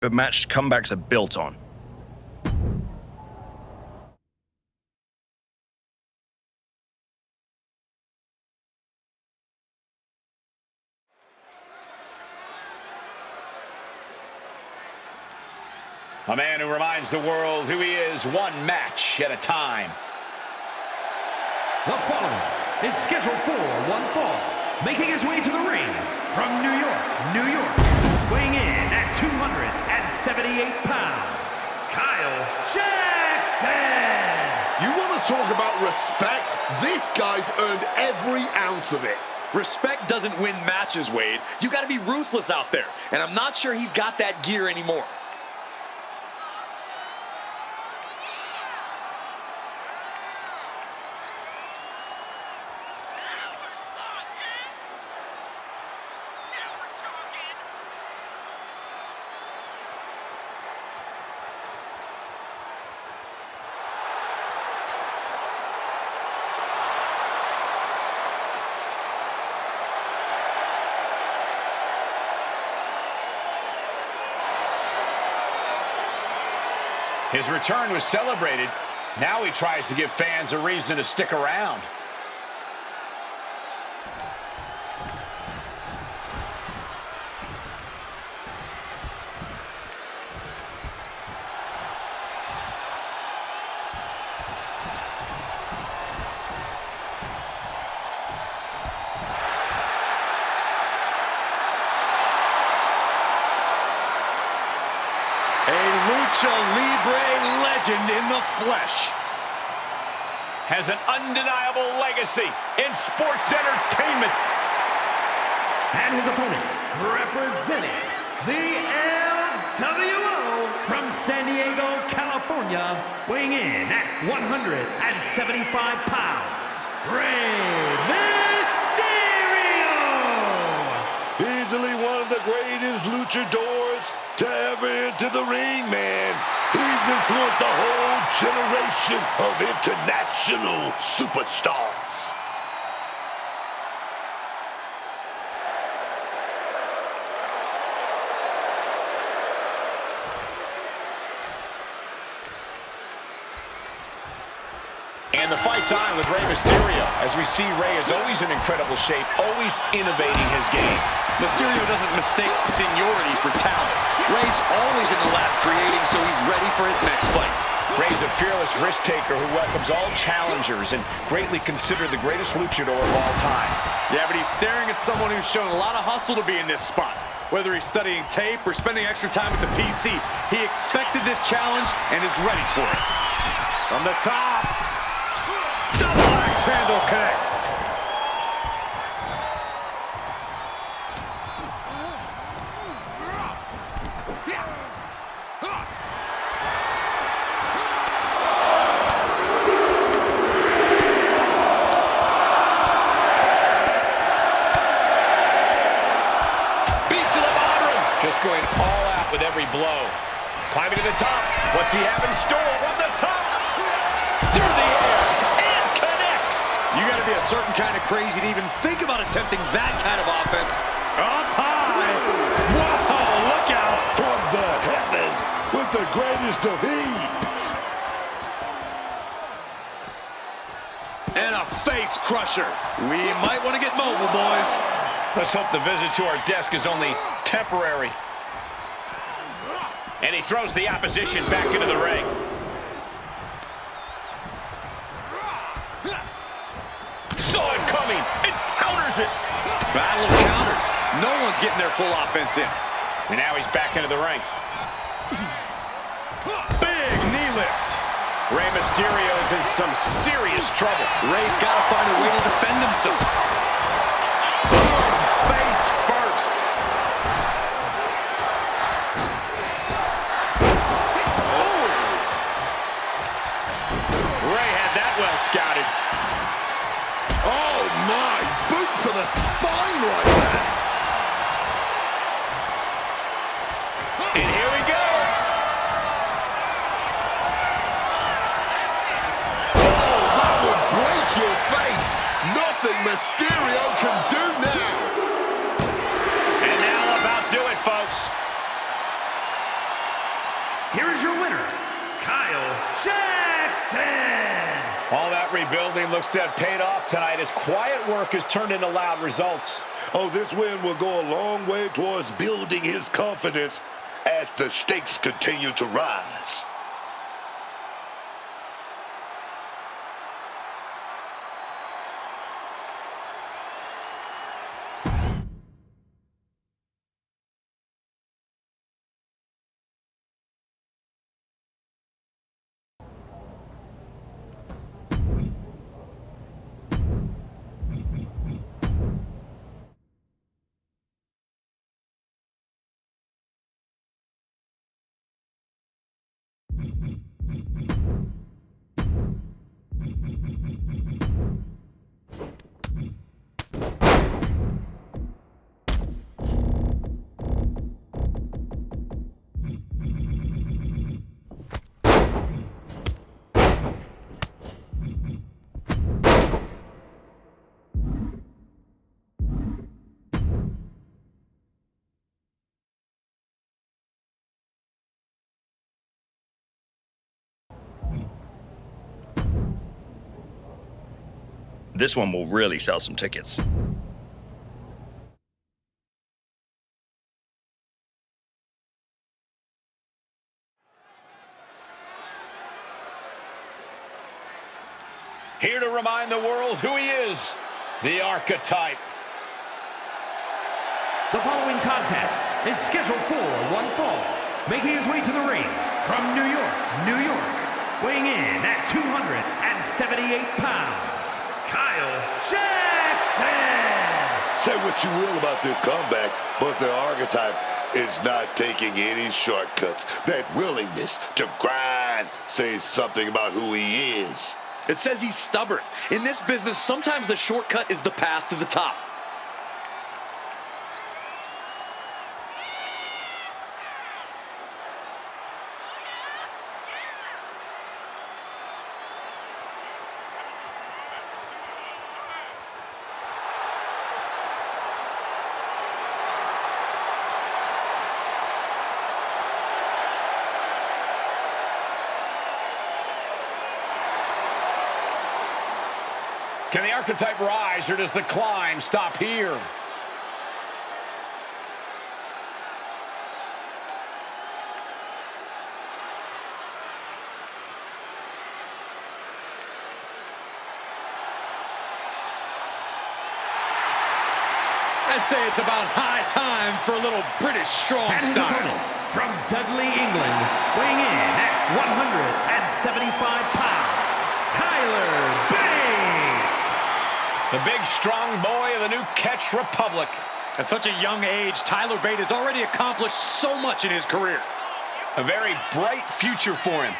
match comebacks are built on. A man who reminds the world who he is one match at a time. The following is scheduled for one fall, making his way to the ring from New York, New York, weighing in at 278 pounds, Kyle Jackson! You want to talk about respect? This guy's earned every ounce of it. Respect doesn't win matches, Wade. You got to be ruthless out there, and I'm not sure he's got that gear anymore. His return was celebrated. Now he tries to give fans a reason to stick around. Lucha Libre legend in the flesh. Has an undeniable legacy in sports entertainment. And his opponent, representing the LWO from San Diego, California, weighing in at 175 pounds, Rey Mysterio! Easily one of the greatest luchadors to ever enter the ring, man. He's influenced the whole generation of international superstars. And the fight's on with Rey Mysterio. As we see, Rey is always in incredible shape, always innovating his game. Mysterio doesn't mistake seniority for talent. Rey's always in the lab creating, so he's ready for his next fight. Rey's a fearless risk-taker who welcomes all challengers and greatly considered the greatest luchador of all time. Yeah, but he's staring at someone who's shown a lot of hustle to be in this spot. Whether he's studying tape or spending extra time at the PC, he expected this challenge and is ready for it. From the top, double axe handle connects. Just going all out with every blow. Climbing to the top. What's he have in store? From the top. Through the air. And connects. You got to be a certain kind of crazy to even think about attempting that kind of offense. Up high. Whoa, look out. From the heavens with the greatest of ease. And a face crusher. We might want to get mobile, boys. Let's hope the visit to our desk is only temporary. And he throws the opposition back into the ring. Saw it coming. It counters it. Battle of counters. No one's getting their full offense in. And now he's back into the ring. Big knee lift. Rey Mysterio is in some serious trouble. Rey's got to find a way to defend himself. Face first. Oh! Rey had that well scouted. Oh my, boot to the spine right there. And here we go. Oh, that will break your face. Nothing Mysterio can do now. And that'll about do it, folks. here is your winner, Kyle Jackson. All that rebuilding looks to have paid off tonight as quiet work has turned into loud results. Oh, this win will go a long way towards building his confidence as the stakes continue to rise. This one will really sell some tickets. Here to remind the world who he is, the Archetype. The following contest is scheduled for one fall, making his way to the ring from New York, New York, weighing in at 278 pounds, Kyle Jackson. Say what you will about this comeback, but the Archetype is not taking any shortcuts. That willingness to grind says something about who he is. It says he's stubborn. In this business, sometimes the shortcut is the path to the top. Can the Archetype rise, or does the climb stop here? I'd say it's about high time for a little British strong And his style. opponent from Dudley, England, weighing in at 175 pounds, Tyler Bates. The big, strong boy of the new Catch Republic. At such a young age, Tyler Bate has already accomplished so much in his career. A very bright future for him.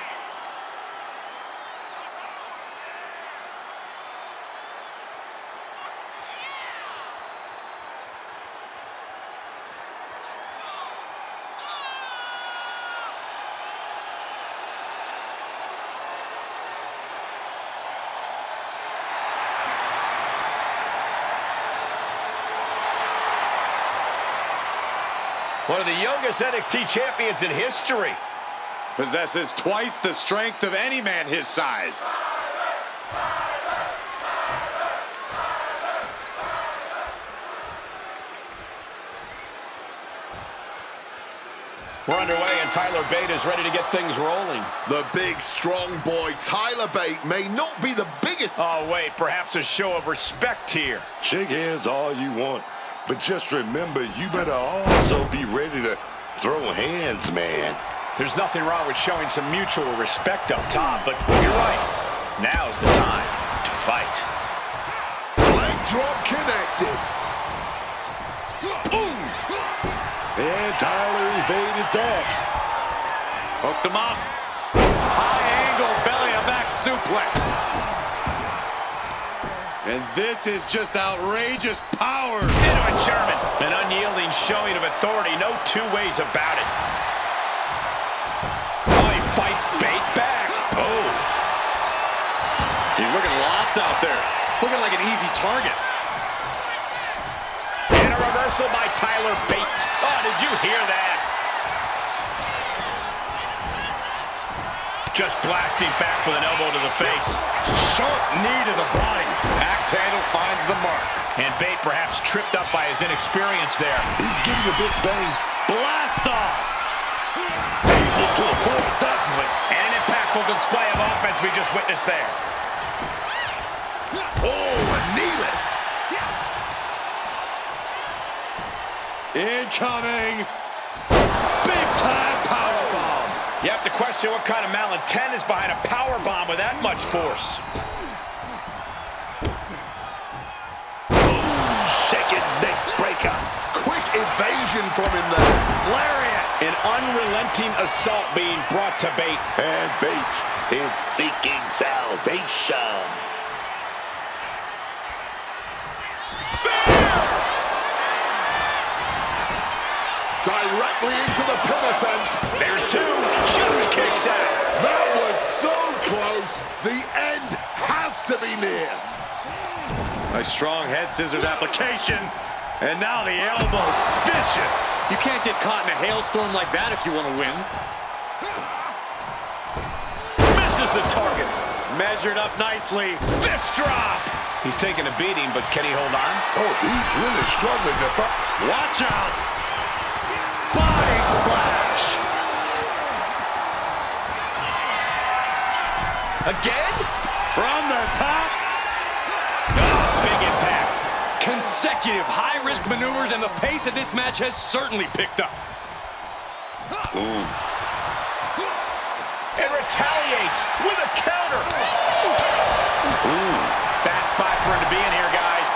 One of the youngest NXT champions in history. Possesses twice the strength of any man his size. We're underway, and Tyler Bate is ready to get things rolling. The big, strong boy, Tyler Bate, may not be the biggest. Oh, wait, perhaps a show of respect here. Shake hands all you want, but just remember, you better also be ready to throw hands, man. There's nothing wrong with showing some mutual respect up top, but you're right. Now's the time to fight. Leg drop connected. Boom! And Tyler evaded that. Hooked him up. High angle belly to back suplex. And this is just outrageous power. Into a German. An unyielding showing of authority. No two ways about it. Oh, he fights Bate back. Oh. He's looking lost out there. Looking like an easy target. And a reversal by Tyler Bate. Oh, did you hear that? Just blasting back with an elbow to the face. Sharp knee to the body. Axe handle finds the mark. And Bate perhaps tripped up by his inexperience there. He's getting a bit banged. Blast off. Able to avoid that one. And an impactful display of offense we just witnessed there. Oh, a knee lift. Incoming. Big time powerbomb. You have to question what kind of malintent is behind a power bomb with that much force. Shaking neck breaker. Quick evasion from him there. Lariat. An unrelenting assault being brought to Bate. And Bates is seeking salvation. Directly into the pin attempt. There's two. Just kicks out. That was so close. The end has to be near. A strong head scissors application. And now the elbows. Vicious. You can't get caught in a hailstorm like that if you want to win. Misses the target. Measured up nicely. Fist drop. He's taking a beating, but can he hold on? Oh, he's really struggling to fight. Watch out. Body splash. Again? From the top. Oh, big impact. Consecutive high-risk maneuvers, and the pace of this match has certainly picked up. And retaliates with a counter. Bad spot for him to be in here, guys.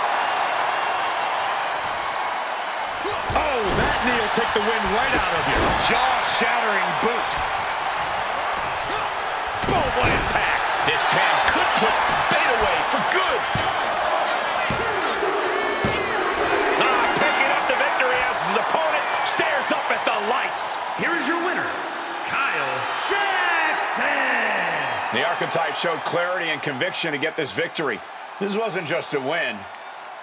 Oh, that knee will take the wind right out of you. Jaw-shattering boot. Boom, what impact. This jam could put Bate away for good. Picking up the victory as his opponent stares up at the lights. Here is your winner, Kyle Jackson. The archetype showed clarity and conviction to get this victory. This wasn't just a win.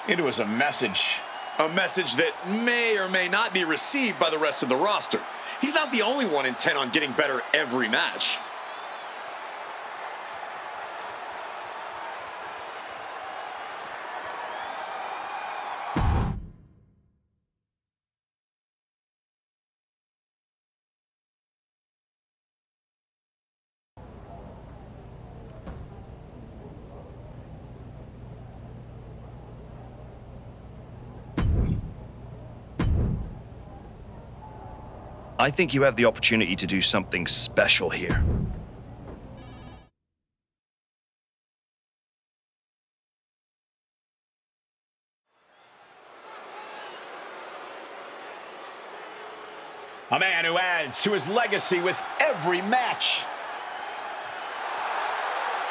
It was a message. A message that may or may not be received by the rest of the roster. He's not the only one intent on getting better every match. I think you have the opportunity to do something special here. A man who adds to his legacy with every match.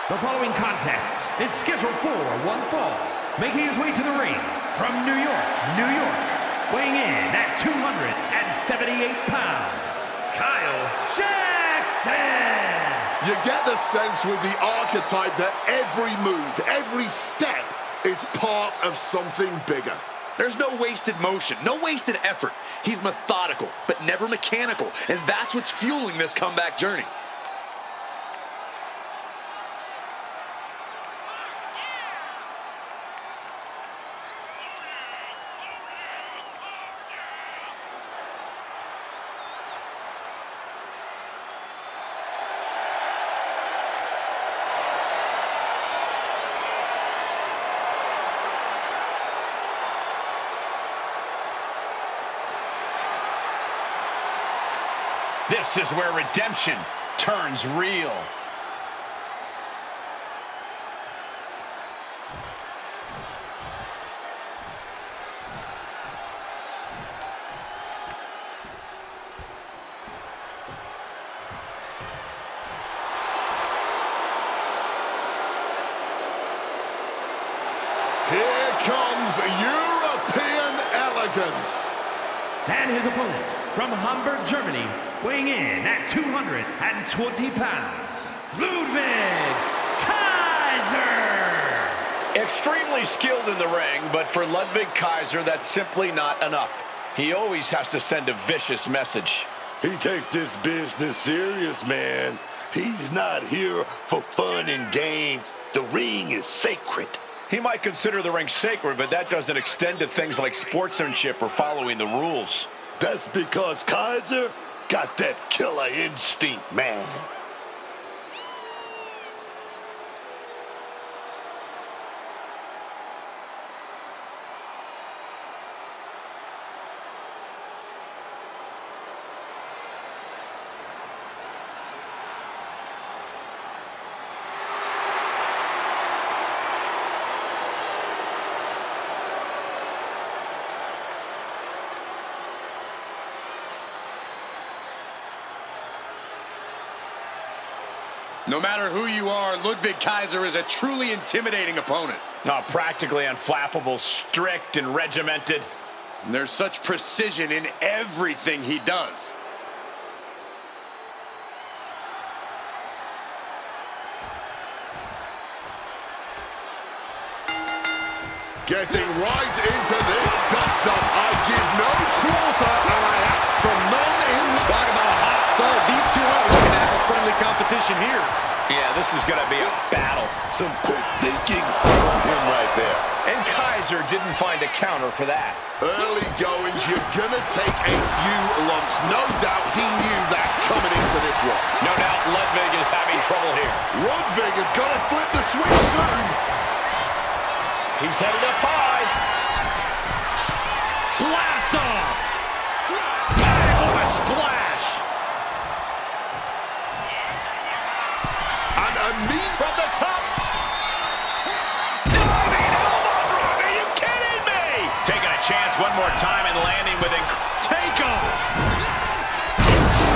The following contest is scheduled for one fall. Making his way to the ring from New York, New York. Weighing in at 278 pounds, Kyle Jackson. You get the sense with the archetype that every move, every step is part of something bigger. There's no wasted motion, no wasted effort. He's methodical, but never mechanical, and that's what's fueling this comeback journey. This is where redemption turns real. Here comes European elegance. And his opponent from Hamburg, Germany, weighing in at 220 pounds, Ludwig Kaiser. Extremely skilled in the ring, but for Ludwig Kaiser, that's simply not enough. He always has to send a vicious message. He takes this business serious, man. He's not here for fun and games. The ring is sacred. He might consider the ring sacred, but that doesn't extend to things like sportsmanship or following the rules. That's because Kaiser got that killer instinct, man. No matter who you are, Ludwig Kaiser is a truly intimidating opponent. Practically unflappable, strict and regimented. And there's such precision in everything he does. Getting right into this dust-up. I give no quarter, and I ask for none in... Talk about a hot start. These two aren't looking to have a friendly competition here. Yeah, this is going to be a battle. Some quick thinking from him right there. And Kaiser didn't find a counter for that. Early goings, you're going to take a few lumps. No doubt he knew that coming into this one. No doubt Ludwig is having trouble here. Ludwig is going to flip the switch soon. He's headed up high. Blast off! Man, what a splash! And a knee From the top. Diving elbow drop. Are you kidding me? Taking a chance one more time and landing with Takeoff!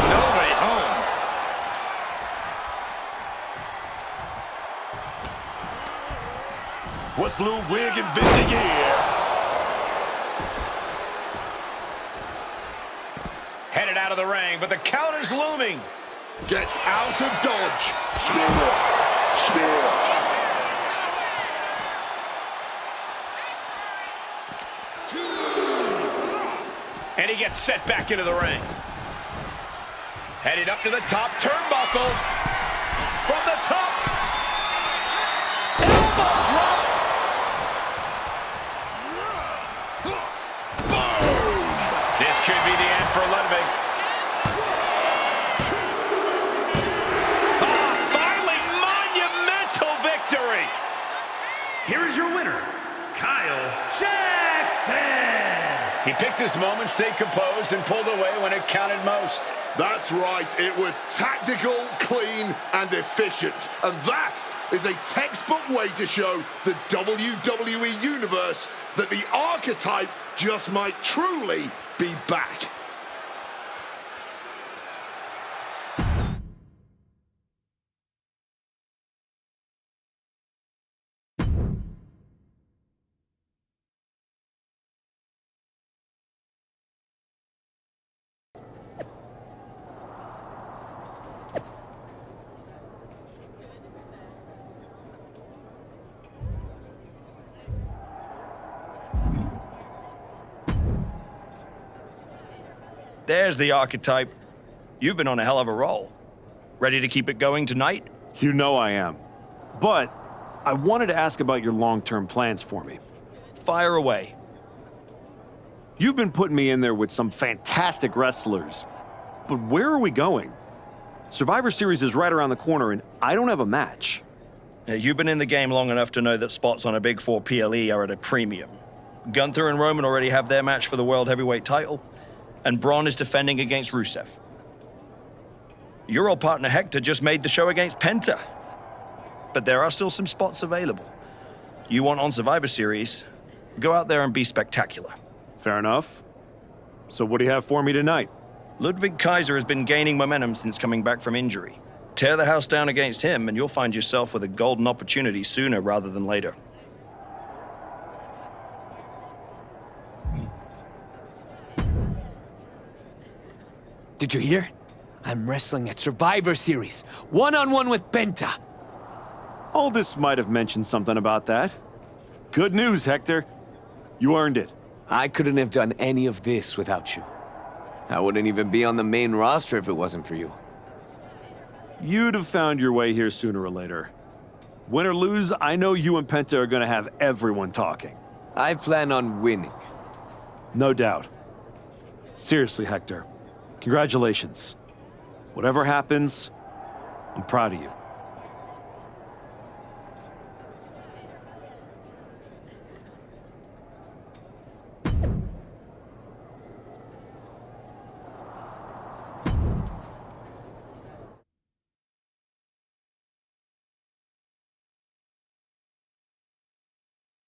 nobody home. What's Ludwig inventing here? Headed out of the ring, but the count is looming. gets out of dodge. Spear. And he gets set back into the ring. Headed up to the top turnbuckle. From the top. Elbow drop. Boom! This could be the end for Ludwig. Finally, monumental victory. Here is your winner, Kyle Jackson. He picked his moment, stayed composed, and pulled away when it counted most. That's right, it was tactical, clean, and efficient. And that is a textbook way to show the WWE Universe that the archetype just might truly be back. There's the archetype. You've been on a hell of a roll. Ready to keep it going tonight? You know I am. But I wanted to ask about your long-term plans for me. Fire away. You've been putting me in there with some fantastic wrestlers. But where are we going? Survivor Series is right around the corner, and I don't have a match. You've been in the game long enough to know that spots on a Big Four PLE are at a premium. Gunther and Roman already have their match for the World Heavyweight title, and Braun is defending against Rusev. Your old partner Hector just made the show against Penta. But there are still some spots available. You want on Survivor Series, go out there and be spectacular. Fair enough. So what do you have for me tonight? Ludwig Kaiser has been gaining momentum since coming back from injury. Tear the house down against him and you'll find yourself with a golden opportunity sooner rather than later. Did you hear? I'm wrestling at Survivor Series, one-on-one with Penta. Aldous might have mentioned something about that. Good news, Hector. You earned it. I couldn't have done any of this without you. I wouldn't even be on the main roster if it wasn't for you. You'd have found your way here sooner or later. Win or lose, I know you and Penta are gonna have everyone talking. I plan on winning. No doubt. Seriously, Hector. Congratulations. Whatever happens, I'm proud of you.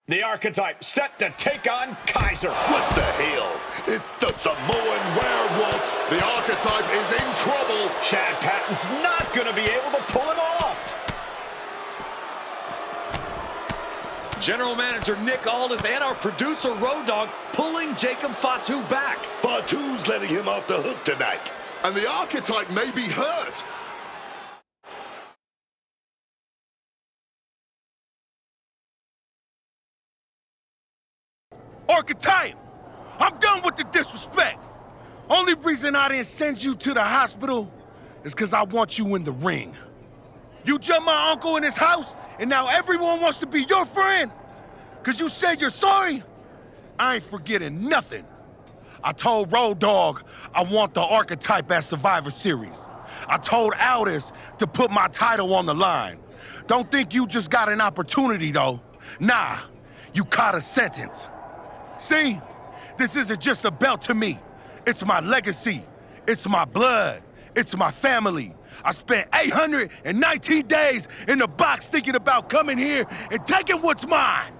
The Archetype set to take on Kaiser. What the hell? It's the Samoan Werewolf. The Archetype is in trouble. Chad Patton's not going to be able to pull it off. General Manager Nick Aldis and our producer Road Dogg pulling Jacob Fatu back. Fatu's letting him off the hook tonight. And the Archetype may be hurt. Archetype, I'm done with the disrespect. Only reason I didn't send you to the hospital is because I want you in the ring. You jumped my uncle in his house, and now everyone wants to be your friend? Because you said you're sorry? I ain't forgetting nothing. I told Road Dogg I want the Archetype at Survivor Series. I told Aldis to put my title on the line. Don't think you just got an opportunity, though. Nah, you caught a sentence. See, this isn't just a belt to me. It's my legacy. It's my blood. It's my family. I spent 819 days in the box thinking about coming here and taking what's mine.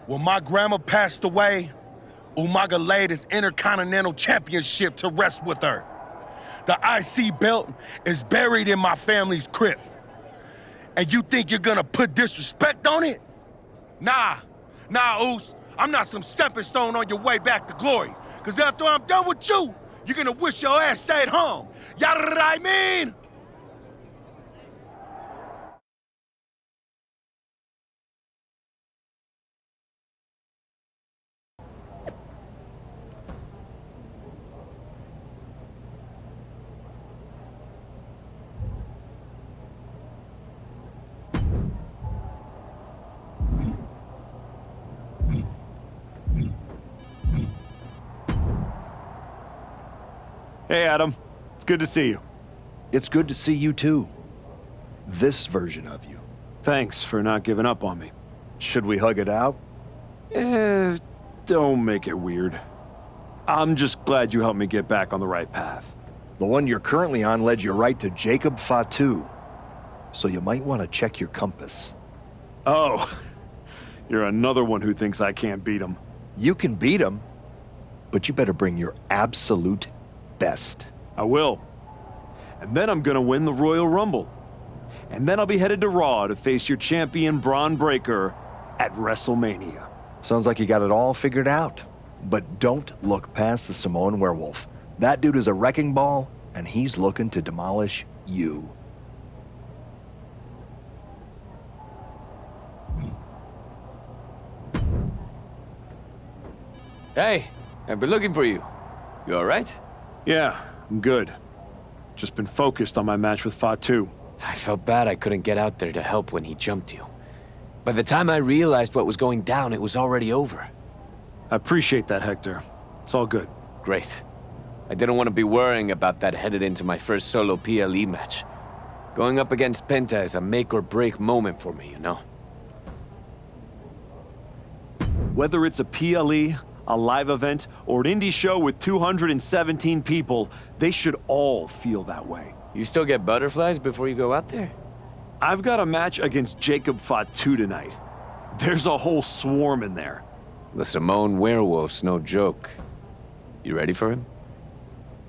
When my grandma passed away, Umaga laid his Intercontinental Championship to rest with her. The IC belt is buried in my family's crypt. And you think you're gonna put disrespect on it? Nah, Oos. I'm not some stepping stone on your way back to glory. Because after I'm done with you, you're gonna wish your ass stayed home. Yada what I mean? Hey, Adam. It's good to see you. It's good to see you too. This version of you. Thanks for not giving up on me. Should we hug it out? Don't make it weird. I'm just glad you helped me get back on the right path. The one you're currently on led you right to Jacob Fatu. So you might want to check your compass. Oh, you're another one who thinks I can't beat him. You can beat him, but you better bring your absolute best. I will. And then I'm gonna win the Royal Rumble. And then I'll be headed to Raw to face your champion Braun Breaker at WrestleMania. Sounds like you got it all figured out. But don't look past the Samoan Werewolf. That dude is a wrecking ball, and he's looking to demolish you. Hey, I've been looking for you. You all right? Yeah, I'm good. Just been focused on my match with Fatu. I felt bad I couldn't get out there to help when he jumped you. By the time I realized what was going down, it was already over. I appreciate that, Hector. It's all good. Great. I didn't want to be worrying about that headed into my first solo PLE match. Going up against Penta is a make-or-break moment for me, you know? Whether it's a PLE, a live event, or an indie show with 217 people, they should all feel that way. You still get butterflies before you go out there? I've got a match against Jacob Fatu tonight. There's a whole swarm in there. The Samoan Werewolf's no joke. You ready for him?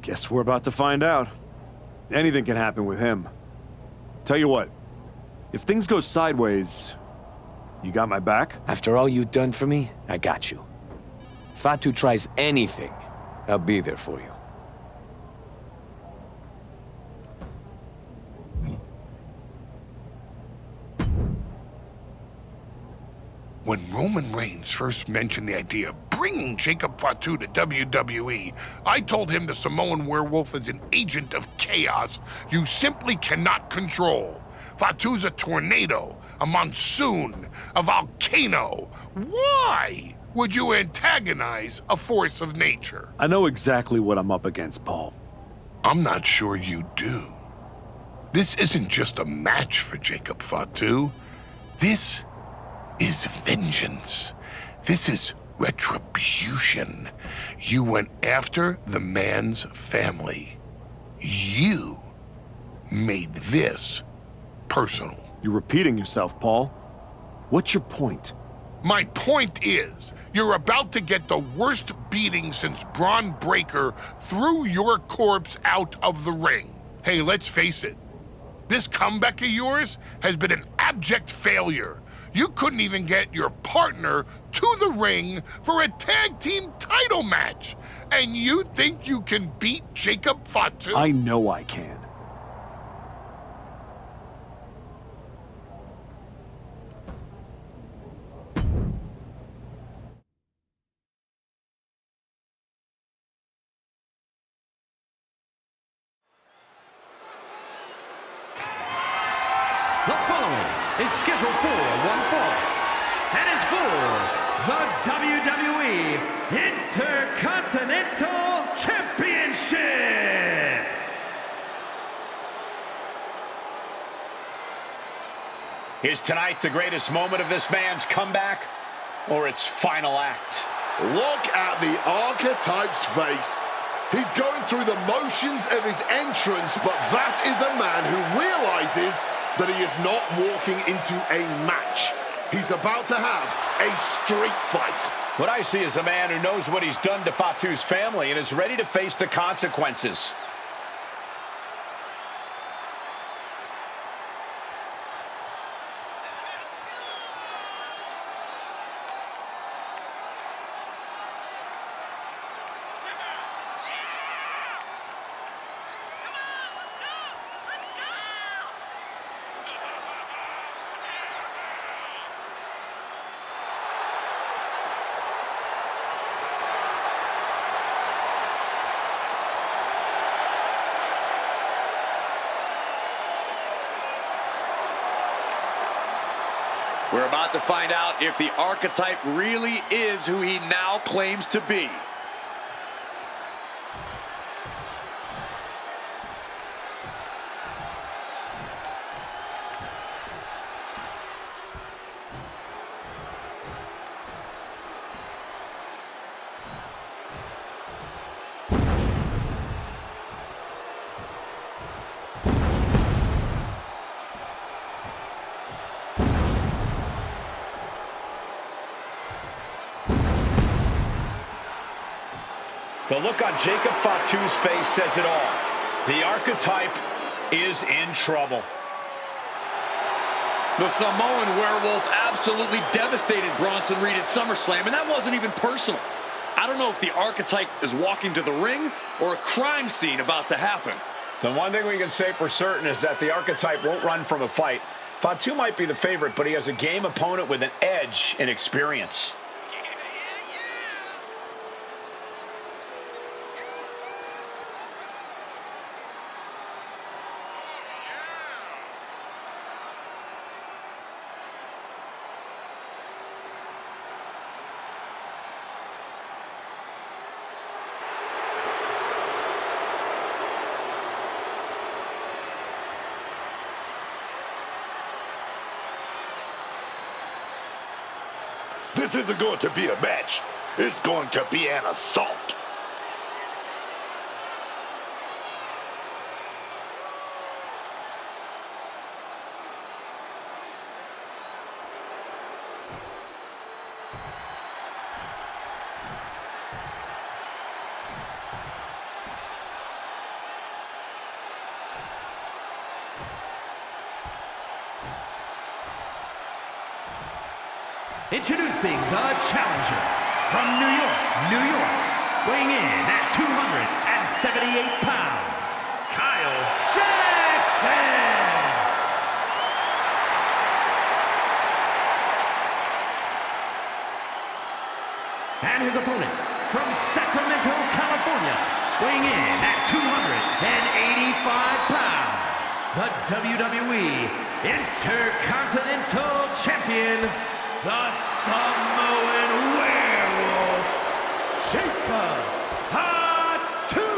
Guess we're about to find out. Anything can happen with him. Tell you what, if things go sideways, you got my back? After all you've done for me, I got you. Fatu tries anything, I'll be there for you. When Roman Reigns first mentioned the idea of bring Jacob Fatu to WWE, I told him the Samoan werewolf is an agent of chaos you simply cannot control. Fatu's a tornado, a monsoon, a volcano. Why would you antagonize a force of nature? I know exactly what I'm up against, Paul. I'm not sure you do. This isn't just a match for Jacob Fatu. This is vengeance. This is retribution. You went after the man's family. You made this personal. You're repeating yourself, Paul. What's your point? My point is, you're about to get the worst beating since Braun Breaker threw your corpse out of the ring. Hey, let's face it. This comeback of yours has been an abject failure. You couldn't even get your partner to the ring for a tag team title match. And you think you can beat Jacob Fatu? I know I can. The following is scheduled for one fall and is for the WWE Intercontinental Championship. Is tonight the greatest moment of this man's comeback, or its final act? Look at the archetype's face. He's going through the motions of his entrance, but that is a man who realizes that he is not walking into a match. He's about to have a street fight. What I see is a man who knows what he's done to Fatu's family and is ready to face the consequences. We're about to find out if the archetype really is who he now claims to be. The look on Jacob Fatu's face says it all. The archetype is in trouble. The Samoan werewolf absolutely devastated Bronson Reed at SummerSlam, and that wasn't even personal. I don't know if the archetype is walking to the ring or a crime scene about to happen. The one thing we can say for certain is that the archetype won't run from a fight. Fatu might be the favorite, but he has a game opponent with an edge in experience. This isn't going to be a match. It's going to be an assault. Introducing the challenger from New York, weighing in at 278 pounds, Kyle Jackson. And his his opponent from Sacramento, California, weighing in at 285 pounds, the WWE Intercontinental Champion, the Samoan Werewolf, Jacob Fatu!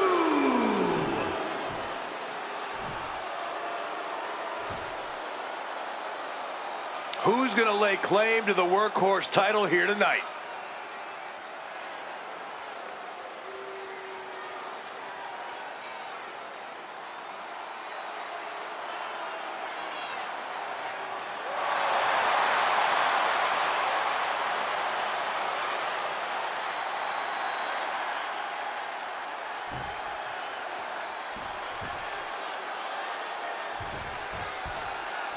Who's going to lay claim to the workhorse title here tonight?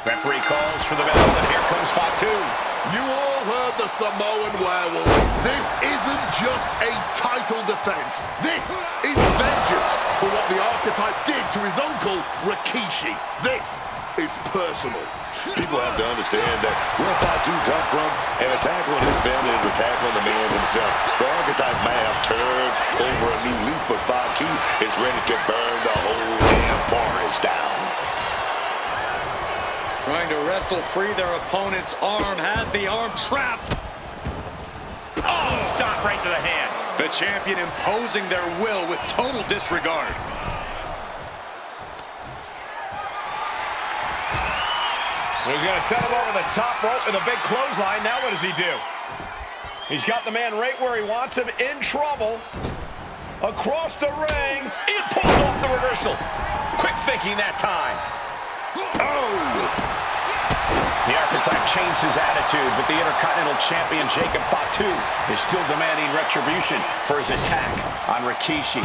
Referee calls for the bell, and here comes Fatu. You all heard the Samoan Werewolf. This isn't just a title defense. This is vengeance for what the archetype did to his uncle, Rikishi. This is personal. People have to understand that where Fatu come from, an attack on his family is an attack on the man himself. The archetype may have turned over a new leaf, but Fatu is ready to burn the whole damn forest down. Trying to wrestle free their opponent's arm, has the arm trapped. Oh, stop right to the hand. The champion imposing their will with total disregard. He's going to set him over the top rope with a big clothesline. Now what does he do? He's got the man right where he wants him, in trouble. Across the ring. He pulls off the reversal. Quick thinking that time. Oh! The archetype changed his attitude, but the Intercontinental Champion Jacob Fatu is still demanding retribution for his attack on Rikishi.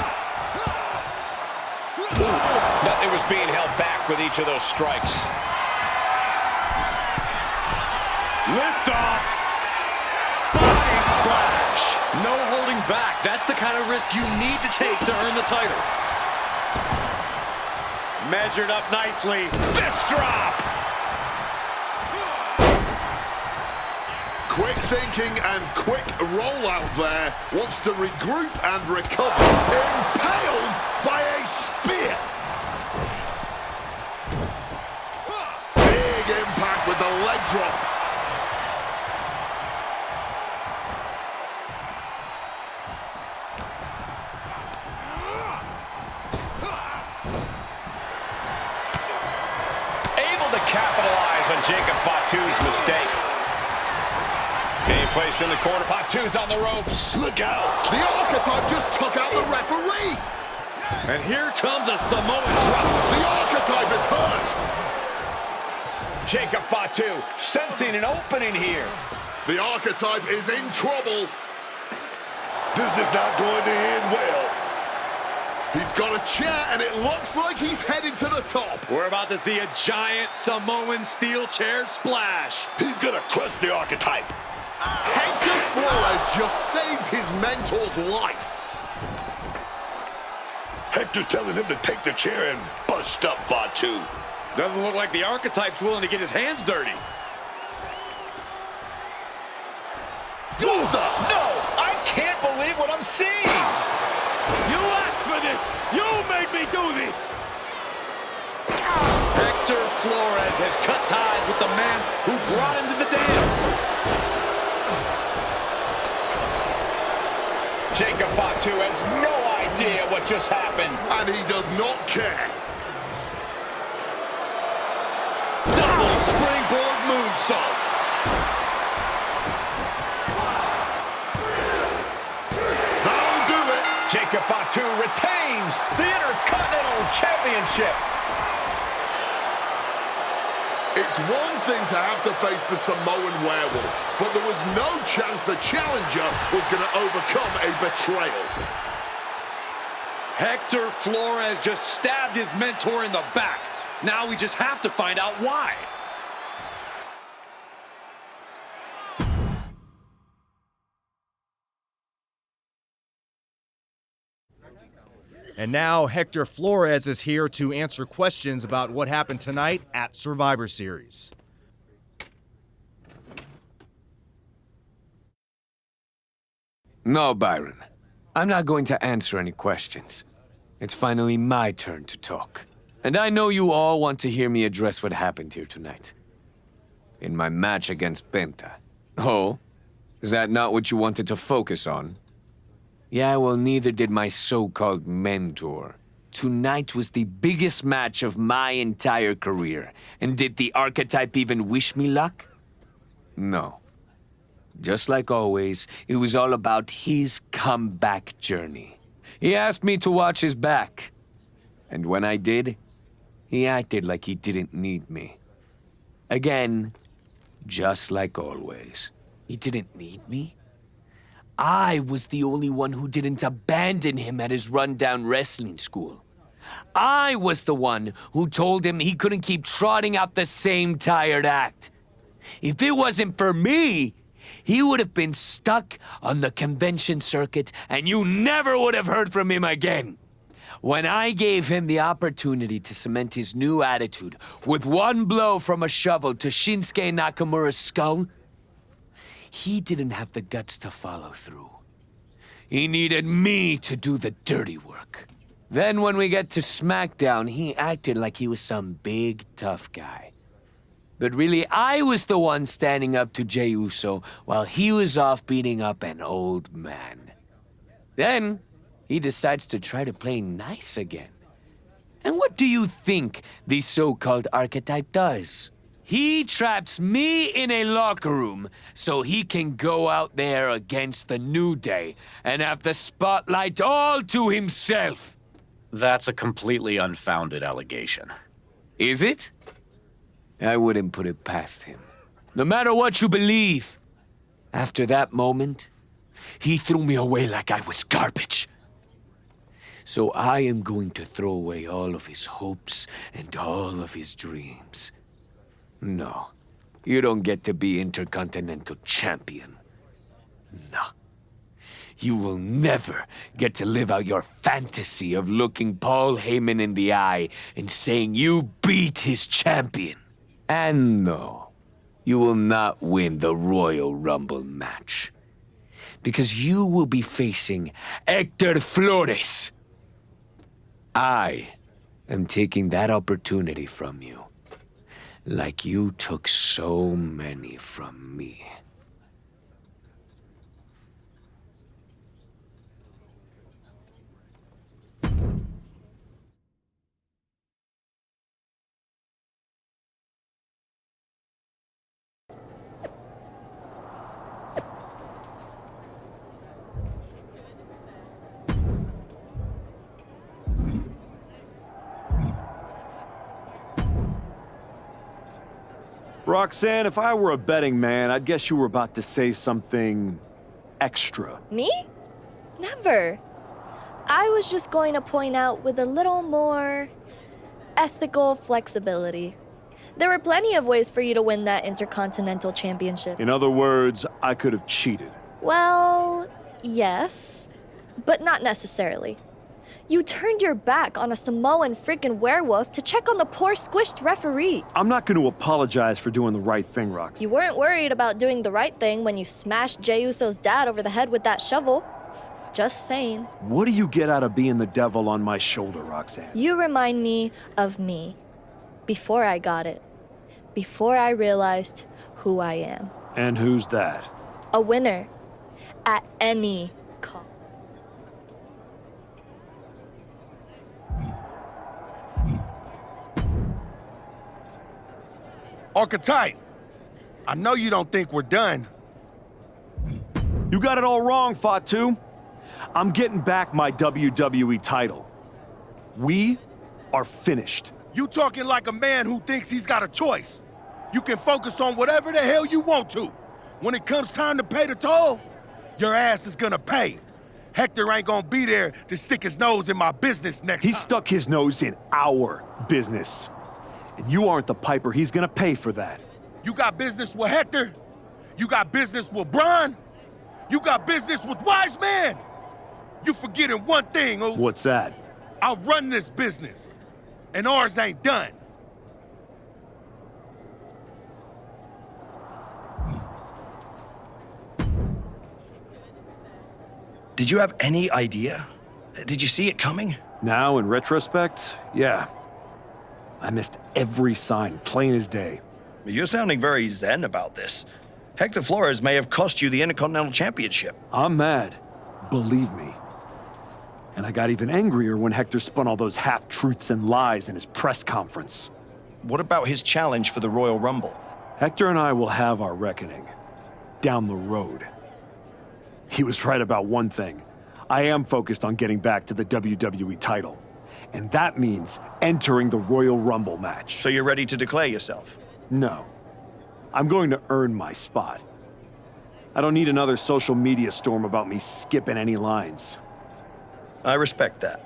Nothing was being held back with each of those strikes. Lift off. Body splash. No holding back. That's the kind of risk you need to take to earn the title. Measured up nicely. Fist drop. Quick thinking and quick rollout there. Wants to regroup and recover. Impaled by a spear. Big impact with the leg drop. Able to capitalize on Jacob Fatu's mistake. Being placed in the corner. Fatu's on the ropes. Look out! The archetype just took out the referee! And here comes a Samoan drop. The archetype is hurt! Jacob Fatu sensing an opening here. The archetype is in trouble. This is not going to end well. He's got a chair and it looks like he's headed to the top. We're about to see a giant Samoan steel chair splash. He's going to crush the archetype. Hector Flores just saved his mentor's life. Hector telling him to take the chair and bust up Fatu. Doesn't look like the archetype's willing to get his hands dirty. No, I can't believe what I'm seeing. You asked for this! You made me do this! Hector Flores has cut ties with the man who brought him to the dance. Jacob Fatu has no idea what just happened. And he does not care. Double springboard moonsault. That'll do it. Jacob Fatu retains the Intercontinental Championship. It's one thing to have to face the Samoan Werewolf, but there was no chance the challenger was going to overcome a betrayal. Hector Flores just stabbed his mentor in the back. Now we just have to find out why. And now Hector Flores is here to answer questions about what happened tonight at Survivor Series. No, Byron. I'm not going to answer any questions. It's finally my turn to talk. And I know you all want to hear me address what happened here tonight. In my match against Penta. Oh? Is that not what you wanted to focus on? Yeah, well, neither did my so-called mentor. Tonight was the biggest match of my entire career. And did the archetype even wish me luck? No. Just like always, it was all about his comeback journey. He asked me to watch his back. And when I did, he acted like he didn't need me. Again, just like always. He didn't need me? I was the only one who didn't abandon him at his rundown wrestling school. I was the one who told him he couldn't keep trotting out the same tired act. If it wasn't for me, he would have been stuck on the convention circuit and you never would have heard from him again. When I gave him the opportunity to cement his new attitude with one blow from a shovel to Shinsuke Nakamura's skull, he didn't have the guts to follow through. He needed me to do the dirty work. Then when we get to SmackDown, he acted like he was some big, tough guy. But really, I was the one standing up to Jey Uso while he was off beating up an old man. Then, he decides to try to play nice again. And what do you think the so-called archetype does? He traps me in a locker room so he can go out there against the New Day and have the spotlight all to himself. That's a completely unfounded allegation. Is it? I wouldn't put it past him. No matter what you believe. After that moment, he threw me away like I was garbage. So I am going to throw away all of his hopes and all of his dreams. No, you don't get to be Intercontinental Champion. No. You will never get to live out your fantasy of looking Paul Heyman in the eye and saying you beat his champion. And no, you will not win the Royal Rumble match. Because you will be facing Hector Flores. I am taking that opportunity from you. Like you took so many from me. Roxanne, if I were a betting man, I'd guess you were about to say something extra. Me? Never. I was just going to point out with a little more ethical flexibility. There were plenty of ways for you to win that Intercontinental Championship. In other words, I could have cheated. Well, yes, but not necessarily. You turned your back on a Samoan freaking werewolf to check on the poor squished referee. I'm not going to apologize for doing the right thing, Rox. You weren't worried about doing the right thing when you smashed Jey Uso's dad over the head with that shovel. Just saying. What do you get out of being the devil on my shoulder, Roxanne? You remind me of me. Before I got it. Before I realized who I am. And who's that? A winner. At any cost. Archetype, I know you don't think we're done. You got it all wrong, Fatu. I'm getting back my WWE title. We are finished. You talking like a man who thinks he's got a choice. You can focus on whatever the hell you want to. When it comes time to pay the toll, your ass is gonna pay. Hector ain't gonna be there to stick his nose in my business next time. He stuck his nose in our business. And you aren't the piper he's gonna pay for that. You got business with Hector? You got business with Braun? You got business with Wise Man? You forgetting one thing, Oos. What's that? I run this business, and ours ain't done. Did you have any idea? Did you see it coming? Now, in retrospect, yeah. I missed every sign, plain as day. You're sounding very zen about this. Hector Flores may have cost you the Intercontinental Championship. I'm mad, believe me. And I got even angrier when Hector spun all those half-truths and lies in his press conference. What about his challenge for the Royal Rumble? Hector and I will have our reckoning. Down the road. He was right about one thing. I am focused on getting back to the WWE title. And that means entering the Royal Rumble match. So you're ready to declare yourself? No. I'm going to earn my spot. I don't need another social media storm about me skipping any lines. I respect that.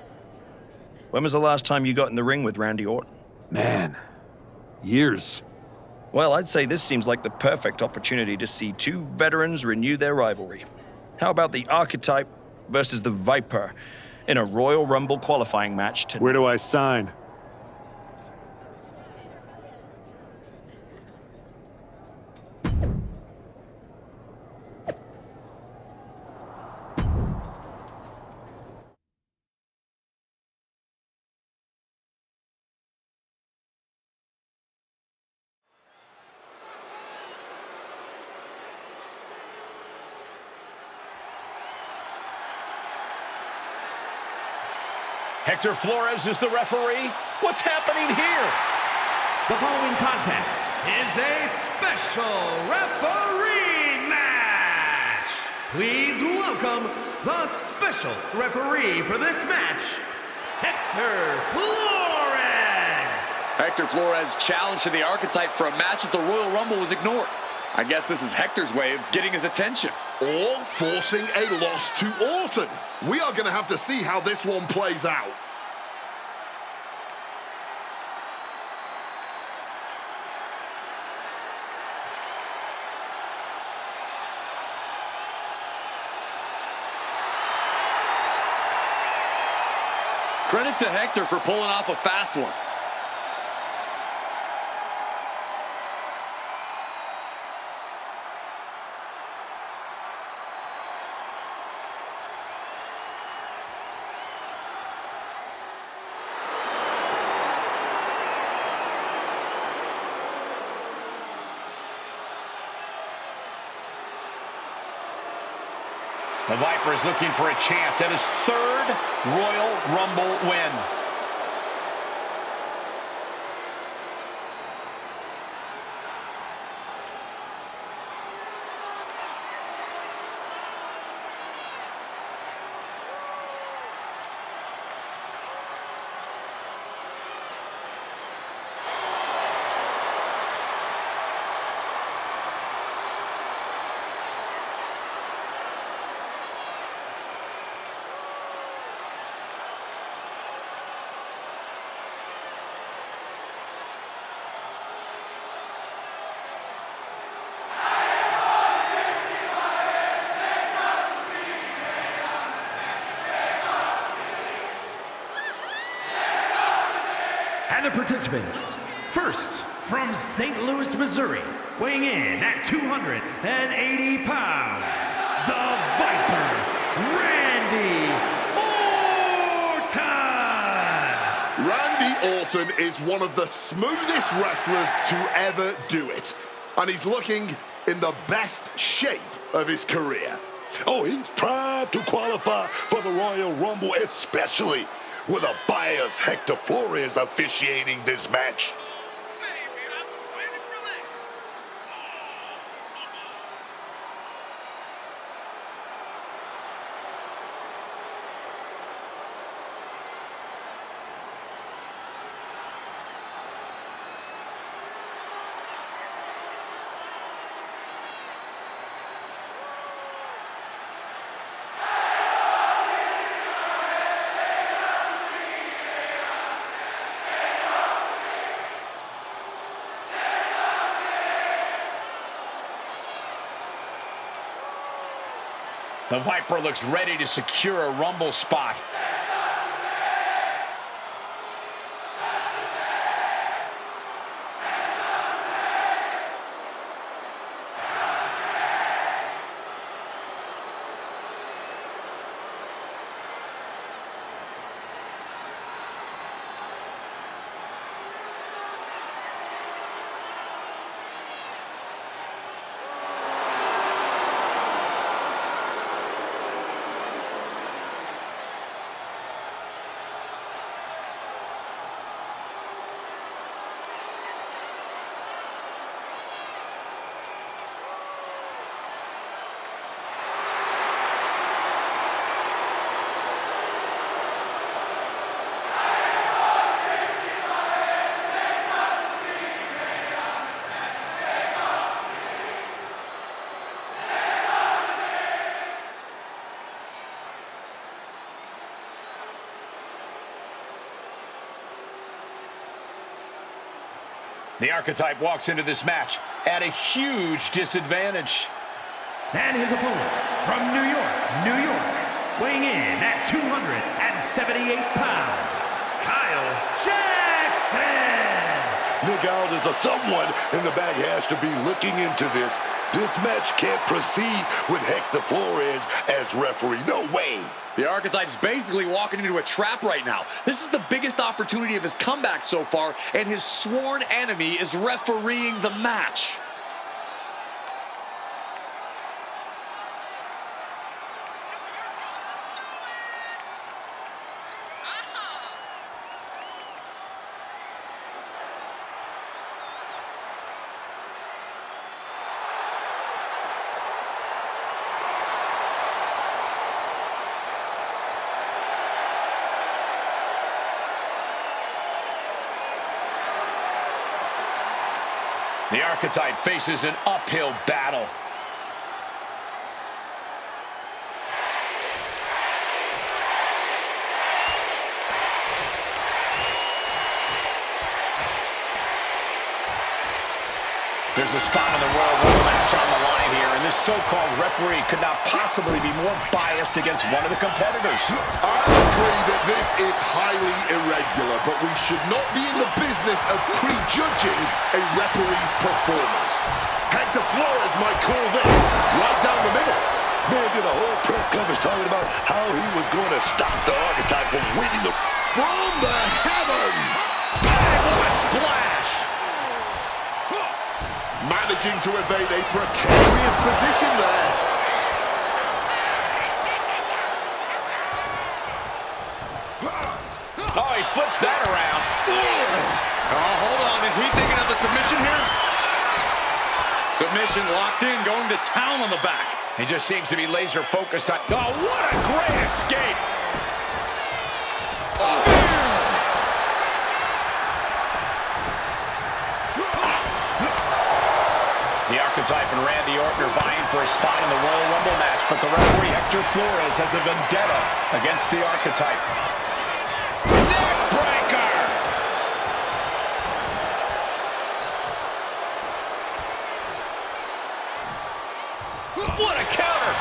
When was the last time you got in the ring with Randy Orton? Man, years. Well, I'd say this seems like the perfect opportunity to see two veterans renew their rivalry. How about the Archetype versus the Viper in a Royal Rumble qualifying match tonight? Where do I sign? Hector Flores is the referee. What's happening here? The following contest is a special referee match. Please welcome the special referee for this match, Hector Flores. Hector Flores' challenge to the Archetype for a match at the Royal Rumble was ignored. I guess this is Hector's way of getting his attention. Or forcing a loss to Orton. We are going to have to see how this one plays out. Credit to Hector for pulling off a fast one. The Viper is looking for a chance at his third Royal Rumble win. And the participants, first from St. Louis, Missouri, weighing in at 280 pounds, the Viper, Randy Orton! Randy Orton is one of the smoothest wrestlers to ever do it. And he's looking in the best shape of his career. Oh, he's proud to qualify for the Royal Rumble, especially with a biased Hector Flores officiating this match. The Viper looks ready to secure a Rumble spot. The Archetype walks into this match at a huge disadvantage. And his opponent from New York, New York, weighing in at 278 pounds, Kyle Jackson. Look out, as someone in the back has to be looking into this. This match can't proceed with Hector Flores as referee. No way. The Archetype's basically walking into a trap right now. This is the biggest opportunity of his comeback so far, and his sworn enemy is refereeing the match. The Archetype faces an uphill battle. There's a spot in the Royal Rumble match on the line here, and this so-called referee could not possibly be more biased against one of the competitors. I agree that this is highly irregular, but we should not be in the business of prejudging a referee's performance. Hector Flores might call this right down the middle. Man did a whole press conference talking about how he was going to stop the Archetype from winning the... From the heavens! Bang, what a splash! Managing to evade a precarious position there. Oh, he flips that around. Oh, hold on. Is he thinking of the submission here? Submission locked in, going to town on the back. He just seems to be laser focused on... Oh, what a great escape! The Archetype and Randy Orton are vying for a spot in the Royal Rumble match, but the referee Hector Flores has a vendetta against the Archetype. Neckbreaker! What a counter!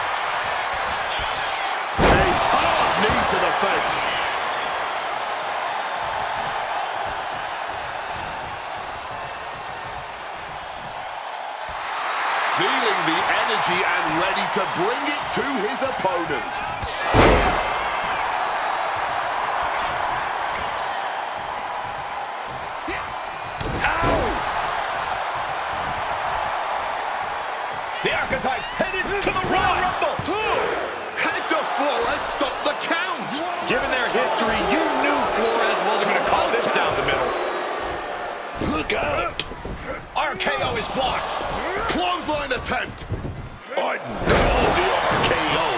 A hard knee to the face. Feeling the energy and ready to bring it to his opponent. Spear. The Archetype's headed to the Royal Rumble. Hector Flores stopped the count. Given their history, you knew Flores wasn't going to call this down the middle. Look out! RKO is blocked. Clothesline attempt. Orton, the RKO.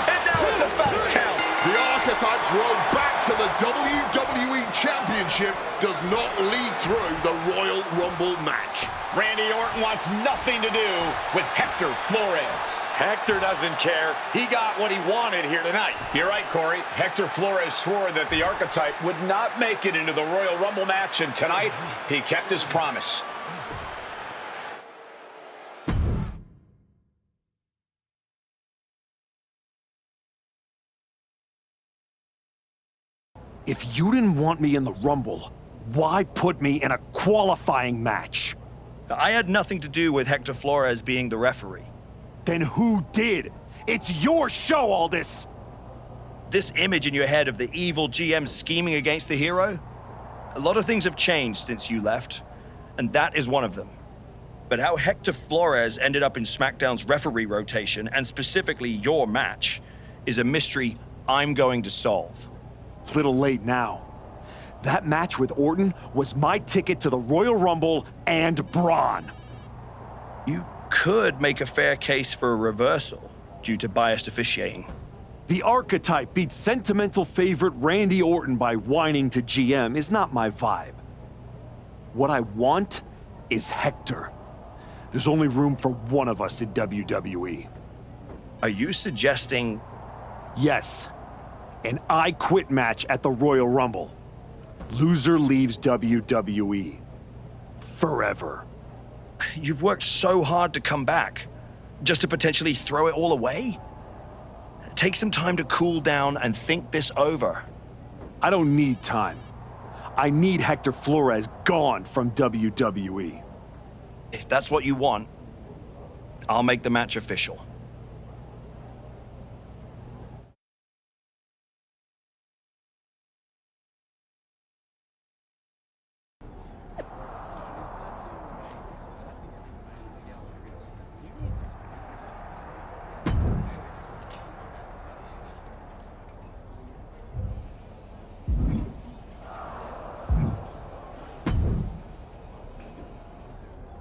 And now it's a fast count. The Archetype's road back to the WWE Championship does not lead through the Royal Rumble match. Randy Orton wants nothing to do with Hector Flores. Hector doesn't care. He got what he wanted here tonight. You're right, Corey. Hector Flores swore that the Archetype would not make it into the Royal Rumble match, and tonight he kept his promise. If you didn't want me in the Rumble, why put me in a qualifying match? I had nothing to do with Hector Flores being the referee. Then who did? It's your show, all this! This image in your head of the evil GM scheming against the hero? A lot of things have changed since you left, and that is one of them. But how Hector Flores ended up in SmackDown's referee rotation, and specifically your match, is a mystery I'm going to solve. Little late now. That match with Orton was my ticket to the Royal Rumble and Braun. You could make a fair case for a reversal due to biased officiating. The Archetype beat sentimental favorite Randy Orton by whining to GM is not my vibe. What I want is Hector. There's only room for one of us in WWE. Are you suggesting... Yes. An I Quit match at the Royal Rumble. Loser leaves WWE. forever. You've worked so hard to come back, just to potentially throw it all away? Take some time to cool down and think this over. I don't need time. I need Hector Flores gone from WWE. If that's what you want, I'll make the match official.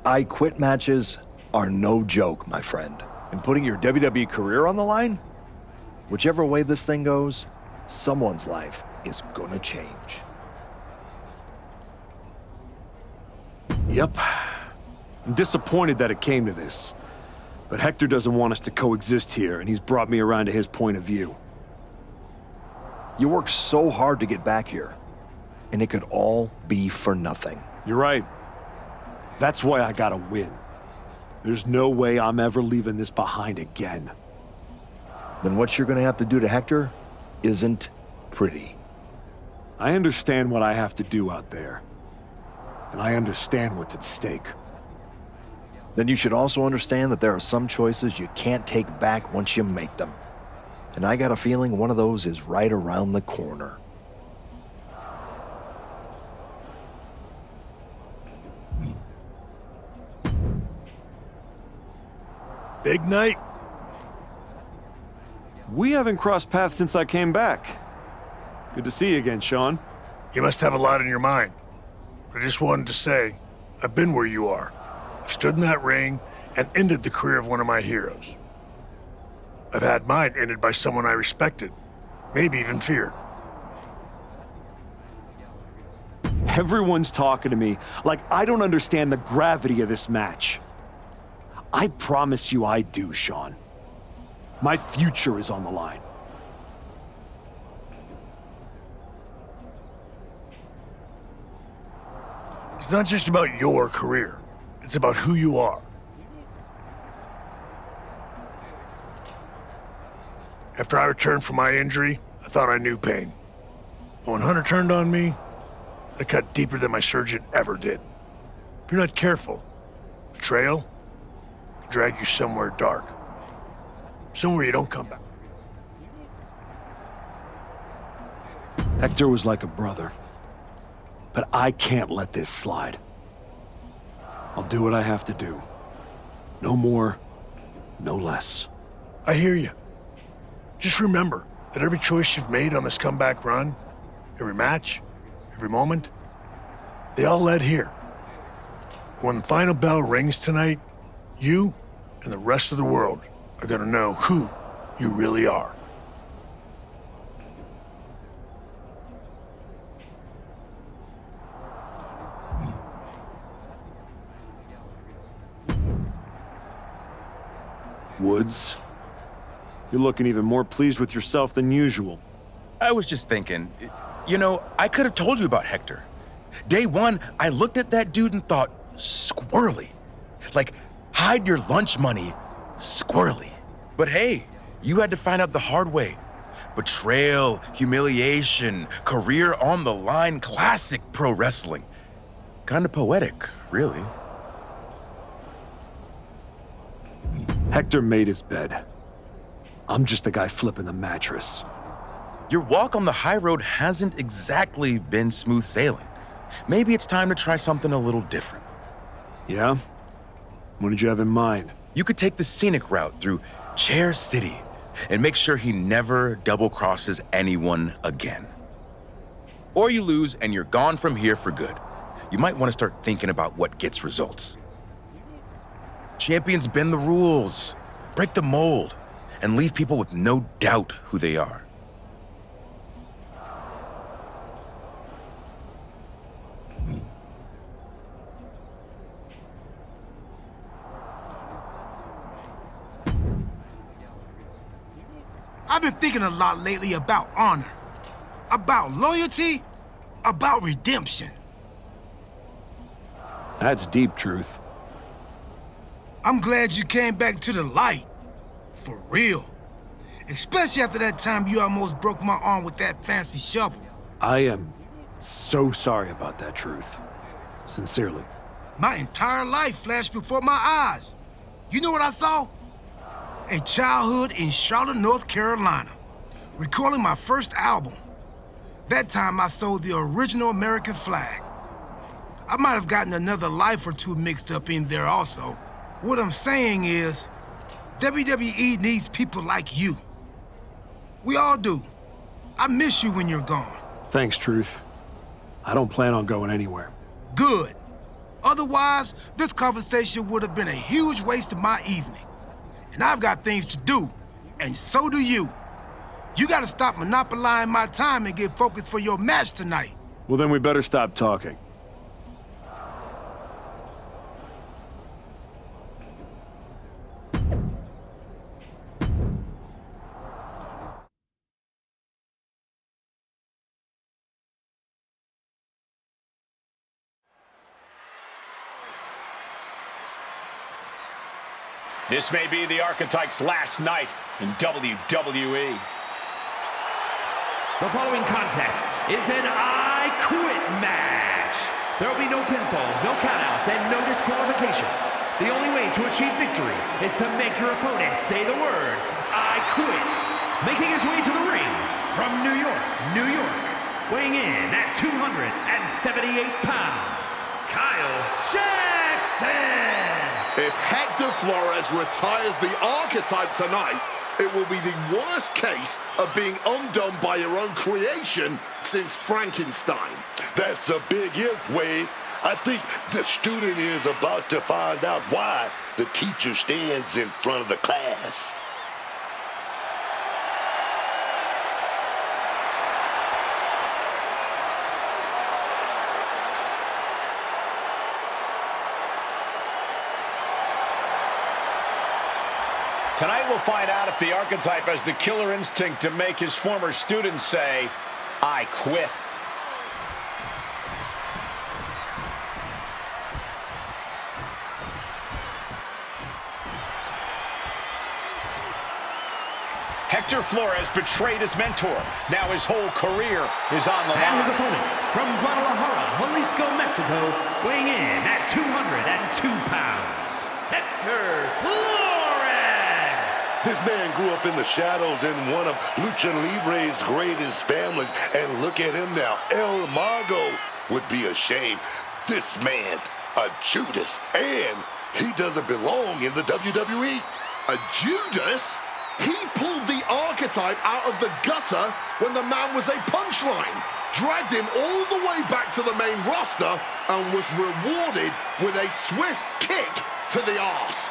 I quit matches are no joke, my friend. And putting your WWE career on the line? Whichever way this thing goes, someone's life is gonna change. Yep. I'm disappointed that it came to this. But Hector doesn't want us to coexist here, and he's brought me around to his point of view. You worked so hard to get back here, and it could all be for nothing. You're right. That's why I gotta win. There's no way I'm ever leaving this behind again. Then what you're gonna have to do to Hector isn't pretty. I understand what I have to do out there. And I understand what's at stake. Then you should also understand that there are some choices you can't take back once you make them. And I got a feeling one of those is right around the corner. Big night. We haven't crossed paths since I came back. Good to see you again, Sean. You must have a lot in your mind. I just wanted to say, I've been where you are. I've stood in that ring and ended the career of one of my heroes. I've had mine ended by someone I respected, maybe even feared. Everyone's talking to me like I don't understand the gravity of this match. I promise you I do, Sean. My future is on the line. It's not just about your career. It's about who you are. After I returned from my injury, I thought I knew pain. But when Hunter turned on me, I cut deeper than my surgeon ever did. If you're not careful, betrayal can drag you somewhere dark. Somewhere you don't come back. Hector was like a brother. But I can't let this slide. I'll do what I have to do. No more, no less. I hear you. Just remember that every choice you've made on this comeback run, every match, every moment, they all led here. When the final bell rings tonight, you and the rest of the world are gonna know who you really are. Woods, you're looking even more pleased with yourself than usual. I was just thinking, you know, I could have told you about Hector. Day one, I looked at that dude and thought, squirrely. Like, hide your lunch money, squirrely. But hey, you had to find out the hard way. Betrayal, humiliation, career on the line, classic pro wrestling. Kind of poetic, really. Hector made his bed. I'm just the guy flipping the mattress. Your walk on the high road hasn't exactly been smooth sailing. Maybe it's time to try something a little different. Yeah? What did you have in mind? You could take the scenic route through Chair City and make sure he never double-crosses anyone again. Or you lose and you're gone from here for good. You might want to start thinking about what gets results. Champions bend the rules, break the mold, and leave people with no doubt who they are. I've been thinking a lot lately about honor, about loyalty, about redemption. That's deep, Truth. I'm glad you came back to the light. For real. Especially after that time you almost broke my arm with that fancy shovel. I am so sorry about that, Truth. Sincerely. My entire life flashed before my eyes. You know what I saw? A childhood in Charlotte, North Carolina, recording my first album. That time I sold the original American flag. I might have gotten another life or two mixed up in there also. What I'm saying is, WWE needs people like you. We all do. I miss you when you're gone. Thanks, Truth. I don't plan on going anywhere. Good. Otherwise, this conversation would have been a huge waste of my evening. And I've got things to do, and so do you. You gotta stop monopolizing my time and get focused for your match tonight. Well, then we better stop talking. This may be the Archetype's last night in WWE. The following contest is an I Quit match. There will be no pinfalls, no countouts, and no disqualifications. The only way to achieve victory is to make your opponent say the words, I quit. Making his way to the ring from New York, New York, weighing in at 278 pounds, Kyle Jackson. If Hector Flores retires the Archetype tonight, it will be the worst case of being undone by your own creation since Frankenstein. That's a big if, Wade. I think the student is about to find out why the teacher stands in front of the class. Tonight we'll find out if the Archetype has the killer instinct to make his former students say, I quit. Hector Flores betrayed his mentor. Now his whole career is on the line. And his opponent from Guadalajara, Jalisco, Mexico, weighing in at 202 pounds, Hector Flores. This man grew up in the shadows in one of Lucha Libre's greatest families, and look at him now. El Mago would be ashamed. This man, a Judas, and he doesn't belong in the WWE. A Judas? He pulled the Archetype out of the gutter when the man was a punchline, dragged him all the way back to the main roster, and was rewarded with a swift kick to the arse.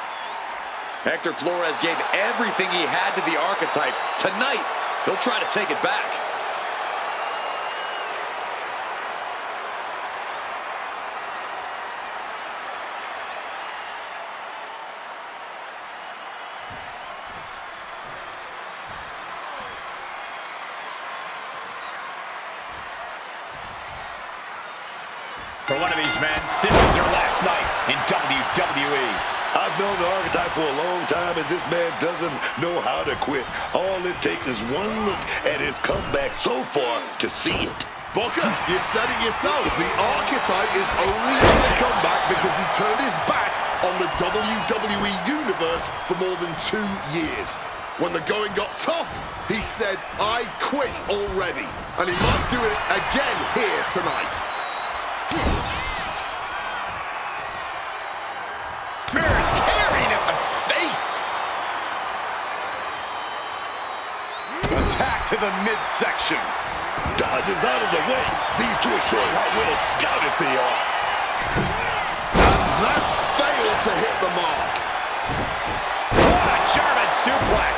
Hector Flores gave everything he had to the Archetype. Tonight, he'll try to take it back. For one of these men, this is their last night in WWE. I've known the Archetype for a long time, and this man doesn't know how to quit. All it takes is one look at his comeback so far to see it. Booker, you said it yourself. The Archetype is only in the comeback because he turned his back on the WWE Universe for more than 2 years. When the going got tough, he said, I quit already. And he might do it again here tonight. Tearing at the face. Attack to the midsection. Dodges out of the way. These two are showing how well scouted they are. And that failed to hit the mark. What a German suplex.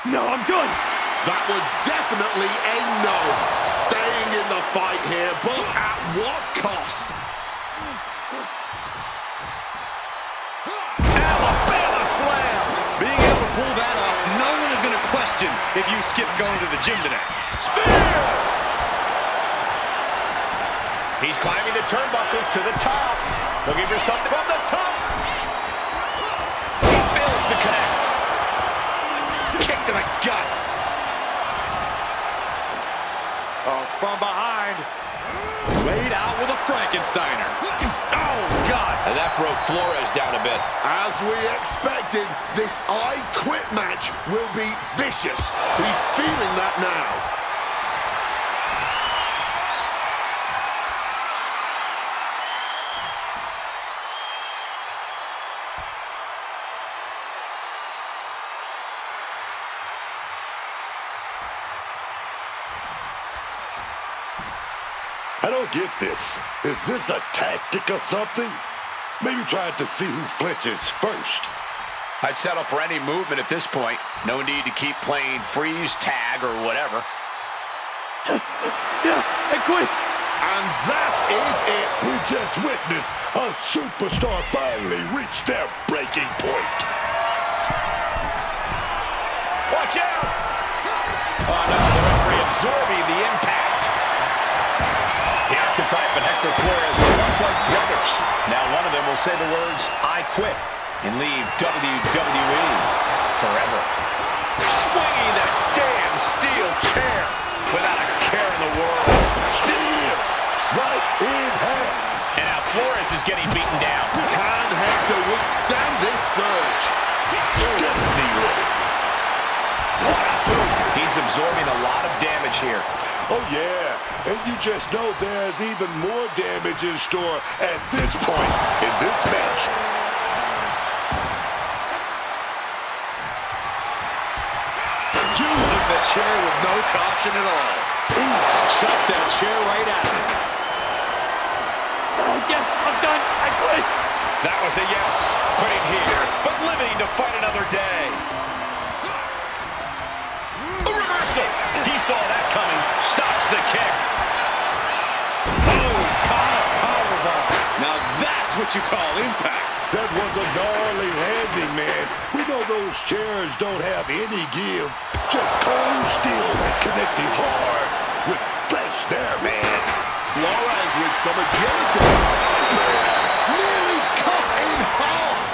No, I'm good. That was definitely a no. Staying in the fight here, but at what cost? if you skip going to the gym today. Spear! He's climbing the turnbuckles to the top. Looking for something from the top. He fails to connect. Kick to the gut. Oh, from behind. Laid out with a Frankensteiner. Oh, God. And that broke Flores down a bit. As we expected, this I Quit match will be vicious. He's feeling that now. I don't get this. Is this a tactic or something? Maybe trying to see who flinches first. I'd settle for any movement at this point. No need to keep playing freeze, tag, or whatever. Yeah, I quit. And that is it. We just witnessed a superstar finally reach their breaking point. Watch out! Oh no, the referee absorbing the impact. The Archetype and Hector Flores were once like brothers. Now one of them will say the words, I quit, and leave WWE forever. Swinging that damn steel chair without a care in the world. Steel, right in hand. And now Flores is getting beaten down. Can Hector withstand this surge? Definitely. What a boot. He's absorbing a lot of damage here. Oh, yeah, and you just know there's even more damage in store at this point in this match. Using the chair with no caution at all. Ooh, shut that chair right out. Oh, yes, I'm done. I quit. That was a yes. Quitting here, but living to fight another day. A reversal. He saw that coming. Stops the kick. Oh, caught a powerbomb. Now that's what you call impact. That was a gnarly landing, man. We know those chairs don't have any give. Just cold steel connecting hard with flesh there, man. Flores with some agility. Spear nearly cut in half.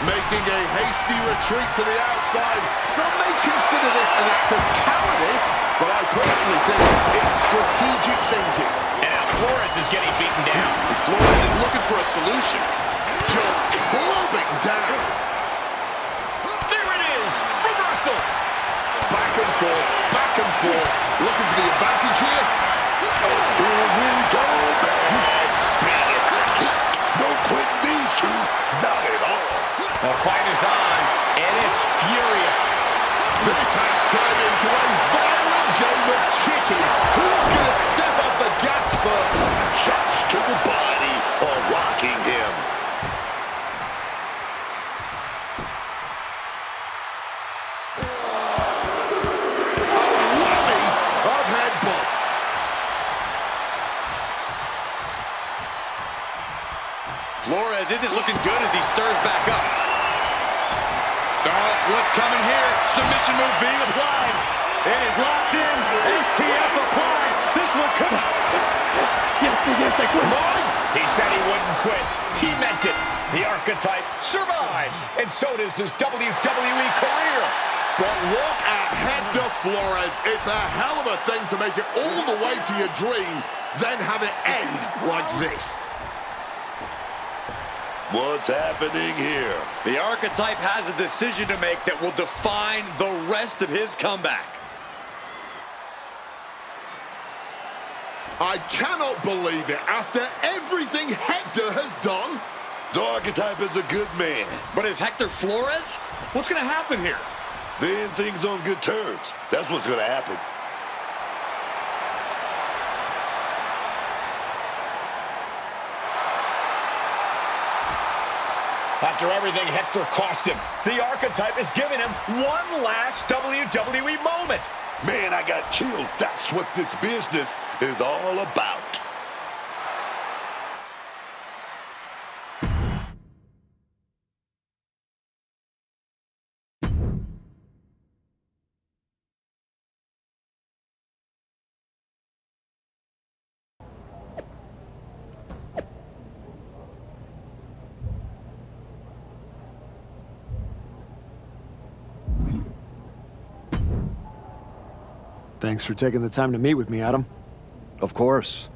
Making a hasty retreat to the outside. Some may consider this an act of cowardice, but I personally think it's strategic thinking. And now Flores is getting beaten down. And Flores is looking for a solution. Just clubbing down. There it is. Reversal. Back and forth, back and forth. Looking for the advantage here. Here we go, man. No quitting these two. Not at all. The fight is on, and it's furious. This has turned into a violent game of chicken. Who's going to step off the gas first? Shots to the body are rocking him. A whammy of headbutts. Flores isn't looking good as he stirs back up. Oh, what's coming here? Submission move being applied. It is locked in. STF applied. This one could... Yes, I quit. He said he wouldn't quit. He meant it. The Archetype survives, and so does his WWE career. But look at Hector Flores. It's a hell of a thing to make it all the way to your dream, then have it end like this. What's happening here? The Archetype has a decision to make that will define the rest of his comeback. I cannot believe it. After everything Hector has done. The Archetype is a good man. But is Hector Flores? What's going to happen here? Then things on good terms. That's what's going to happen. After everything Hector cost him, the Archetype is giving him one last WWE moment. Man, I got chills. That's what this business is all about. Thanks for taking the time to meet with me, Adam. Of course.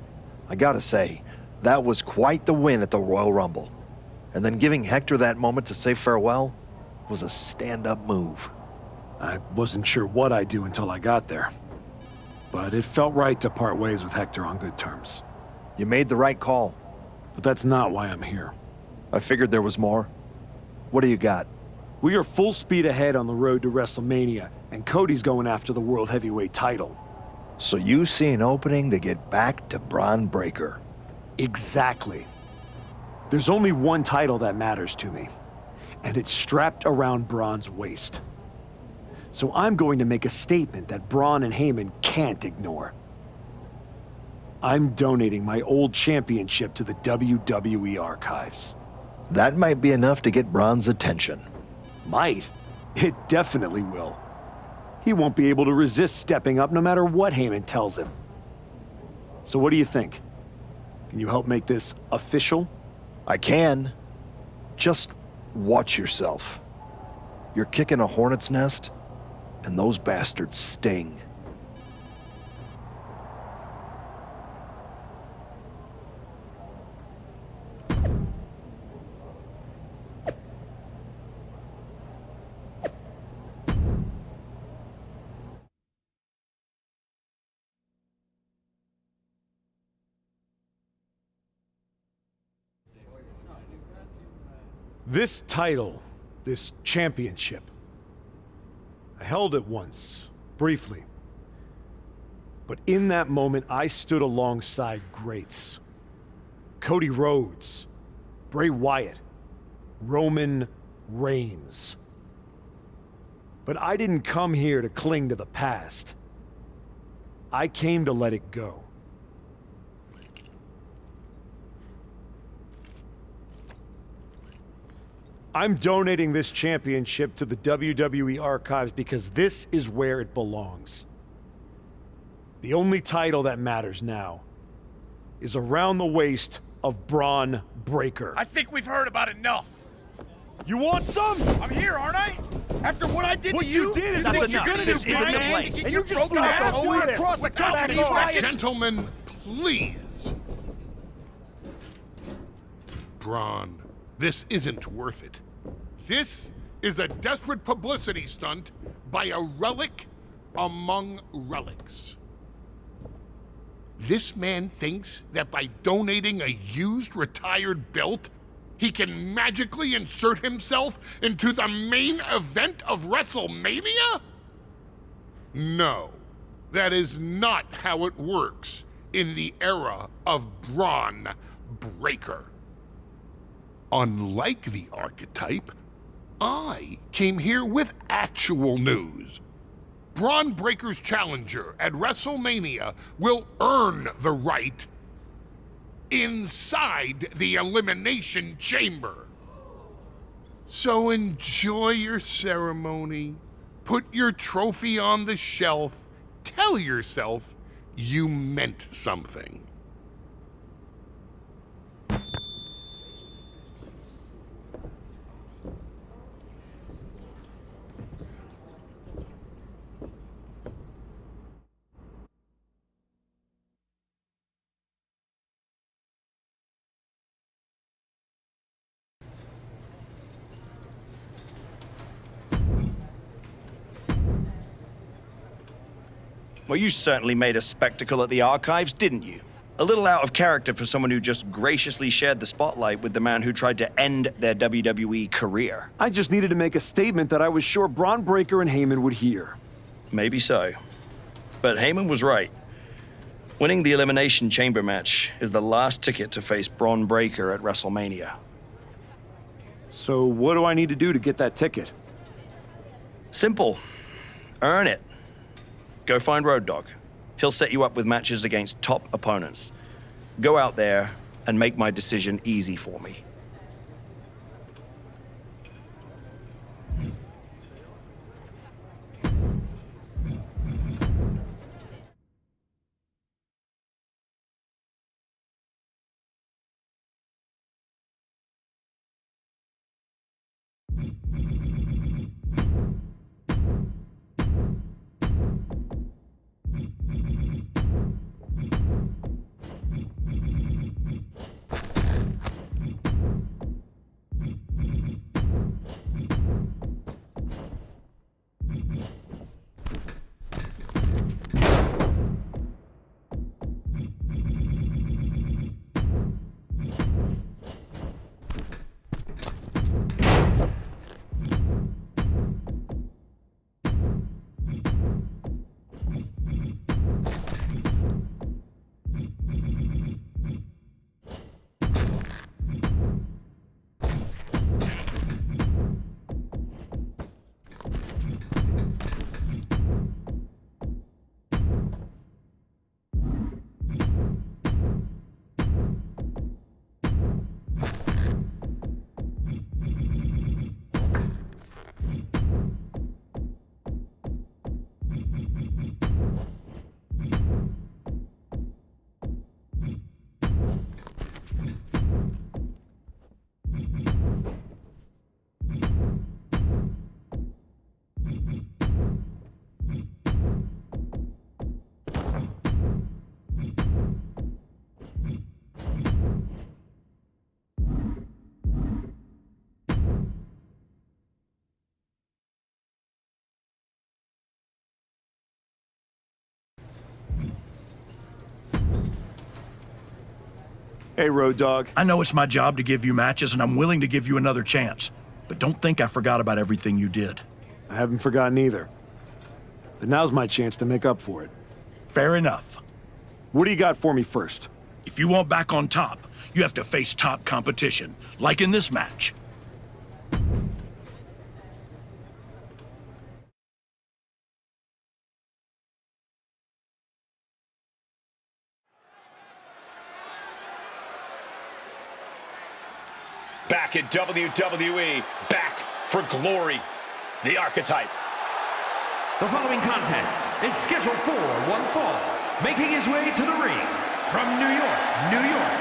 I gotta say, that was quite the win at the Royal Rumble. And then giving Hector that moment to say farewell was a stand-up move. I wasn't sure what I'd do until I got there. But it felt right to part ways with Hector on good terms. You made the right call. But that's not why I'm here. I figured there was more. What do you got? We are full speed ahead on the road to WrestleMania, and Cody's going after the World Heavyweight title. So you see an opening to get back to Braun Breaker? Exactly. There's only one title that matters to me, and it's strapped around Braun's waist. So I'm going to make a statement that Braun and Heyman can't ignore. I'm donating my old championship to the WWE archives. That might be enough to get Braun's attention. Might? It definitely will. He won't be able to resist stepping up no matter what Heyman tells him. So what do you think? Can you help make this official? I can. Just watch yourself. You're kicking a hornet's nest, and those bastards sting. This title, this championship, I held it once, briefly. But in that moment, I stood alongside greats. Cody Rhodes, Bray Wyatt, Roman Reigns. But I didn't come here to cling to the past. I came to let it go. I'm donating this championship to the WWE archives because this is where it belongs. The only title that matters now is around the waist of Braun Breaker. I think we've heard about enough. You want some? I'm here, aren't I? After what I did What to you? you did is what what you're you're gonna gonna do, do, Brian? man. And And you just broke have out to do this. across the country, Brian. Gentlemen, please. Braun, this isn't worth it. This is a desperate publicity stunt by a relic among relics. This man thinks that by donating a used retired belt, he can magically insert himself into the main event of WrestleMania? No, that is not how it works in the era of Braun Breaker. Unlike the archetype, I came here with actual news. Braun Breaker's challenger at WrestleMania will earn the right inside the Elimination Chamber. So enjoy your ceremony, put your trophy on the shelf, tell yourself you meant something. Well, you certainly made a spectacle at the archives, didn't you? A little out of character for someone who just graciously shared the spotlight with the man who tried to end their WWE career. I just needed to make a statement that I was sure Braun Breaker and Heyman would hear. Maybe so. But Heyman was right. Winning the Elimination Chamber match is the last ticket to face Braun Breaker at WrestleMania. So what do I need to do to get that ticket? Simple. Earn it. Go find Road Dogg. He'll set you up with matches against top opponents. Go out there and make my decision easy for me. Hey, Road Dogg. I know it's my job to give you matches, and I'm willing to give you another chance. But don't think I forgot about everything you did. I haven't forgotten either. But now's my chance to make up for it. Fair enough. What do you got for me first? If you want back on top, you have to face top competition, like in this match. Back in WWE, back for glory, the Archetype. The following contest is scheduled for one fall, making his way to the ring from New York, New York,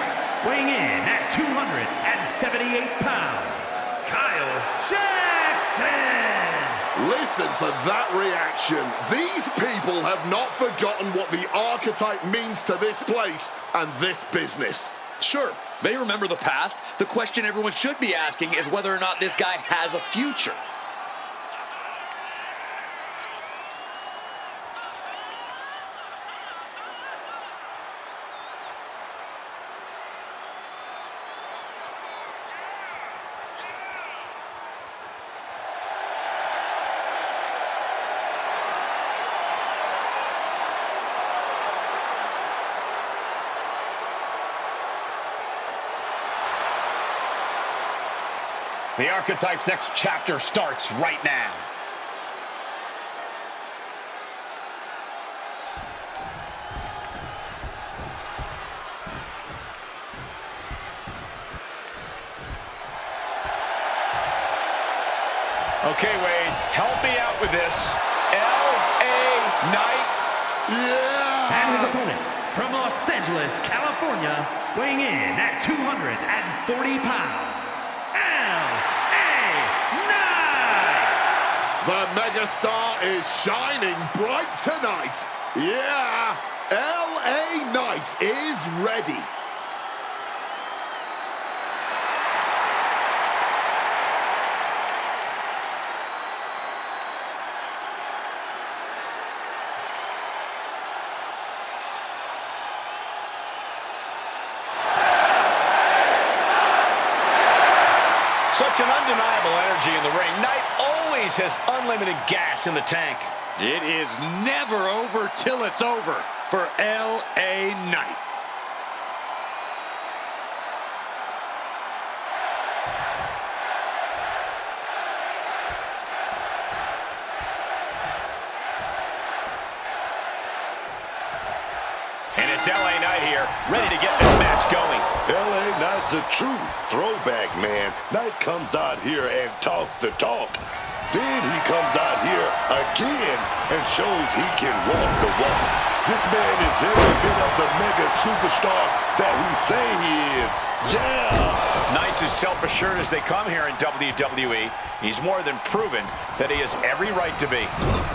weighing in at 278 pounds, Kyle Jackson. Listen to that reaction. These people have not forgotten what the Archetype means to this place and this business. Sure, they remember the past. The question everyone should be asking is whether or not this guy has a future. The Archetype's next chapter starts right now. Okay, Wade, help me out with this. L.A. Knight. Yeah! And his opponent from Los Angeles, California, weighing in at 240 pounds. The megastar is shining bright tonight. Yeah, L.A. Knight is ready. Such an undeniable energy in the ring. Knight always has unlimited gas in the tank. It is never over till it's over for L.A. Knight. And it's L.A. Knight here, ready to get this match going. L.A. Knight's a true throwback, man. Knight comes out here and talk the talk. Then he comes out here again and shows he can walk the walk. This man is every bit of the mega superstar that he say he is. Yeah! Knight's as self-assured as they come here in WWE. He's more than proven that he has every right to be.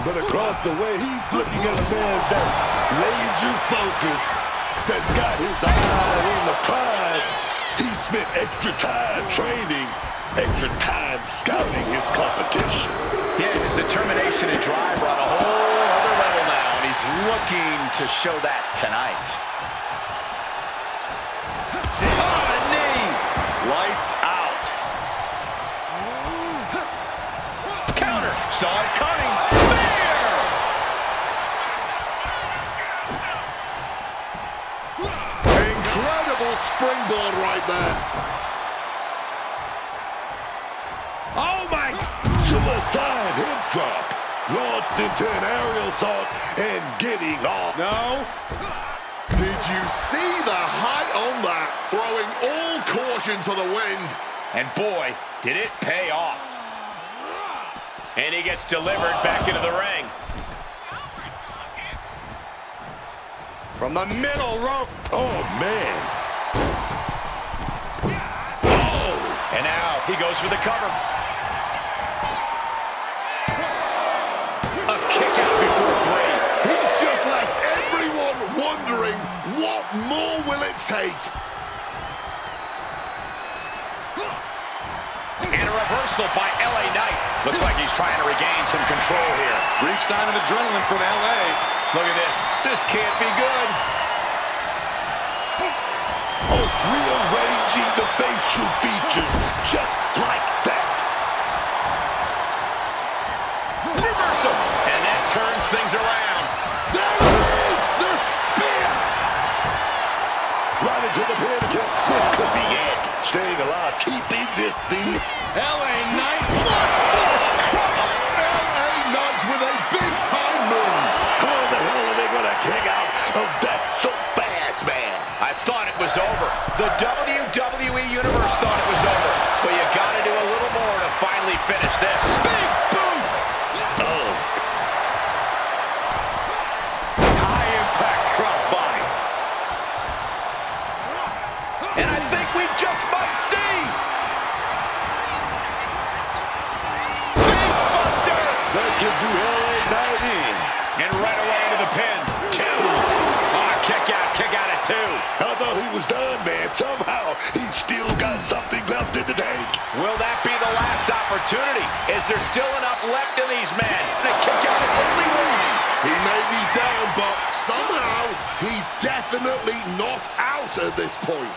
But across the way, he's looking at a man that's laser focused, that's got his eye on the prize. He spent extra time training, extra time scouting his competition. Yeah, his determination and drive are on a whole other level now, and he's looking to show that tonight. Oh, a knee! Lights out. Counter! Saw it coming! There! Incredible springboard right there. Oh, my! Suicide hip drop. Launched into an aerial assault and getting off. No. Did you see the height on that? Throwing all caution to the wind. And boy, did it pay off. And he gets delivered back into the ring. From the middle rope. Oh, man. Oh! And now he goes for the cover. A kick out before three. He's just left everyone wondering, what more will it take? And a reversal by L.A. Knight. Looks like he's trying to regain some control here. Brief sign of adrenaline from L.A. Look at this. This can't be good. Oh, real facial features just like that. Reversal. And that turns things around. There is the spear. Right into the pin attempt. This could be it. Staying alive, keeping this thing. LA Knight. Force trouble. LA Knight with a big-time move. How the hell are they going to kick out of that so fast, man? I thought it was over. The WWE Universe thought it was over. But you got to do a little more to finally finish this. Big boot. Oh. High impact crossbody. And I think we just might see. Face buster. That could do LA Knight in. And right away into the pin. Two. Kick out at two. I thought he was done, man. Somehow he's still got something left in the tank. Will that be the last opportunity? Is there still enough left in these men? The kick out is only one. He may be down, but somehow he's definitely not out at this point.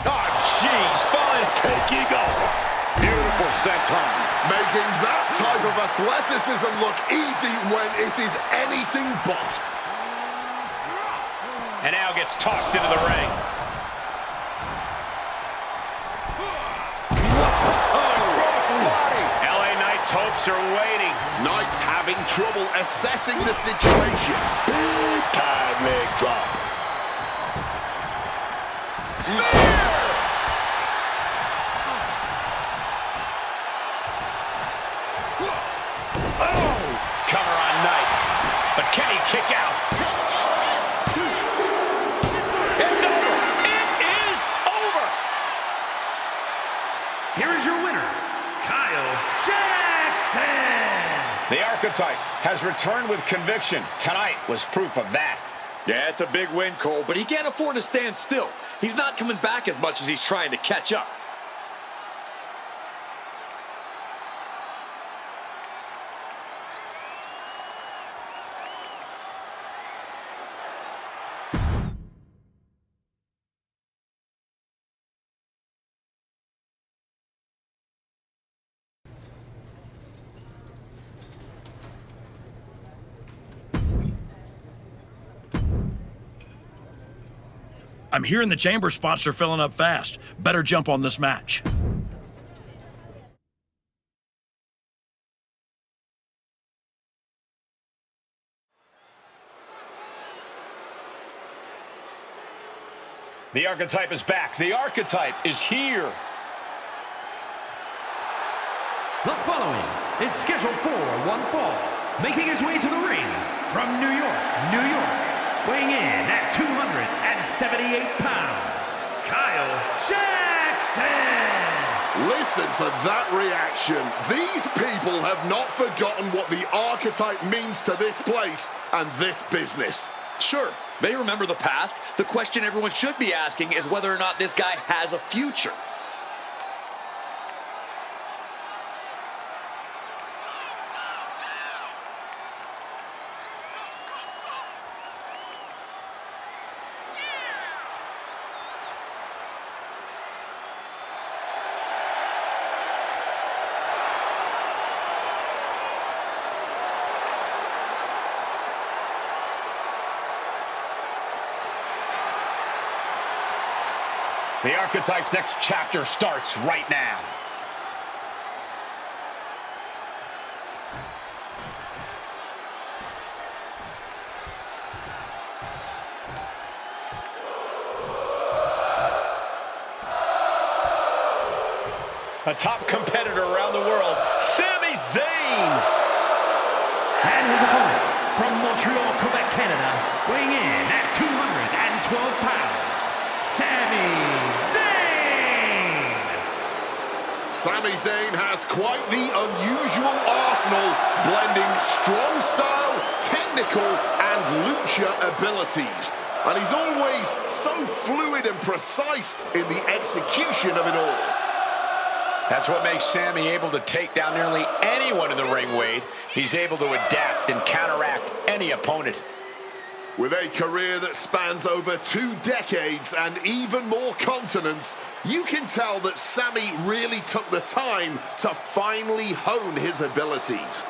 Oh, jeez. Fun. Taking off. Beautiful senton. Making that type of athleticism look easy when it is anything but. And now gets tossed into the ring. Crossbody. LA Knight's hopes are waiting. Knight's having trouble assessing the situation. Big time leg drop. Spear! Oh! Cover on Knight. But can he kick out? It's over! It is over! Here is your winner, Kyle Jackson. The Archetype has returned with conviction. Tonight was proof of that. Yeah, it's a big win, Cole, but he can't afford to stand still. He's not coming back as much as he's trying to catch up. I'm hearing the chamber spots are filling up fast. Better jump on this match. The Archetype is back. The Archetype is here. The following is scheduled for one fall, making his way to the ring from New York, New York, weighing in at 278 pounds, Kyle Jackson. Listen to that reaction. These people have not forgotten what the Archetype means to this place and this business. Sure, they remember the past. The question everyone should be asking is whether or not this guy has a future. The Archetype's next chapter starts right now. A top competitor around the world, Sami Zayn. And his opponent from Montreal, Quebec, Canada, weighing in at 212 pounds, Sami Zayn. Sami Zayn has quite the unusual arsenal, blending strong style, technical, and lucha abilities. And he's always so fluid and precise in the execution of it all. That's what makes Sami able to take down nearly anyone in the ring, Wade. He's able to adapt and counteract any opponent. With a career that spans over 2 decades and even more continents, you can tell that Sami really took the time to finally hone his abilities.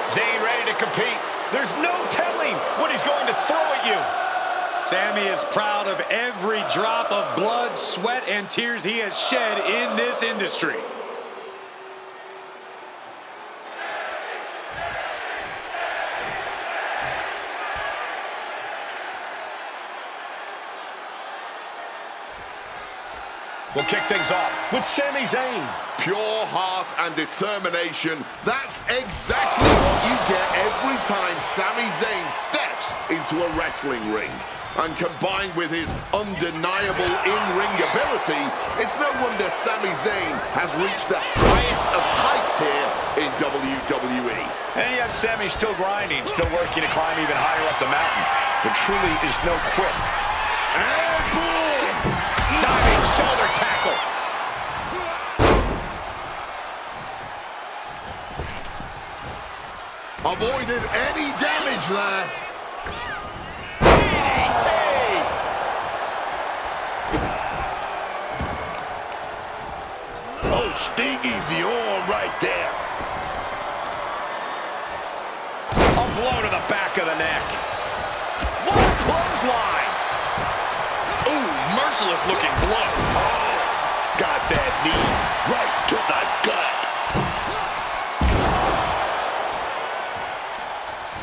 Zayn ready to compete. There's no telling what he's going to throw at you. Sami is proud of every drop of blood, sweat, and tears he has shed in this industry. We'll kick things off with Sami Zayn. Pure heart and determination, that's exactly what you get every time Sami Zayn steps into a wrestling ring. And combined with his undeniable in-ring ability, it's no wonder Sami Zayn has reached the highest of heights here in WWE. And yet Sami's still grinding, still working to climb even higher up the mountain. There truly is no quit. And boom! Diving shoulder tackle. Avoided any damage there. Oh, stingy the arm right there. A blow to the back of the neck. What a clothesline. Ooh, merciless looking blow. Oh, got that knee right to the gut.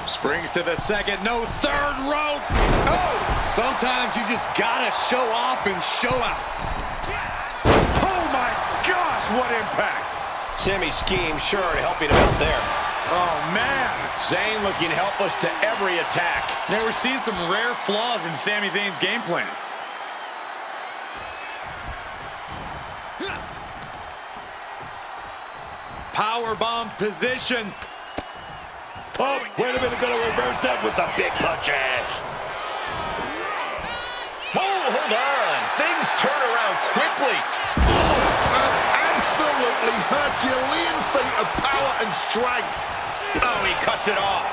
Springs to the second, no third rope. Oh, sometimes you just gotta show off and show out. Oh my gosh, what impact. Sami's scheme sure helping him out there. Oh man. Zayn looking helpless to every attack. Now we're seeing some rare flaws in Sami Zayn's game plan. Powerbomb position. Oh, wait a minute, gonna reverse that with some big punches. Oh, hold on. Things turn around quickly. An absolutely Herculean feat of power and strength. Oh, he cuts it off.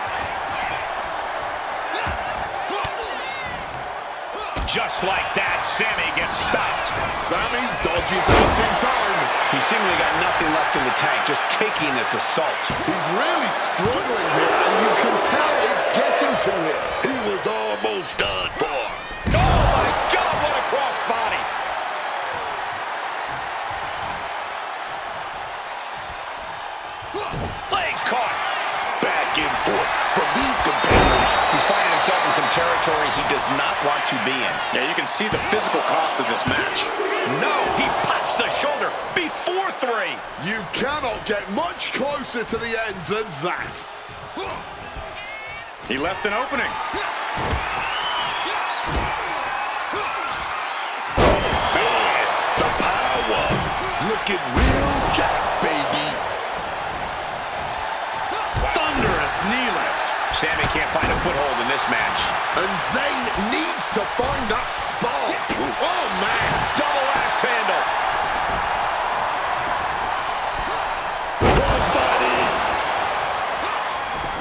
Just like that, Sami gets stopped. Sami dodges out in time. He seemingly got nothing left in the tank, just taking this assault. He's really struggling here, and you can tell it's getting to him. He was almost done for. Oh, my God, what a crossbody. Legs caught. Back and forth from these competitors. He's finding himself in some territory he does not want to be in. Yeah, you can see the physical cost of this match. No, he pops the shoulder before 3. You cannot get much closer to the end than that. He left an opening. Man, the power. Looking real jack, baby. Thunderous knee lift. Sami can't find a foothold in this match. And Zayn needs to find that spark. Oh, man. Double axe handle.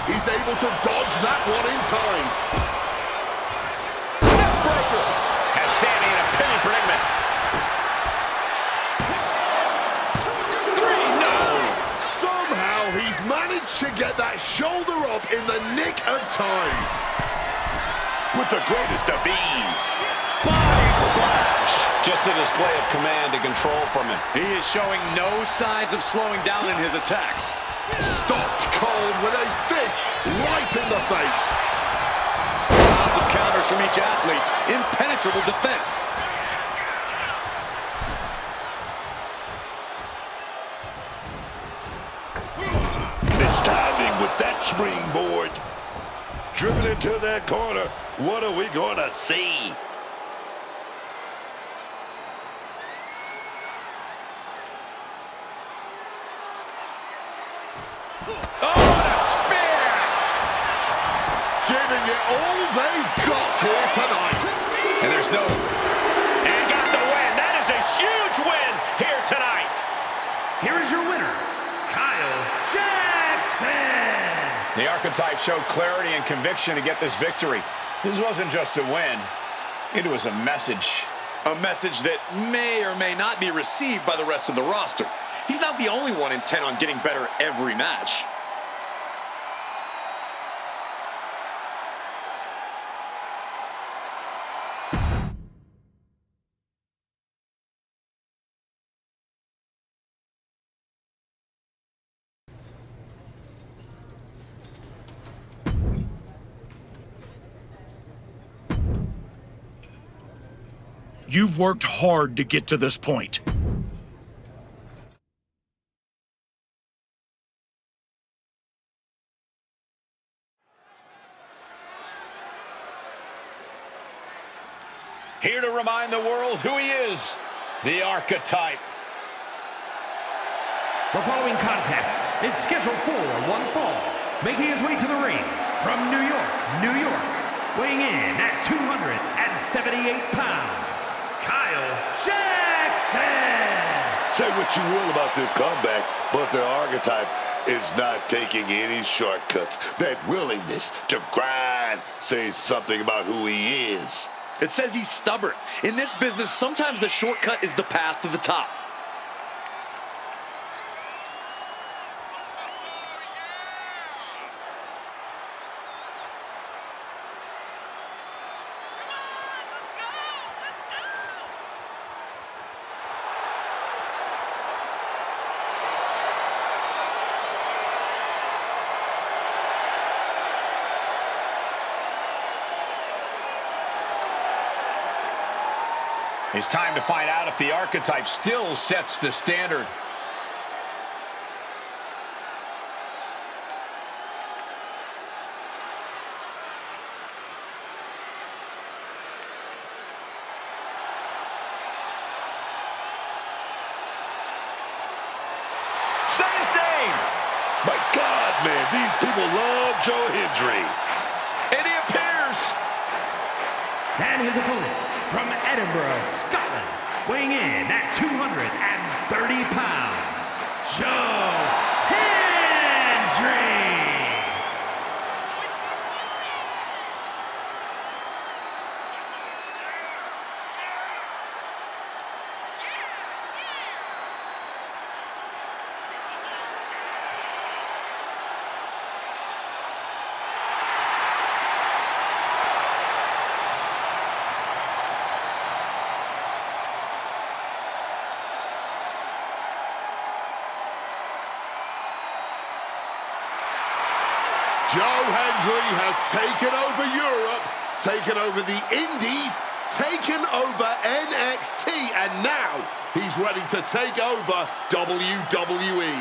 He's able to dodge that one in time. Neckbreaker. Has Sami in a pinning predicament. 3, no. Somehow he's managed to get that shoulder up in the nick of time. With the greatest of ease. Body splash. Just a display of command and control from him. He is showing no signs of slowing down in his attacks. Stopped cold with a fist right in the face. Lots of counters from each athlete. Impenetrable defense. Mistiming with that springboard. Driven into that corner. What are we gonna see? Oh, what a giving it all they've got here tonight. And there's no... And got the win. That is a huge win here tonight. Here is your winner, Kyle Jackson. The Archetype showed clarity and conviction to get this victory. This wasn't just a win. It was a message. A message that may or may not be received by the rest of the roster. He's not the only one intent on getting better every match. You've worked hard to get to this point. Here to remind the world who he is, the Archetype. The following contest is scheduled for one fall, making his way to the ring from New York, New York, weighing in at 278 pounds, Kyle Jackson! Say what you will about this comeback, but the Archetype is not taking any shortcuts. That willingness to grind says something about who he is. It says he's stubborn. In this business, sometimes the shortcut is the path to the top. It's time to find out if the Archetype still sets the standard. Say his name! My God, man, these people love Joe Hendry. And he appears! And his opponent from Edinburgh, Scotland, weighing in at 230 pounds, Joe Hendry! Joe Hendry has taken over Europe, taken over the Indies, taken over NXT, and now he's ready to take over WWE.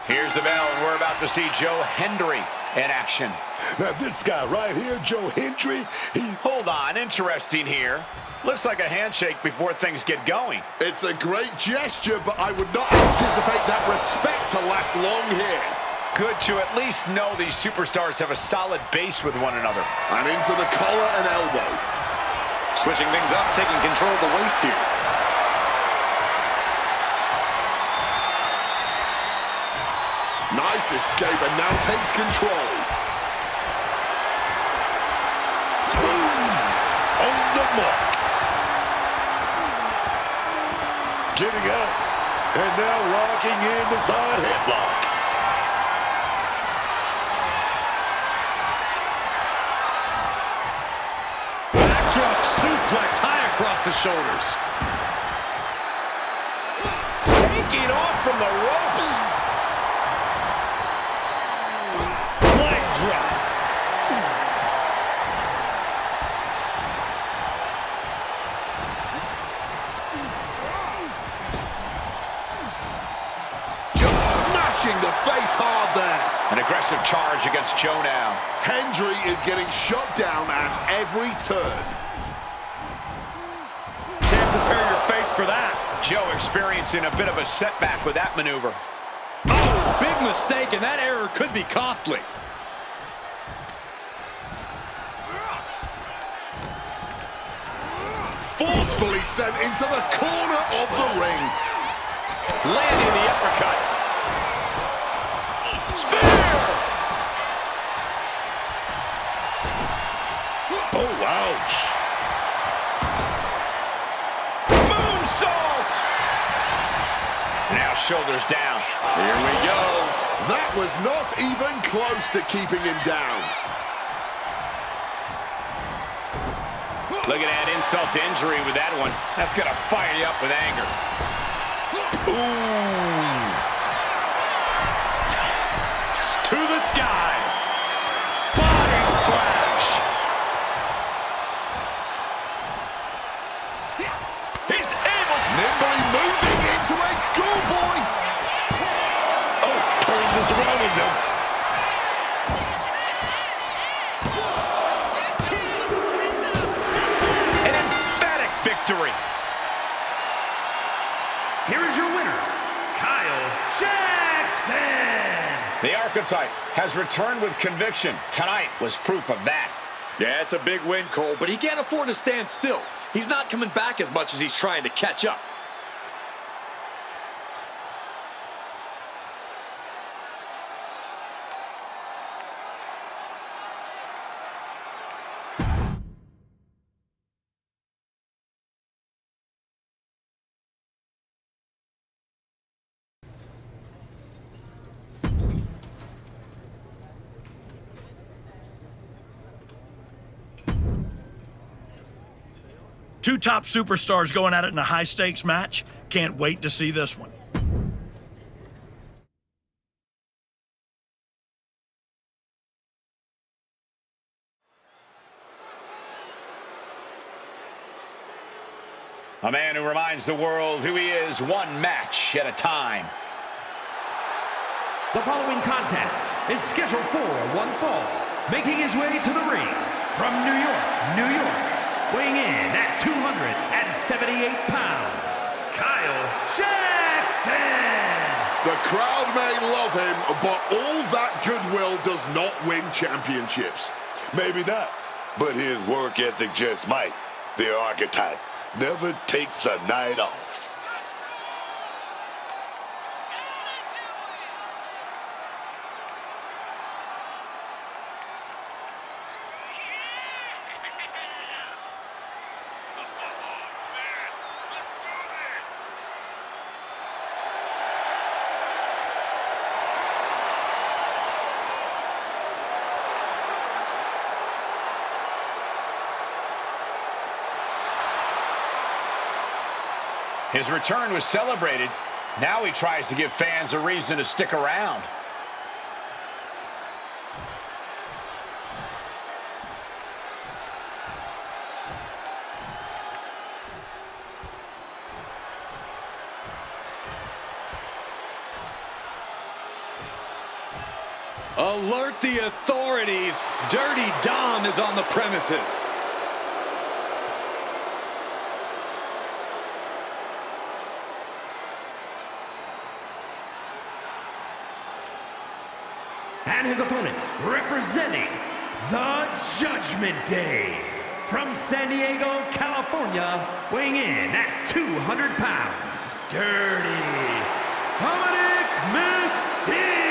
Here's the bell, and we're about to see Joe Hendry in action. Now this guy right here, Joe Hendry, Hold on, interesting here. Looks like a handshake before things get going. It's a great gesture, but I would not anticipate that respect to last long here. Good to at least know these superstars have a solid base with one another. And into the collar and elbow. Switching things up, taking control of the waist here. Nice escape, and now takes control. boom, on the mark. Getting up, and now locking in the side headlock. Backdrop suplex high across the shoulders. Taking off from the ropes. Leg drop. Just smashing the face hard there. An aggressive advantage against Joe now. Hendry is getting shut down at every turn. Can't prepare your face for that. Joe experiencing a bit of a setback with that maneuver. Oh, big mistake, and that error could be costly. Forcefully sent into the corner of the ring. Landing the uppercut. Spear! Oh, ouch. Moonsault! Now shoulders down. Here we go. That was not even close to keeping him down. Look at that insult to injury with that one. That's going to fire you up with anger. Ooh. To the sky. Body splash. He's able. Nimbly moving into a schoolboy. Oh, turns this around on them. Victory. Here is your winner, Kyle Jackson. The Archetype has returned with conviction. Tonight was proof of that. Yeah, it's a big win, Cole, but he can't afford to stand still. He's not coming back as much as he's trying to catch up. Two top superstars going at it in a high-stakes match. Can't wait to see this one. A man who reminds the world who he is one match at a time. The following contest is scheduled for one fall. Making his way to the ring from New York, New York. Weighing in at 278 pounds, Kyle Jackson. The crowd may love him, but all that goodwill does not win championships. Maybe not, but his work ethic just might. The Archetype never takes a night off. His return was celebrated. Now he tries to give fans a reason to stick around. Alert the authorities. Dirty Dom is on the premises. And his opponent, representing the Judgment Day, from San Diego, California, weighing in at 200 pounds, Dirty Dominic Mysterio.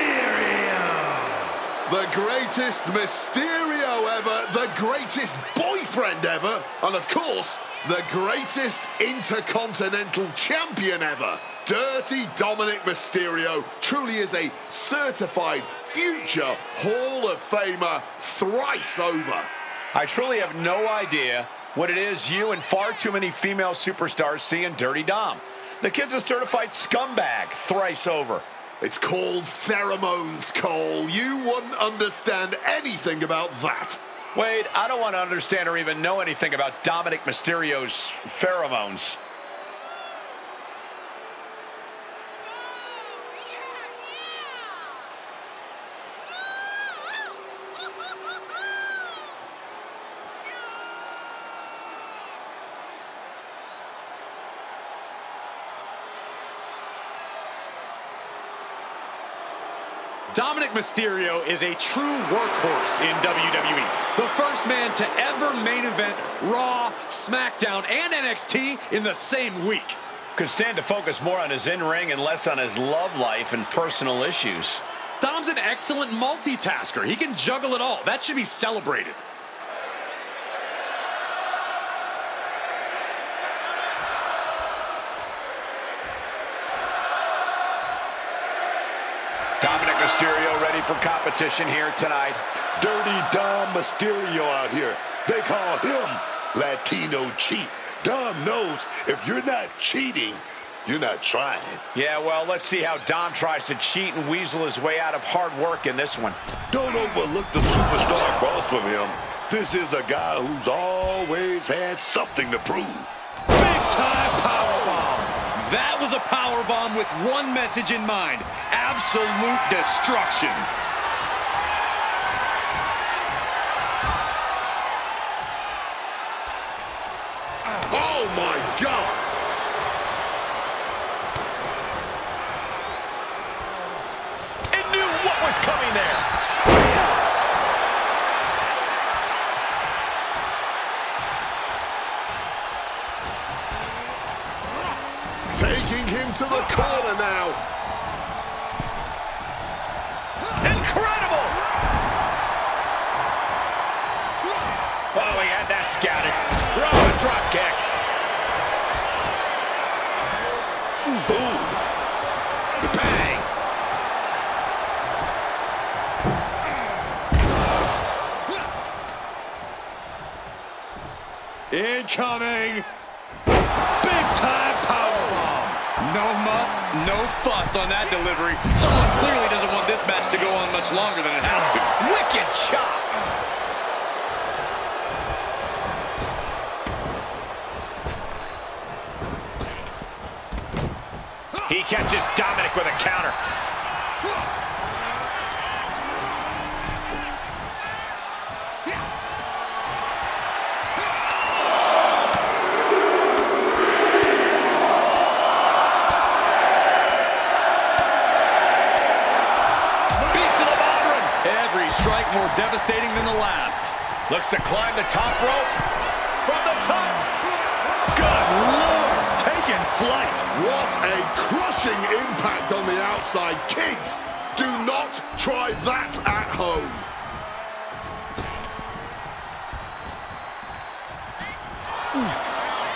The greatest Mysterio ever, the greatest boyfriend ever, and of course, the greatest Intercontinental Champion ever. Dirty Dominic Mysterio truly is a certified future Hall of Famer thrice over. I truly have no idea what it is you and far too many female superstars see in Dirty Dom. The kid's a certified scumbag thrice over. It's called pheromones, Cole. You wouldn't understand anything about that. Wade, I don't want to understand or even know anything about Dominic Mysterio's pheromones. Dominic Mysterio is a true workhorse in WWE. The first man to ever main event Raw, SmackDown, and NXT in the same week. Could stand to focus more on his in-ring and less on his love life and personal issues. Dom's an excellent multitasker. He can juggle it all. That should be celebrated. Dominic Mysterio ready for competition here tonight. Dirty Dom Mysterio out here. They call him Latino Cheat. Dom knows if you're not cheating, you're not trying. Yeah, well, let's see how Dom tries to cheat and weasel his way out of hard work in this one. Don't overlook the superstar across from him. This is a guy who's always had something to prove. Big-time powerbomb. That was a powerbomb with one message in mind. Absolute destruction. Oh, my God! It knew what was coming there. Taking him to the corner now. Incredible! Oh, he had that scouted. Raw drop kick. Boom. Bang! Incoming. Big-time powerbomb. No muss, no fuss on that delivery. Someone clearly doesn't want this match to go on much longer than it has to. Wicked chop. He catches Dominic with a counter. Strike more devastating than the last. Looks to climb the top rope. From the top. Good Lord, taking flight. What a crushing impact on the outside. Kids, do not try that at home.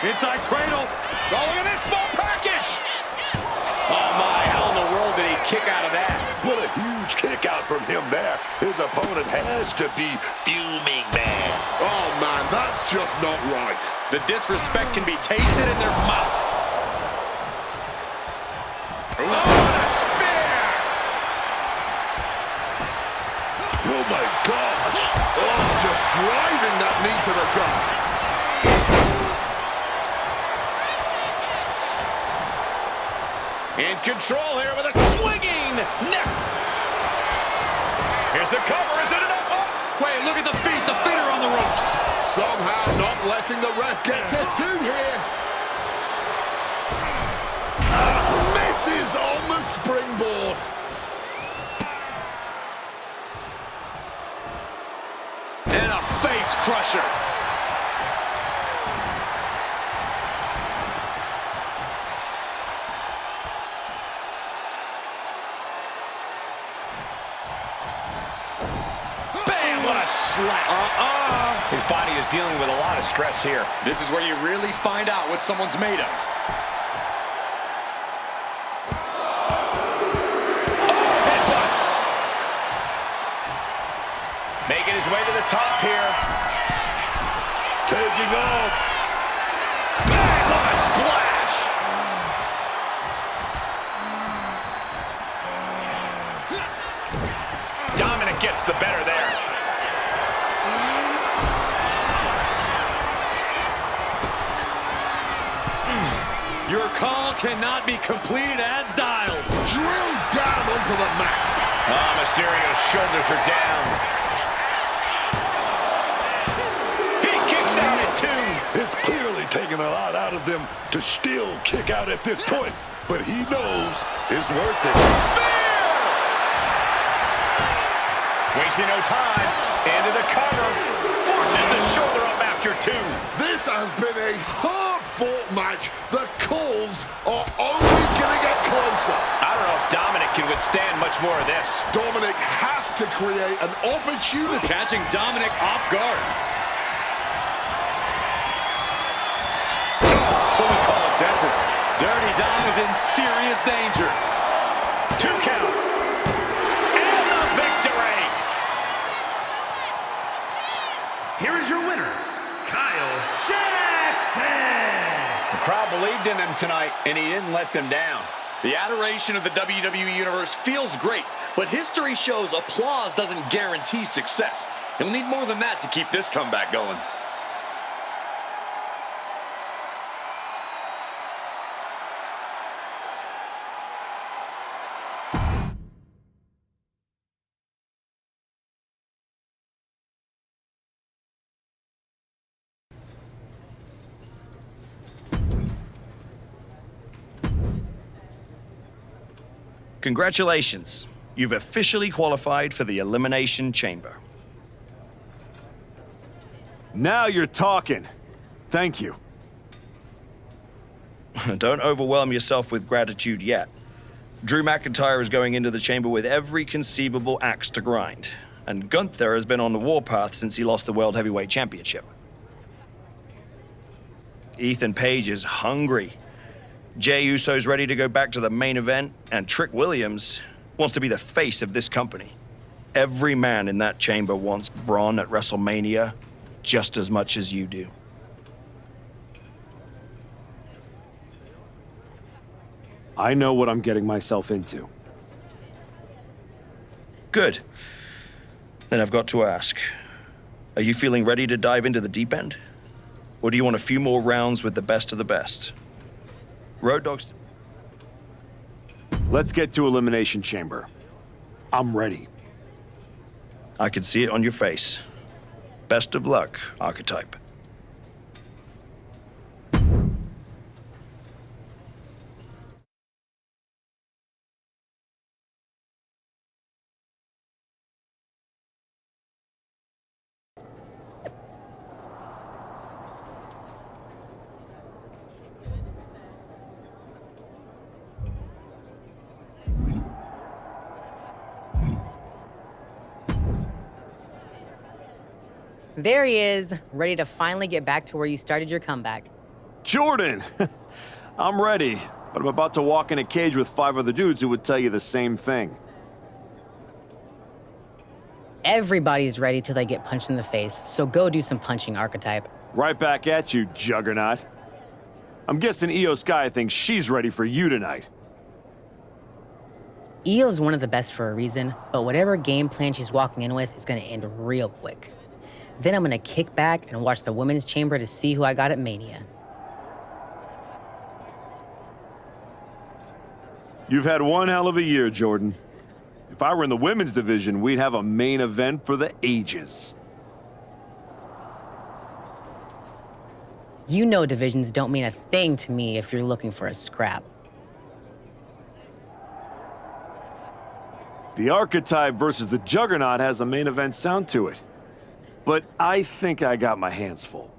Inside cradle. Oh, look at this small package. Oh, my, how in the world did he kick out of that? What a huge kick out from him there. His opponent has to be fuming, man. Oh, man, that's just not right. The disrespect can be tasted in their mouth. Oh, and a spear! Oh, my gosh. Oh, just driving that knee to the gut. In control here with a swinging neck. Here's the cover. Is it enough? Oh. Wait, look at the feet. The feet are on the ropes. Somehow not letting the ref get to two here. Misses on the springboard. And a face crusher. Slap. His body is dealing with a lot of stress here. This is where you really find out what someone's made of. Oh, headbutts. Making his way to the top here. Taking off. Bang, what a splash. Dominic gets the better there. Your call cannot be completed as dialed. Drill down onto the mat. Oh, Mysterio's shoulders are down. He kicks out at two. It's clearly taking a lot out of them to still kick out at this point, but he knows it's worth it. Spear! Wasting no time. Into the cover. Forces the shoulder up after 2. This has been a hard-fought match. The calls are only going to get closer. I don't know if Dominic can withstand much more of this. Dominic has to create an opportunity. Catching Dominic off guard. So we call it dentist. Dirty Dom is in serious danger. 2 count. And the victory. Here is your winner, Kyle Jackson. The crowd believed in him tonight, and he didn't let them down. The adoration of the WWE Universe feels great, but history shows applause doesn't guarantee success. You'll need more than that to keep this comeback going. Congratulations. You've officially qualified for the Elimination Chamber. Now you're talking. Thank you. Don't overwhelm yourself with gratitude yet. Drew McIntyre is going into the chamber with every conceivable axe to grind, and Gunther has been on the warpath since he lost the World Heavyweight Championship. Ethan Page is hungry. Jey Uso's ready to go back to the main event, and Trick Williams wants to be the face of this company. Every man in that chamber wants Braun at WrestleMania just as much as you do. I know what I'm getting myself into. Good. Then I've got to ask, are you feeling ready to dive into the deep end? Or do you want a few more rounds with the best of the best? Road Dogs. Let's get to Elimination Chamber. I'm ready. I can see it on your face. Best of luck, Archetype. There he is, ready to finally get back to where you started your comeback. Jordan! I'm ready, but I'm about to walk in a cage with 5 other dudes who would tell you the same thing. Everybody's ready till they get punched in the face, so go do some punching, Archetype. Right back at you, Juggernaut. I'm guessing Io Sky thinks she's ready for you tonight. Io's one of the best for a reason, but whatever game plan she's walking in with is gonna end real quick. Then I'm gonna kick back and watch the women's chamber to see who I got at Mania. You've had one hell of a year, Jordan. If I were in the women's division, we'd have a main event for the ages. You know divisions don't mean a thing to me if you're looking for a scrap. The Archetype versus the Juggernaut has a main event sound to it. But I think I got my hands full.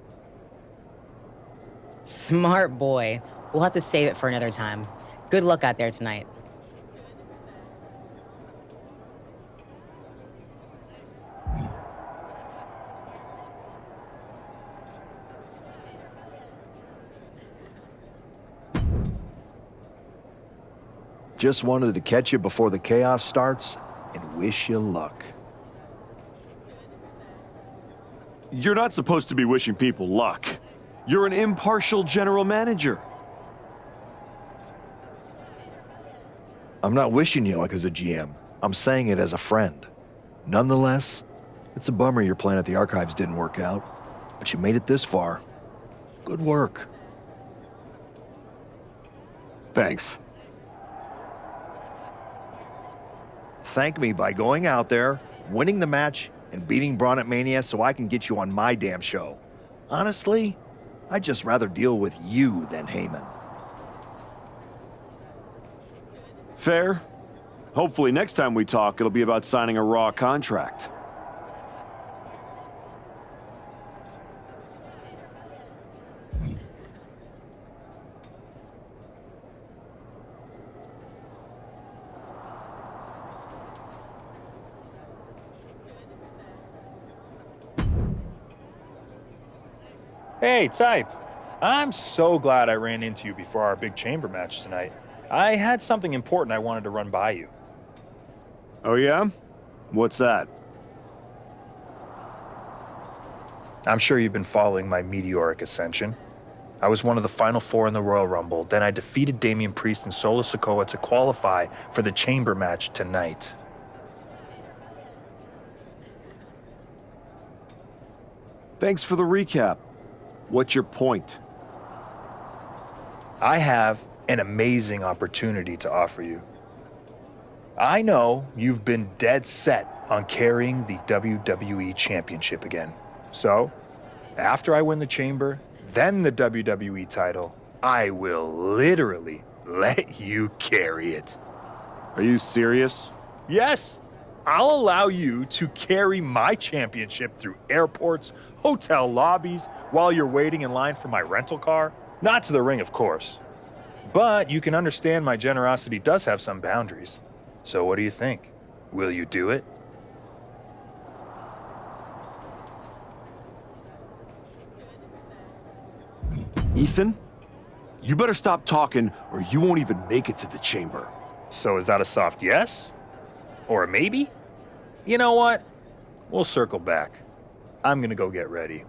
Smart boy. We'll have to save it for another time. Good luck out there tonight. Just wanted to catch you before the chaos starts and wish you luck. You're not supposed to be wishing people luck. You're an impartial general manager. I'm not wishing you luck as a GM. I'm saying it as a friend. Nonetheless, it's a bummer your plan at the Archives didn't work out, but you made it this far. Good work. Thanks. Thank me by going out there, winning the match, and beating Braun at Mania so I can get you on my damn show. Honestly, I'd just rather deal with you than Heyman. Fair. Hopefully next time we talk, it'll be about signing a Raw contract. Hey, Type. I'm so glad I ran into you before our big chamber match tonight. I had something important I wanted to run by you. Oh yeah? What's that? I'm sure you've been following my meteoric ascension. I was one of the final 4 in the Royal Rumble, then I defeated Damian Priest and Solo Sikoa to qualify for the chamber match tonight. Thanks for the recap. What's your point? I have an amazing opportunity to offer you. I know you've been dead set on carrying the WWE Championship again. So, after I win the chamber, then the WWE title, I will literally let you carry it. Are you serious? Yes. I'll allow you to carry my championship through airports, hotel lobbies, while you're waiting in line for my rental car. Not to the ring, of course. But you can understand my generosity does have some boundaries. So what do you think? Will you do it? Ethan? You better stop talking or you won't even make it to the chamber. So is that a soft yes? Or a maybe? You know what? We'll circle back. I'm gonna go get ready.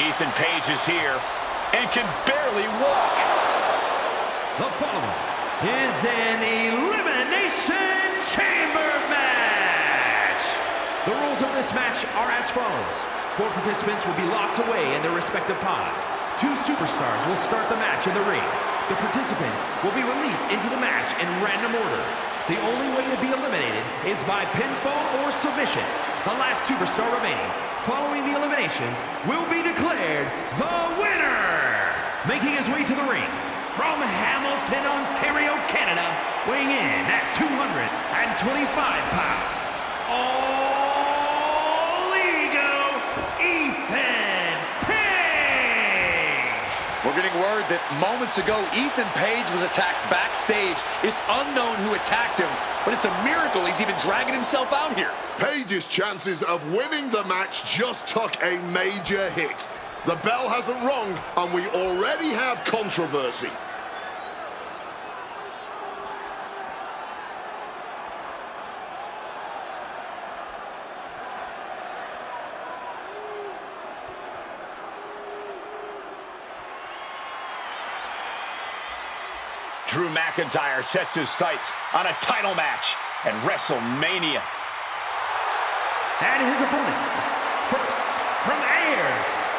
Ethan Page is here and can barely walk. The following is an Elimination Chamber match. The rules of this match are as follows. 4 participants will be locked away in their respective pods. 2 superstars will start the match in the ring. The participants will be released into the match in random order. The only way to be eliminated is by pinfall or submission. The last superstar remaining following the eliminations will be declared the winner. Making his way to the ring from Hamilton, Ontario, Canada, weighing in at 225 pounds, All Ego, Ethan Page. We're getting word that moments ago, Ethan Page was attacked backstage. It's unknown who attacked him, but it's a miracle he's even dragging himself out here. Page's chances of winning the match just took a major hit. The bell hasn't rung, and we already have controversy. Drew McIntyre sets his sights on a title match at WrestleMania. And his opponents, first from Ayr,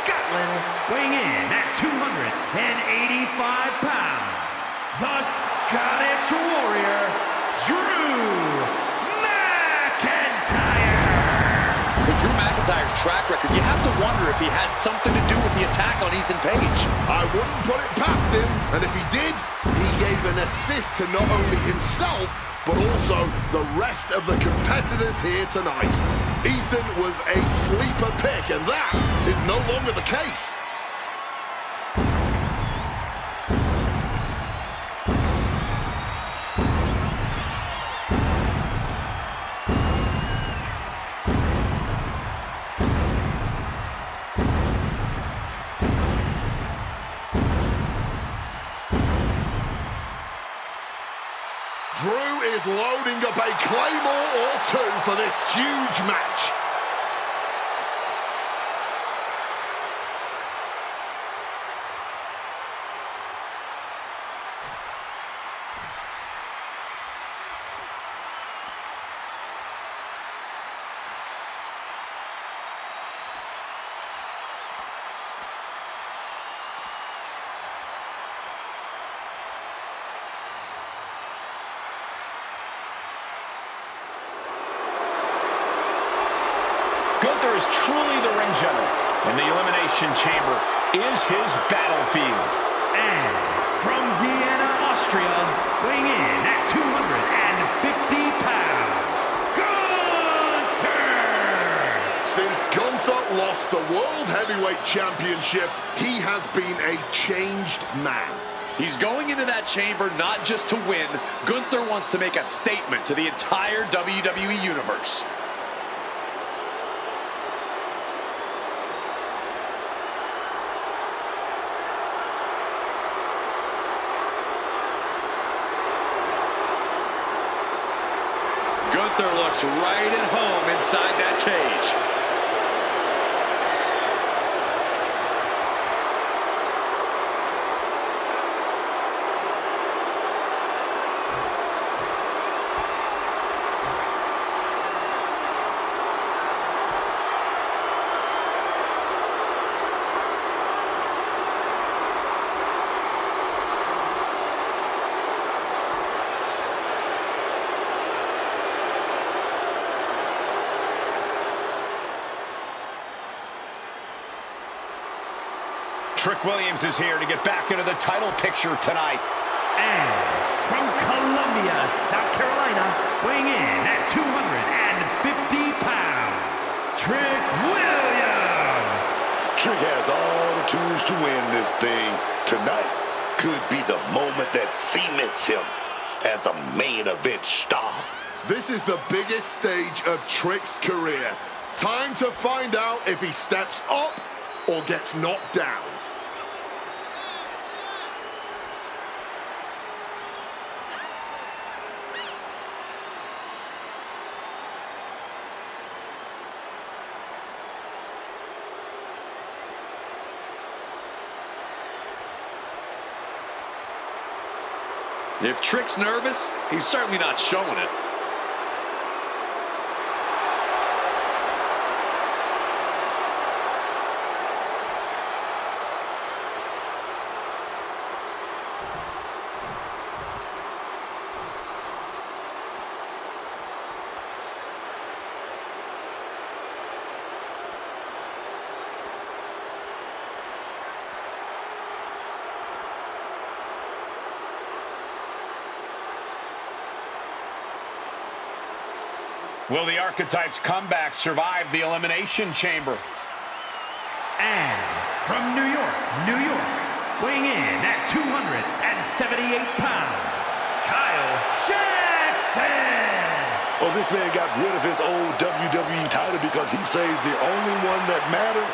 Scotland, weighing in at 285 pounds, the Scottish Warrior, Drew McIntyre. With Drew McIntyre's track record, you have to wonder if he had something to do with the attack on Ethan Page. I wouldn't put it past him, and if he did, he gave an assist to not only himself, but also the rest of the competitors here tonight. Ethan was a sleeper pick, and that is no longer the case. Drew is loading up a Claymore or two for this huge match. Gunther is truly the ring general, and the Elimination Chamber is his battlefield. And from Vienna, Austria, weighing in at 250 pounds, Gunther! Since Gunther lost the World Heavyweight Championship, he has been a changed man. He's going into that chamber not just to win. Gunther wants to make a statement to the entire WWE Universe. Gunther looks right at home inside that cage. Trick Williams is here to get back into the title picture tonight. And from Columbia, South Carolina, weighing in at 250 pounds, Trick Williams. Trick has all the tools to win this thing. Tonight could be the moment that cements him as a main event star. This is the biggest stage of Trick's career. Time to find out if he steps up or gets knocked down. If Trick's nervous, he's certainly not showing it. Will the Archetypes' comeback survive the Elimination Chamber? And from New York, New York, weighing in at 278 pounds, Kyle Jackson! Well, this man got rid of his old WWE title because he says the only one that mattered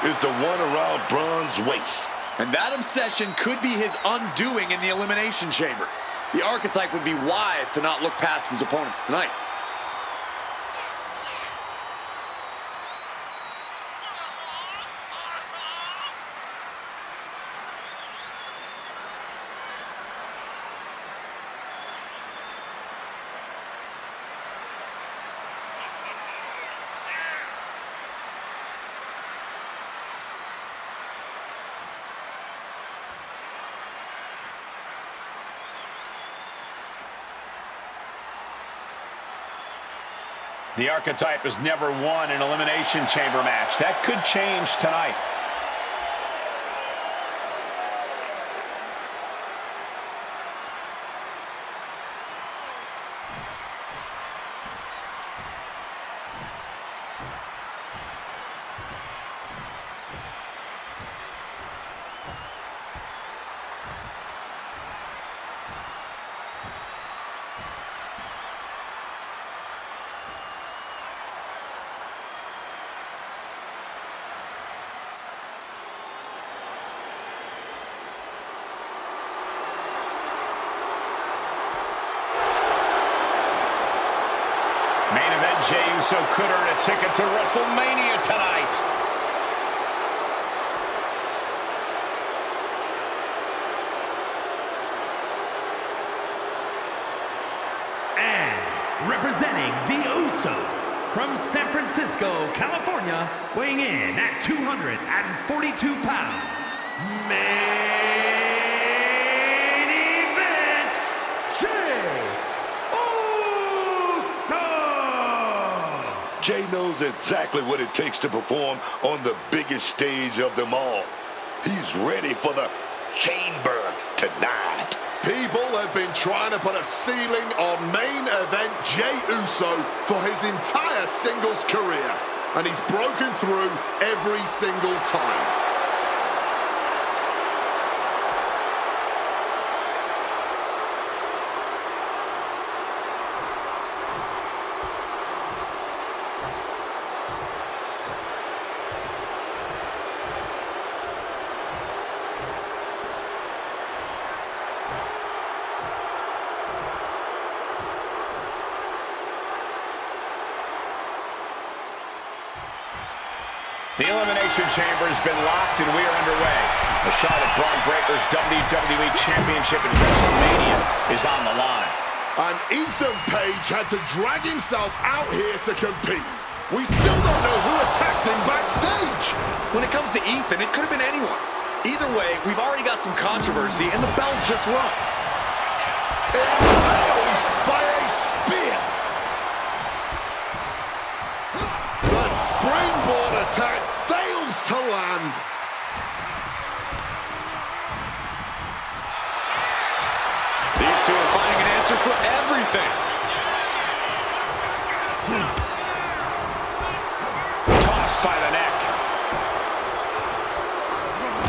is the one around Braun's waist. And that obsession could be his undoing in the Elimination Chamber. The Archetype would be wise to not look past his opponents tonight. The Archetype has never won an Elimination Chamber match. That could change tonight. Jey Uso could earn a ticket to WrestleMania tonight. And representing the Usos from San Francisco, California, weighing in at 242 pounds, main event, Jey Uso! Jey knows exactly what it takes to perform on the biggest stage of them all. He's ready for the chamber tonight. People have been trying to put a ceiling on main event Jey Uso for his entire singles career, and he's broken through every single time. The Elimination Chamber has been locked and we are underway. A shot at Braun Breaker's WWE Championship in WrestleMania is on the line. And Ethan Page had to drag himself out here to compete. We still don't know who attacked him backstage. When it comes to Ethan, it could have been anyone. Either way, we've already got some controversy and the bell's just rung. Impaled by a spear. The springboard attack fails to land. These two are finding an answer for everything. Tossed by the neck.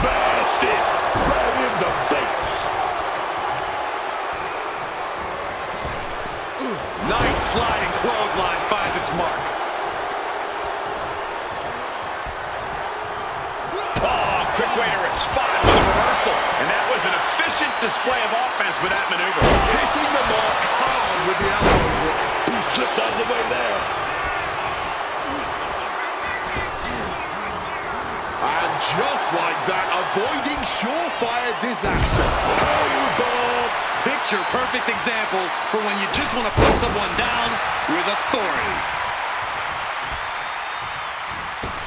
Bastard! Right in the face. Nice sliding clothesline finds its mark. Oh, quick way to respond with a reversal. And that was an efficient display of offense with that maneuver. Hitting the mark hard with the elbow drop. He slipped out of the way there. And just like that, avoiding surefire disaster. Powerbomb. Picture perfect example for when you just want to put someone down with authority.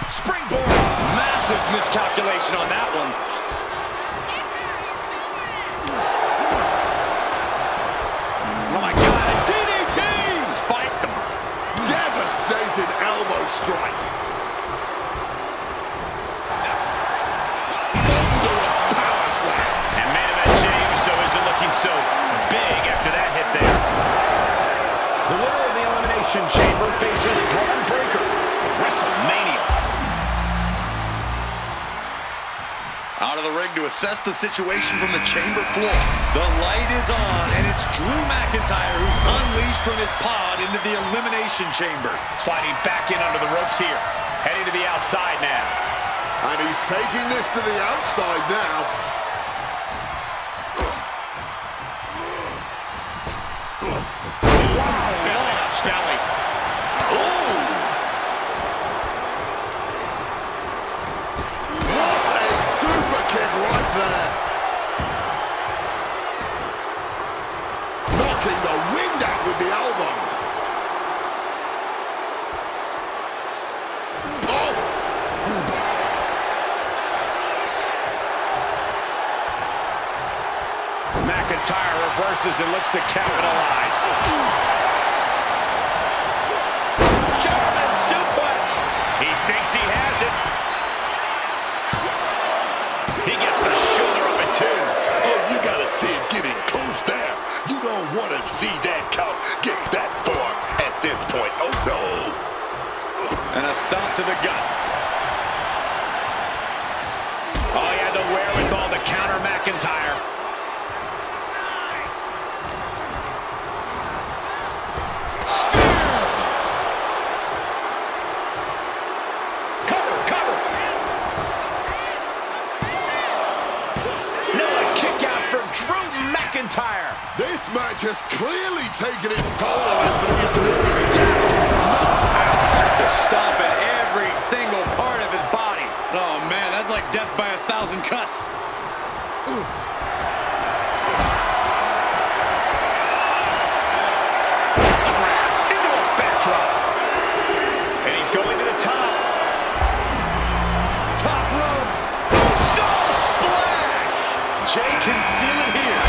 Springboard. Massive miscalculation on that one. Oh my God, a DDT! Spiked them. Devastating elbow strike. Thunderous power slam. And main event Jey Uso isn't looking so big after that hit there. The winner of the Elimination Chamber faces Braun Breaker at WrestleMania. Out of the ring to assess the situation from the chamber floor. The light is on, and it's Drew McIntyre who's unleashed from his pod into the Elimination Chamber. Sliding back in under the ropes here. Heading to the outside now. And he's taking this to the outside now. Wow, belly to Stelly. What a super kick right there. Knocking the wind out with the elbow. Oh! McIntyre reverses and looks to capitalize. German suplex. He thinks he has it. He gets the shoulder up at two. Oh, you gotta see it getting close there. You don't want to see that count get that far at this point. Oh, no. And a stomp to the gut. Oh, he had the wherewithal to counter McIntyre. from Drew McIntyre. This match has clearly taken its toll on him, but he is nearly down, not out. Just stomping every single part of his body. Oh, man, that's like death by 1,000 cuts. Going to the top. Top rope. Soul splash. Jay can seal it here.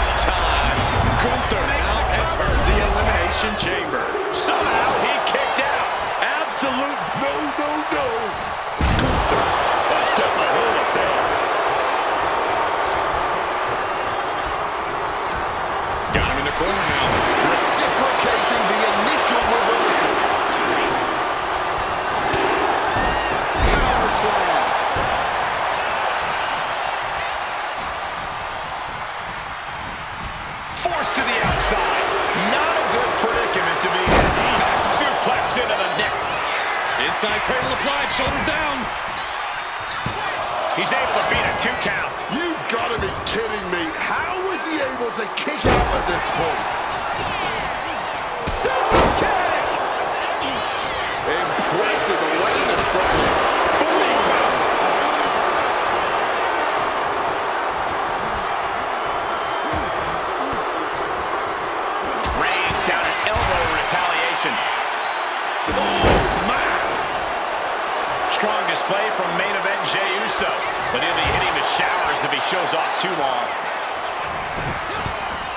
It's time. Gunther now enters the Elimination Chamber. Somehow he kicked out. Absolute no. Gunther. I stepped my head up there. Got him in the corner now. Reciprocating the initial reversal. Slam. Forced to the outside. Not a good predicament to be in. Back suplex into the neck. Inside cradle applied, shoulders down. He's able to beat a 2 count. You've got to be kidding me. How was he able to kick out at this point? Super kick! Impressive awareness from him. Strong display from main event Jey Uso, but he'll be hitting the showers if he shows off too long.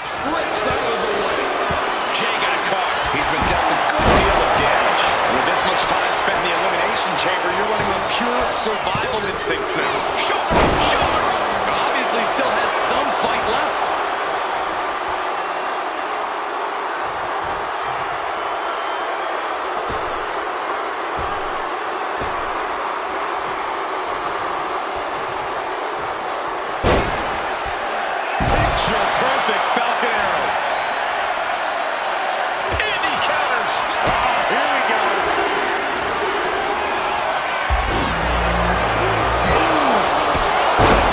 Slips out of the way. Jey got caught. He's been dealt a good deal of damage. With this much time spent in the Elimination Chamber, you're running on pure survival instincts now. Shoulder up. Obviously still has some fight left. Perfect Falcon Arrow. And he counters. Here we go.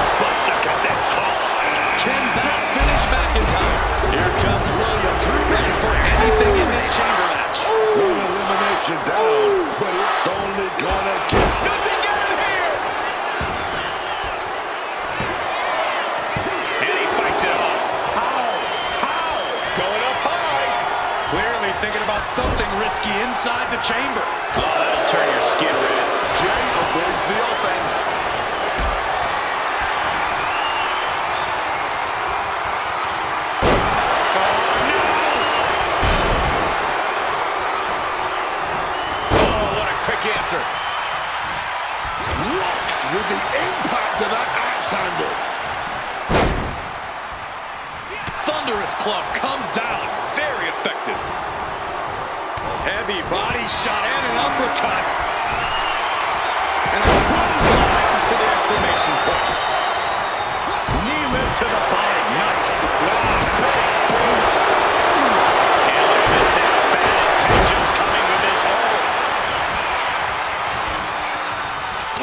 Spike the connection. Can that finish McIntyre? Here comes Williams, ready for anything in this chamber match. One elimination down, but it's only gonna get. Does he get it here? And he fights it off. Going up high. Clearly thinking about something risky inside the chamber. Oh, that'll turn your skin red. Jey avoids the offense. Oh, what a quick answer. Locked with the impact of that axe handle. Thunderous club comes down. Very effective. Heavy body shot and an uppercut. And a clothesline for the exclamation point. Knee lift to the body. Nice. Big boot. And look at this now. Bad intentions coming with this hold.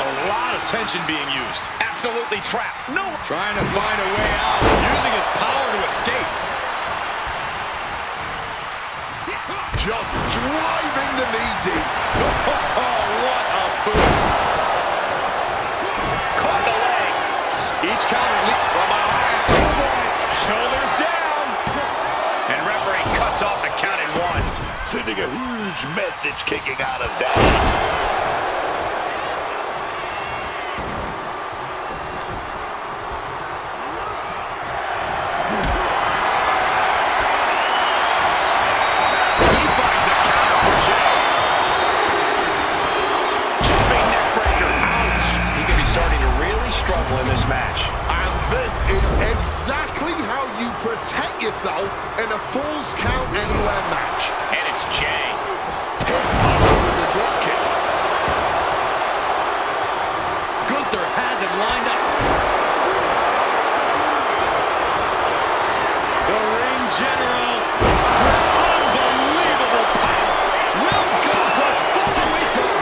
A lot of tension being used. Absolutely trapped. No. Trying to find a way out. Using his power to escape. Just driving the knee deep. Oh, what a boot. Caught the leg. Each counter leap from behind. Shoulders down. And referee cuts off the count in 1. Sending a huge message kicking out of that. In this match. And this is exactly how you protect yourself in a Falls Count Anywhere match. And it's Jey. Hit hard with the drop kick. Gunther has him lined up. The ring general. Unbelievable power. Will Gunther follow it up?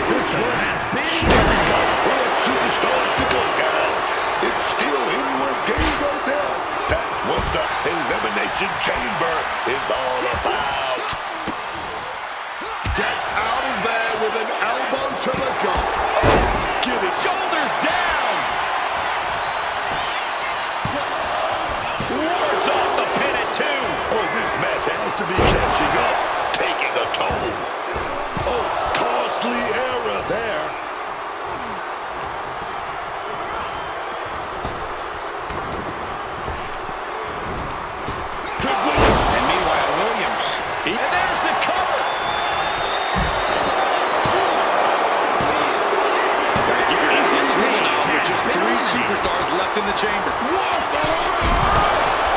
This one has been superstars to go, guys. It's still anyone's game. left in the chamber. What on earth?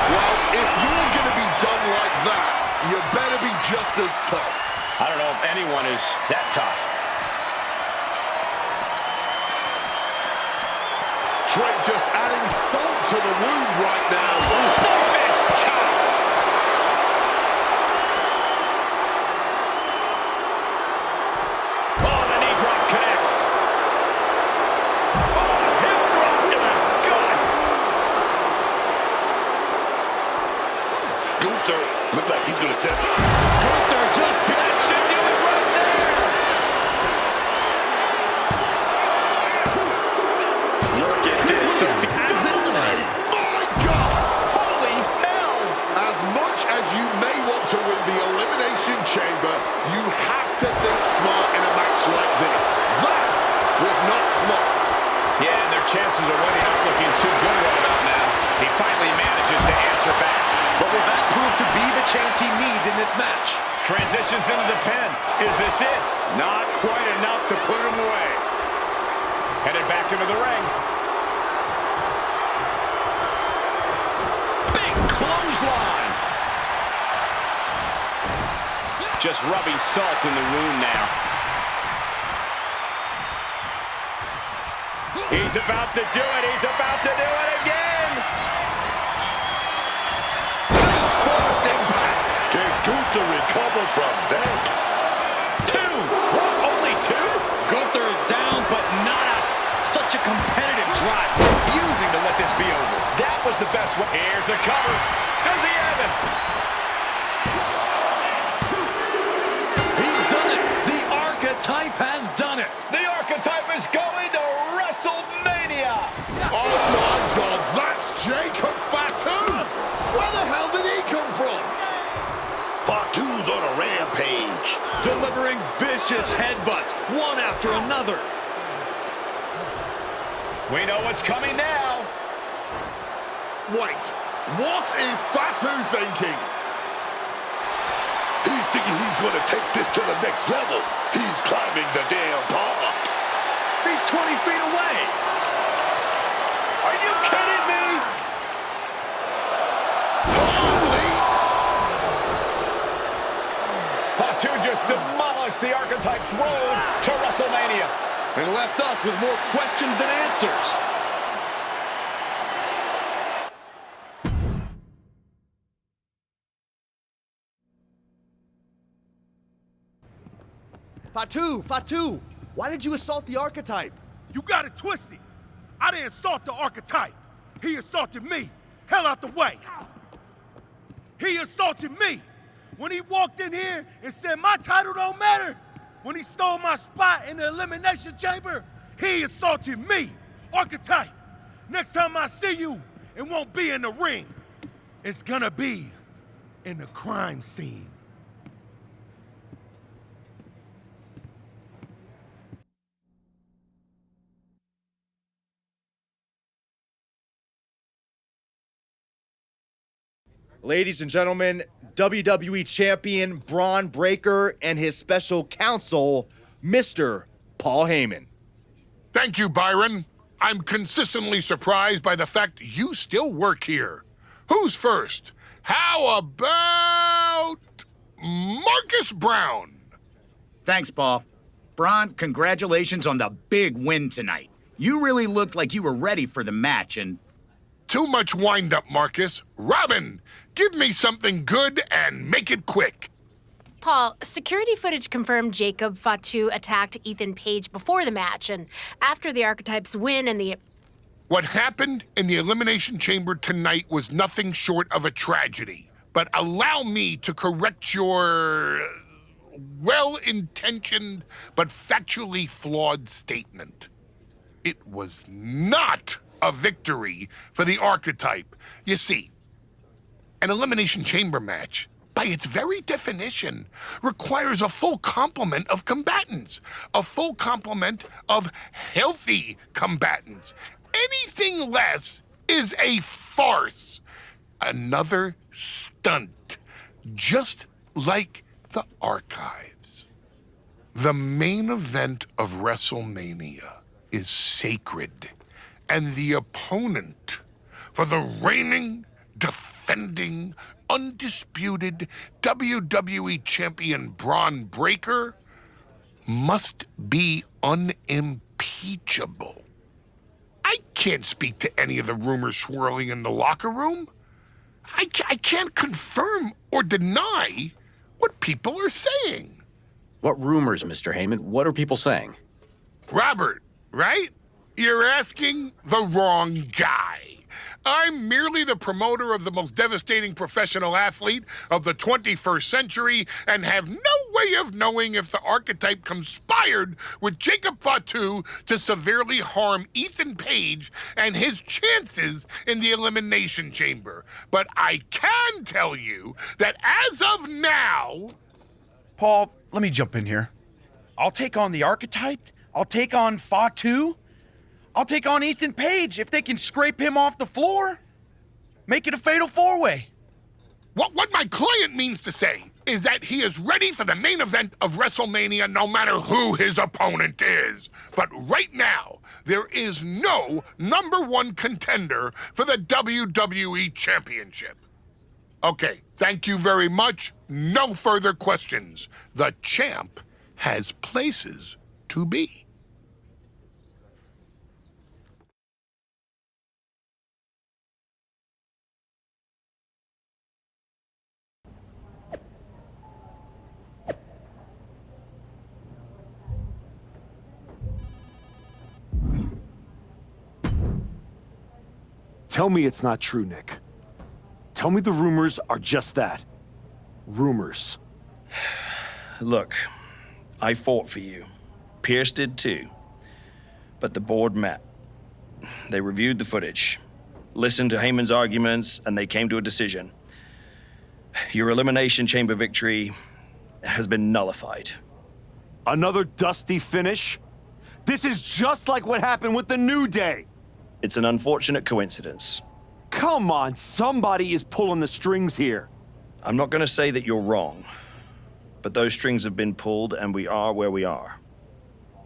Well, if you're going to be done like that, you better be just as tough. I don't know if anyone is that tough. Trent just adding salt to the wound right now. Oh, the knee drop connects. Oh, hip drop to the gut. Gunther looked like he's going to set up. Gunther just that should do it right there. Look at this. The has been eliminated. My God! Holy hell! As much as you may want to win the Elimination Chamber, you have to think smart in a match like this. That was not smart. Yeah, and their chances of winning aren't looking too good right about now. He finally manages to answer back. But will that prove to be the chance he needs in this match? Transitions into the pen. Is this it? Not quite enough to put him away. Headed back into the ring. Big clothesline. Just rubbing salt in the wound now. He's about to do it. He's about to do it again. Face first impact. Can Gunther recover from that? Two. What? Only two? Gunther is down, but not out. Such a competitive drive, refusing to let this be over. That was the best one. Here's the cover. Does he have it? He's done it. The Archetype has done it. The Archetype is going to WrestleMania. Oh my God, that's Jacob Fatu. Where the hell did he come from? Fatu's on a rampage. Delivering vicious headbutts, one after another. We know what's coming now. Wait, what is Fatu thinking? He's thinking he's going to take this to the next level. He's climbing the damn pond. He's 20 feet away. Are you kidding me? Holy! Fatu just demolished the Archetype's road to WrestleMania. And left us with more questions than answers. Fatu, why did you assault the Archetype? You got it twisted. I didn't assault the Archetype. He assaulted me. Hell out the way. He assaulted me. When he walked in here and said my title don't matter, when he stole my spot in the Elimination Chamber, he assaulted me. Archetype, next time I see you, it won't be in the ring. It's gonna be in the crime scene. Ladies and gentlemen, WWE Champion Braun Breaker and his special counsel, Mr. Paul Heyman. Thank you, Byron. I'm consistently surprised by the fact you still work here. Who's first? How about Marcus Brown? Thanks, Paul. Braun, congratulations on the big win tonight. You really looked like you were ready for the match and... Too much wind-up, Marcus. Robin, give me something good and make it quick. Paul, security footage confirmed Jacob Fatu attacked Ethan Page before the match and after the Archetypes win and the... What happened in the Elimination Chamber tonight was nothing short of a tragedy. But allow me to correct your well-intentioned but factually flawed statement. It was not a victory for the Archetype. You see, an Elimination Chamber match, by its very definition, requires a full complement of combatants, a full complement of healthy combatants. Anything less is a farce, another stunt, just like the archives. The main event of WrestleMania is sacred, And the opponent for the reigning, defending, undisputed WWE Champion Braun Breaker must be unimpeachable. I can't speak to any of the rumors swirling in the locker room. I can't confirm or deny what people are saying. What rumors, Mr. Heyman? What are people saying? Robert, right? You're asking the wrong guy. I'm merely the promoter of the most devastating professional athlete of the 21st century and have no way of knowing if the archetype conspired with Jacob Fatu to severely harm Ethan Page and his chances in the Elimination Chamber. But I can tell you that as of now... Paul, let me jump in here. I'll take on the archetype. I'll take on Fatu. I'll take on Ethan Page if they can scrape him off the floor. Make it a fatal four-way. What my client means to say is that he is ready for the main event of WrestleMania no matter who his opponent is. But right now, there is no #1 contender for the WWE Championship. Okay, thank you very much. No further questions. The champ has places to be. Tell me it's not true, Nick. Tell me the rumors are just that. Rumors. Look, I fought for you. Pierce did too. But the board met. They reviewed the footage, listened to Heyman's arguments, and they came to a decision. Your Elimination Chamber victory has been nullified. Another dusty finish? This is just like what happened with the New Day. It's an unfortunate coincidence. Come on, somebody is pulling the strings here. I'm not going to say that you're wrong, but those strings have been pulled and we are where we are.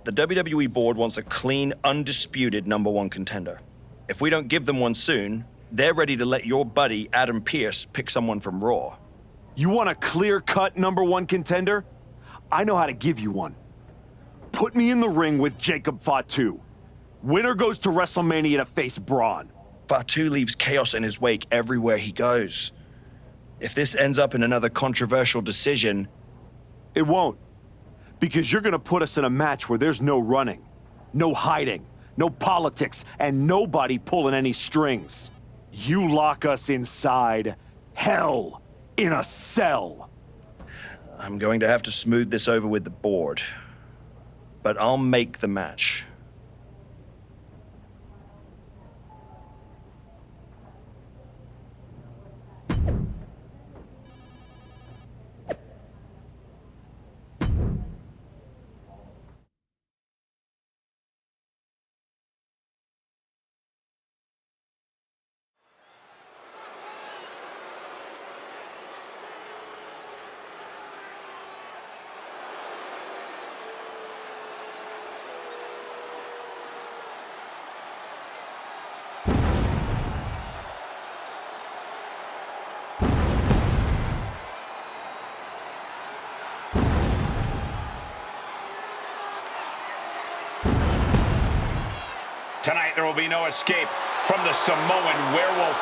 The WWE board wants a clean, undisputed #1 contender. If we don't give them one soon, they're ready to let your buddy Adam Pearce pick someone from Raw. You want a clear-cut #1 contender? I know how to give you one. Put me in the ring with Jacob Fatu. Winner goes to WrestleMania to face Braun. Fatu leaves chaos in his wake everywhere he goes. If this ends up in another controversial decision... It won't. Because you're gonna put us in a match where there's no running, no hiding, no politics, and nobody pulling any strings. You lock us inside hell in a cell. I'm going to have to smooth this over with the board. But I'll make the match. Tonight, there will be no escape from the Samoan werewolf.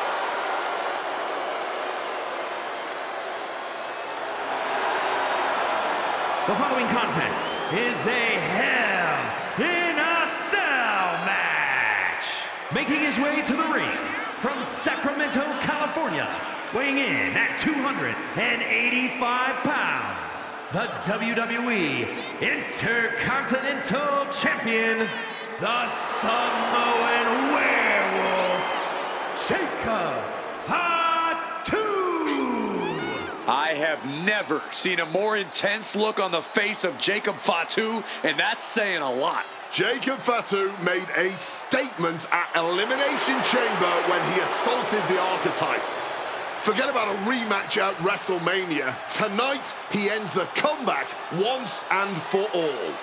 The following contest is a Hell in a Cell match. Making his way to the ring from Sacramento, California, weighing in at 285 pounds, the WWE Intercontinental Champion, the Samoan Werewolf, Jacob Fatu. I have never seen a more intense look on the face of Jacob Fatu, and that's saying a lot. Jacob Fatu made a statement at Elimination Chamber when he assaulted the archetype. Forget about a rematch at WrestleMania. Tonight, he ends the comeback once and for all.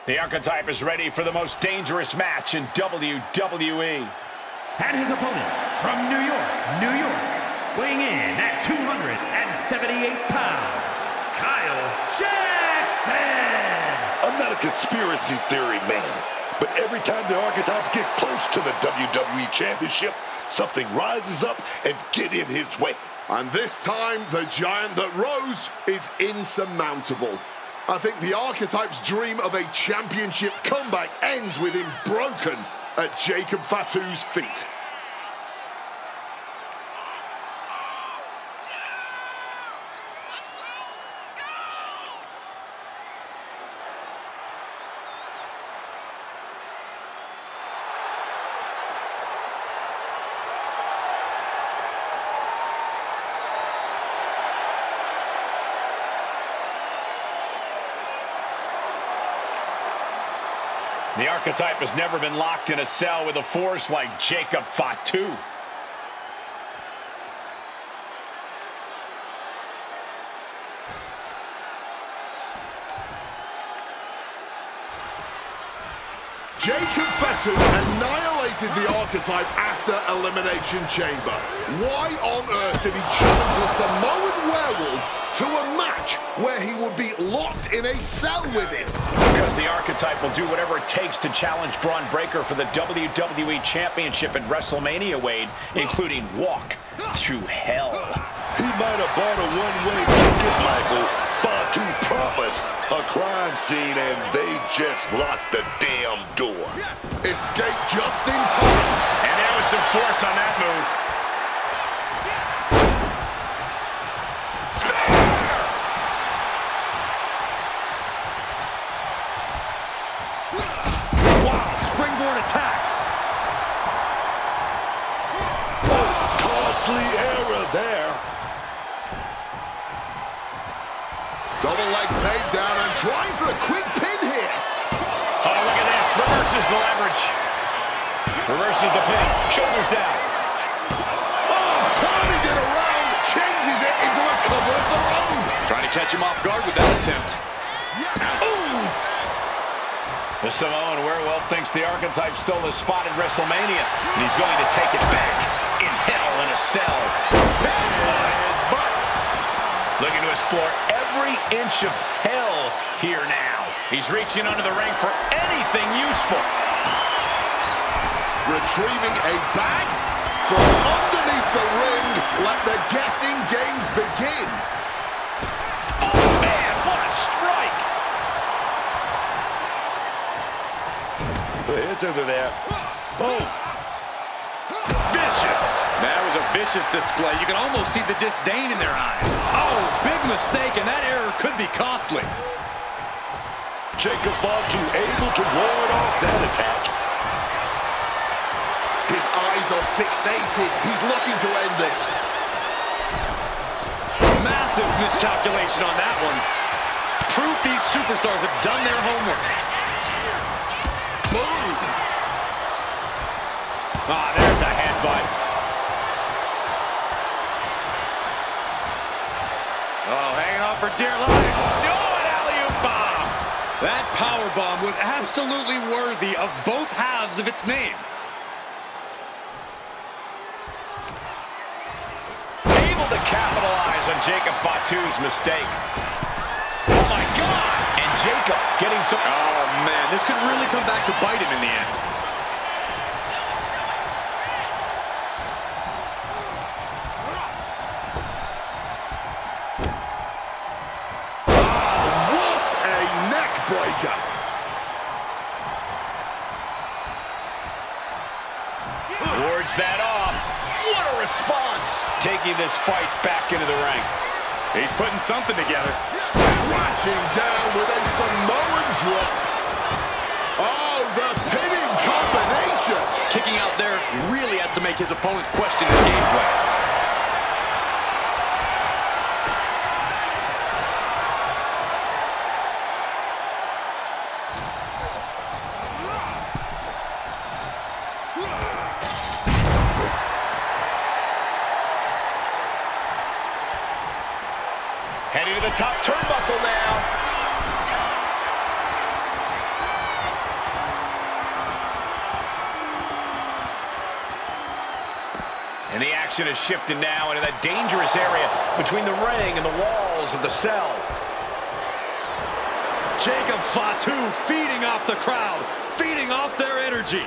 The Archetype is ready for the most dangerous match in WWE. And his opponent from New York, New York, weighing in at 278 pounds, Kyle Jackson! I'm not a conspiracy theory man, but every time the Archetype get close to the WWE Championship, something rises up and get in his way. And this time, the giant that rose is insurmountable. I think the Archetype's dream of a championship comeback ends with him broken at Jacob Fatu's feet. The Archetype has never been locked in a cell with a force like Jacob Fatu. Jacob Fatu annihilated the Archetype after Elimination Chamber. Why on earth did he challenge the Samoan Werewolf to a match where he would be locked in a cell with him? Because the Archetype will do whatever it takes to challenge Braun Breaker for the WWE Championship at WrestleMania, Wade, including walk through hell. He might have bought a one-way ticket, Michael. Fatu promised a crime scene, and they just locked the damn door. Escape just in time. And there was some force on that move. Wow, springboard attack. Oh, costly error there. Double leg takedown and trying for a quick pin here. Oh, look at this. Reverses the leverage. Reverses the pin. Shoulders down. Oh, turning it around. Changes it into a cover of their own. Trying to catch him off guard with that attempt. Ooh. The Samoan Werewolf thinks the Archetype stole his spot at WrestleMania, and he's going to take it back in hell in a cell. Looking to explore every inch of hell here now. He's reaching under the ring for anything useful. Retrieving a bag from underneath the ring. Let the guessing games begin. Oh, man, what a strike! It's over there. Oh. Vicious. That was a vicious display. You can almost see the disdain in their eyes. Oh, big mistake, and that error could be costly. Jacob Fatu able to ward off that attack. His eyes are fixated. He's looking to end this. Massive miscalculation on that one. Proof these superstars have done their homework. Boom! Ah, there's a headbutt. Oh, hanging on for dear life. Oh, an alley-oop bomb. That power bomb was absolutely worthy of both halves of its name. Able to capitalize on Jacob Fatu's mistake. Oh, my God! And Jacob getting some... Oh, man, this could really come back to bite him in the end. What a neck breaker! Wards that off. What a response! Taking this fight back into the ring. He's putting something together. Crashing down with a Samoan drop. Oh, the pinning combination. Kicking out there really has to make his opponent question his game plan. Heading to the top turnbuckle now. And the action is shifting now into that dangerous area between the ring and the walls of the cell. Jacob Fatu feeding off the crowd, feeding off their energy.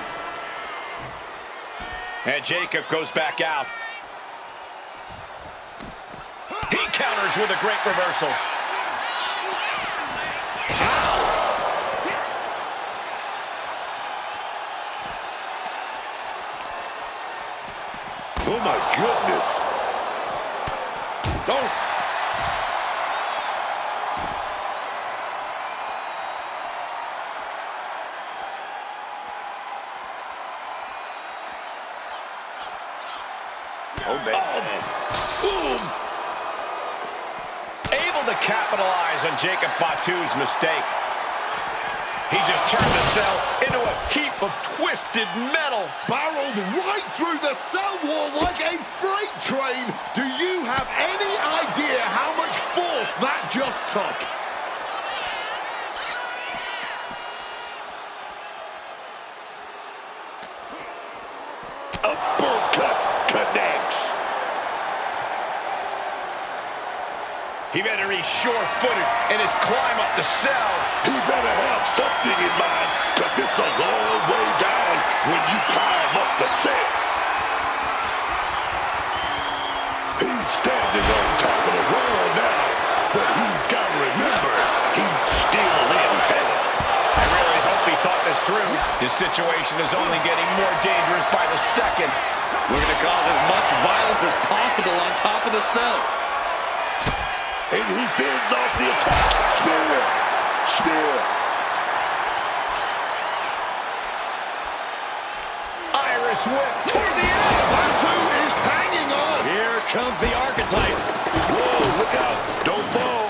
And Jacob goes back out. He counters with a great reversal. Oh, my goodness. Oh. Oh, man. Boom. Able to capitalize on Jacob Fatu's mistake. He just turned the cell into a heap of twisted metal. Barreled right through the cell wall like a freight train. Do you have any idea how much force that just took? Uppercut connects. He better be sure-footed in his climb up the cell. He better have something in mind, because it's a long way down when you climb up the cell. He's standing on top of the wall now, but he's got to remember, he's still in hell. I really hope he thought this through. This situation is only getting more dangerous by the second. Looking to cause as much violence as possible on top of the cell. And he bends off the attack. Spear! Spear! Irish whip toward the edge. Fatu is hanging on. Here comes the archetype. Whoa, look out. Don't fall.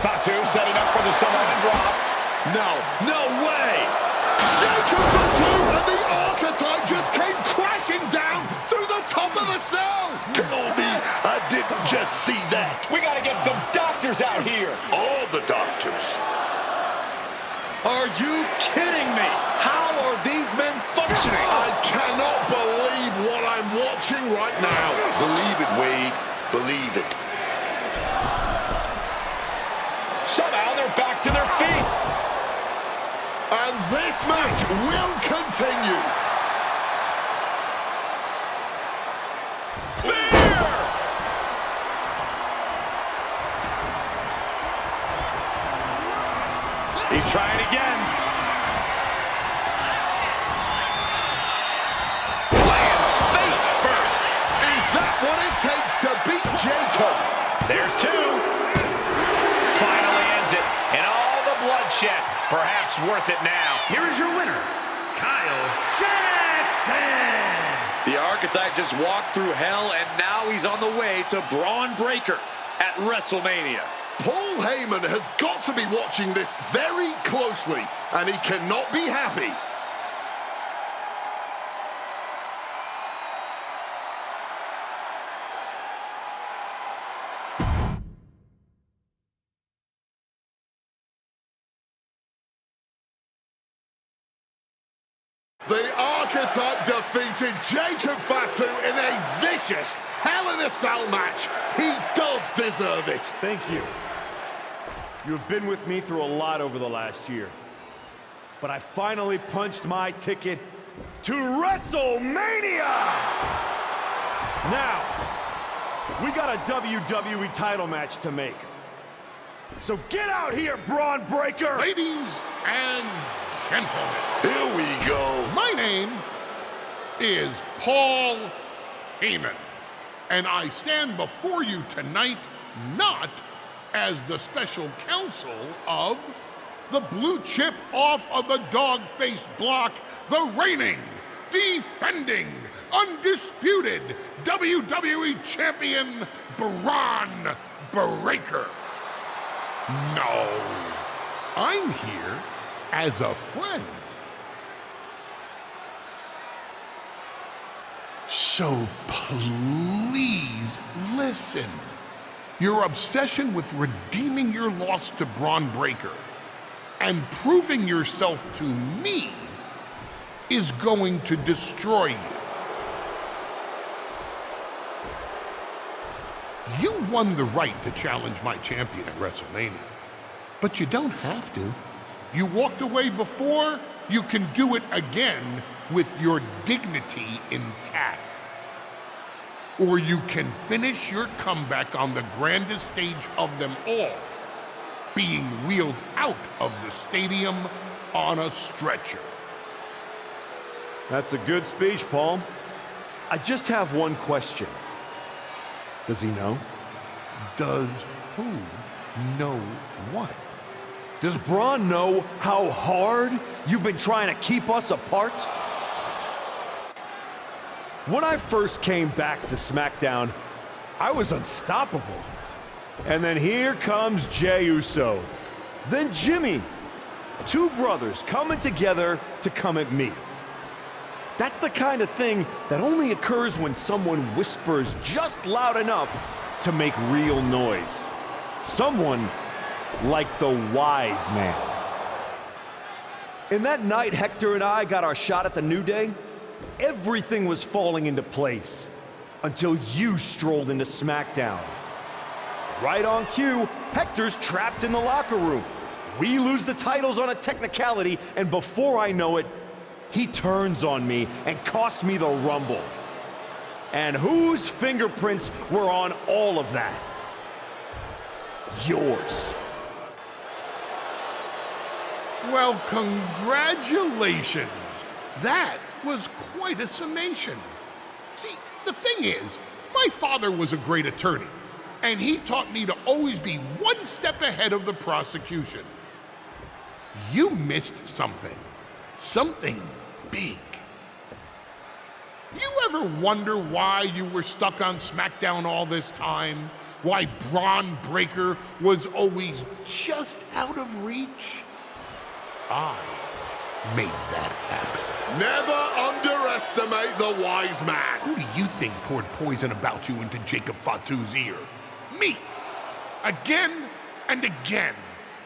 Fatu setting up for the Samoan drop. No way. Jacob Fatu and the archetype just came crashing down through the top of the cell. Tell me I didn't just see that. We got to get some doctors out here. All the doctors. Are you kidding me? How are these men functioning? I cannot believe what I'm watching right now. Believe it, Wade. Believe it. Somehow they're back to their feet. And this match will continue. He's trying again. Lands face first. Is that what it takes to beat Jacob? There's two. Finally ends it. And all the bloodshed. Perhaps worth it now. Here is your winner, Kyle Jackson. The archetype just walked through hell, and now he's on the way to Braun Breaker at WrestleMania. Paul Heyman has got to be watching this very closely, and he cannot be happy. The archetype defeated Jacob Fatu in a vicious Hell in a Cell match. He does deserve it. Thank you. You have been with me through a lot over the last year. But I finally punched my ticket to WrestleMania! Now, we got a WWE title match to make. So get out here, Braun Breaker! Ladies and gentlemen. Here we go. My name is Paul Heyman, and I stand before you tonight not as the special counsel of the blue chip off of the dog-faced block, the reigning, defending, undisputed WWE Champion Braun Breaker. No, I'm here as a friend. So please listen. Your obsession with redeeming your loss to Braun Breaker and proving yourself to me is going to destroy you. You won the right to challenge my champion at WrestleMania, but you don't have to. You walked away before, you can do it again with your dignity intact. Or you can finish your comeback on the grandest stage of them all, being wheeled out of the stadium on a stretcher. That's a good speech, Paul. I just have one question. Does he know? Does who know what? Does Braun know how hard you've been trying to keep us apart? When I first came back to SmackDown, I was unstoppable. And then here comes Jey Uso. Then Jimmy. Two brothers coming together to come at me. That's the kind of thing that only occurs when someone whispers just loud enough to make real noise. Someone like the wise man. And that night Hector and I got our shot at the New Day, everything was falling into place until you strolled into SmackDown. Right on cue, Hector's trapped in the locker room. We lose the titles on a technicality, and before I know it, he turns on me and costs me the Rumble. And whose fingerprints were on all of that? Yours. Well, congratulations. That was quite a summation. See, the thing is, my father was a great attorney, and he taught me to always be one step ahead of the prosecution. You missed something. Something big. You ever wonder why you were stuck on SmackDown all this time? Why Braun Breaker was always just out of reach? I made that happen. Never underestimate the wise man. Who do you think poured poison about you into Jacob Fatu's ear? Me. Again and again,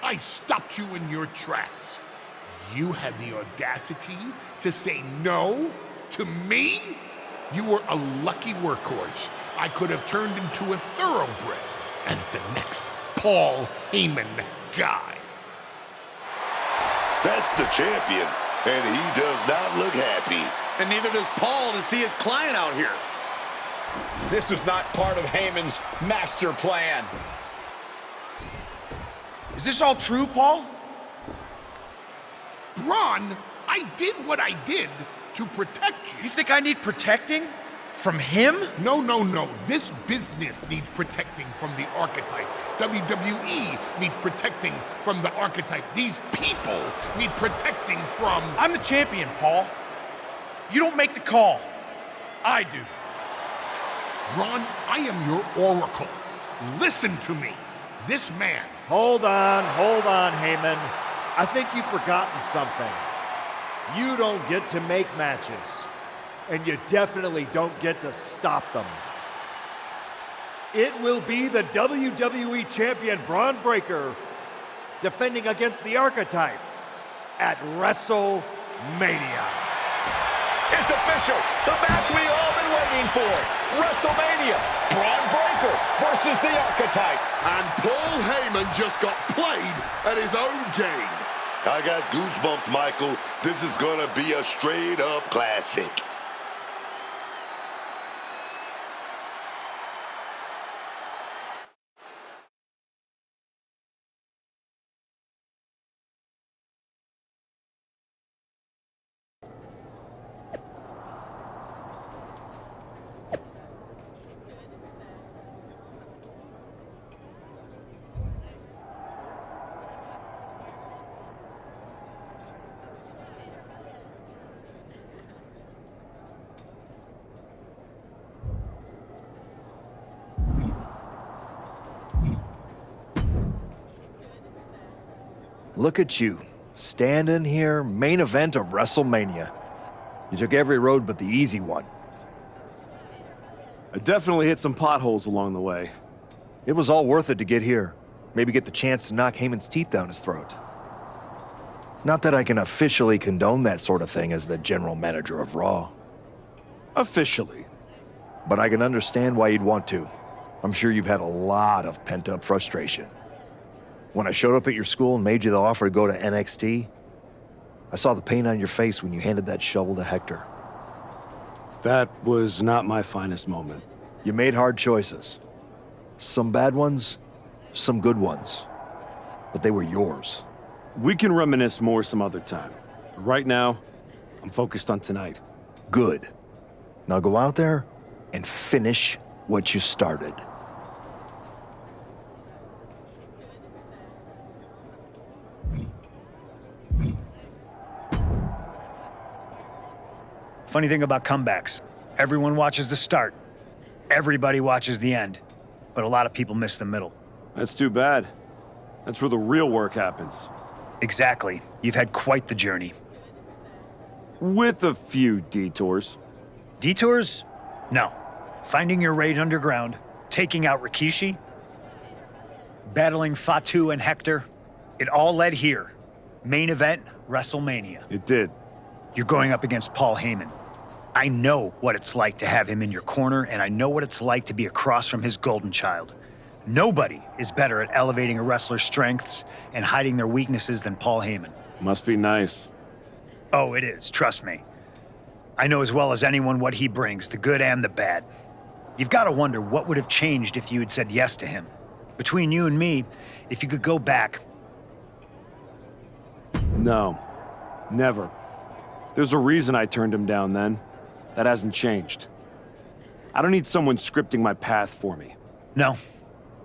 I stopped you in your tracks. You had the audacity to say no to me? You were a lucky workhorse. I could have turned into a thoroughbred as the next Paul Heyman guy. That's the champion, and he does not look happy. And neither does Paul to see his client out here. This was not part of Heyman's master plan. Is this all true, Paul? Braun, I did what I did to protect you. You think I need protecting? From him? No. This business needs protecting from the archetype. WWE needs protecting from the archetype. These people need protecting from... I'm the champion, Paul. You don't make the call. I do. Braun, I am your oracle. Listen to me. This man... Hold on, Heyman. I think you've forgotten something. You don't get to make matches. And you definitely don't get to stop them. It will be the WWE Champion Braun Breaker defending against the Archetype at WrestleMania. It's official. The match we all been waiting for. WrestleMania. Braun Breaker versus the Archetype. And Paul Heyman just got played at his own game. I got goosebumps, Michael. This is gonna be a straight-up classic. Look at you, standing here, main event of WrestleMania. You took every road but the easy one. I definitely hit some potholes along the way. It was all worth it to get here. Maybe get the chance to knock Heyman's teeth down his throat. Not that I can officially condone that sort of thing as the general manager of Raw. Officially. But I can understand why you'd want to. I'm sure you've had a lot of pent-up frustration. When I showed up at your school and made you the offer to go to NXT, I saw the pain on your face when you handed that shovel to Hector. That was not my finest moment. You made hard choices. Some bad ones, some good ones. But they were yours. We can reminisce more some other time. But right now, I'm focused on tonight. Good. Now go out there and finish what you started. Funny thing about comebacks, everyone watches the start. Everybody watches the end. But a lot of people miss the middle. That's too bad. That's where the real work happens. Exactly. You've had quite the journey. With a few detours. Detours? No. Finding your raid underground, taking out Rikishi, battling Fatu and Hector, it all led here. Main event, WrestleMania. It did. You're going up against Paul Heyman. I know what it's like to have him in your corner, and I know what it's like to be across from his golden child. Nobody is better at elevating a wrestler's strengths and hiding their weaknesses than Paul Heyman. Must be nice. Oh, it is, trust me. I know as well as anyone what he brings, the good and the bad. You've got to wonder what would have changed if you had said yes to him. Between you and me, if you could go back. No, never. There's a reason I turned him down then. That hasn't changed. I don't need someone scripting my path for me. No,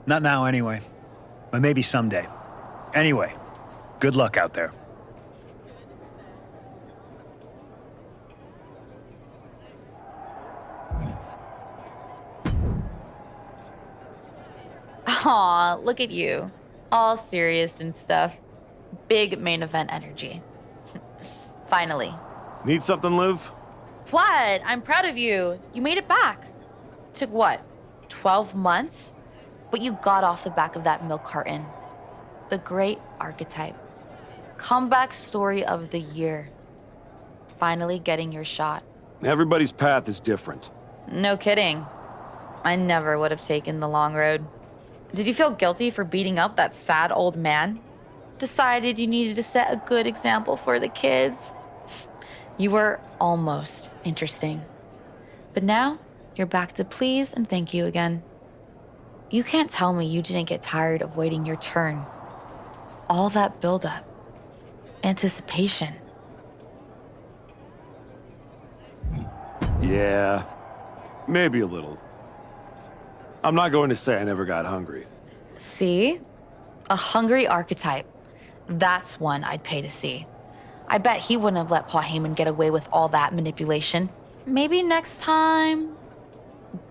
not now anyway. But maybe someday. Anyway, good luck out there. Aw, look at you. All serious and stuff. Big main event energy. Finally. Need something, Liv? What? I'm proud of you. You made it back. Took what? 12 months? But you got off the back of that milk carton. The great archetype. Comeback story of the year. Finally getting your shot. Everybody's path is different. No kidding. I never would have taken the long road. Did you feel guilty for beating up that sad old man? Decided you needed to set a good example for the kids? You were almost interesting. But now, you're back to please and thank you again. You can't tell me you didn't get tired of waiting your turn. All that buildup. Anticipation. Yeah, maybe a little. I'm not going to say I never got hungry. See? A hungry archetype. That's one I'd pay to see. I bet he wouldn't have let Paul Heyman get away with all that manipulation. Maybe next time.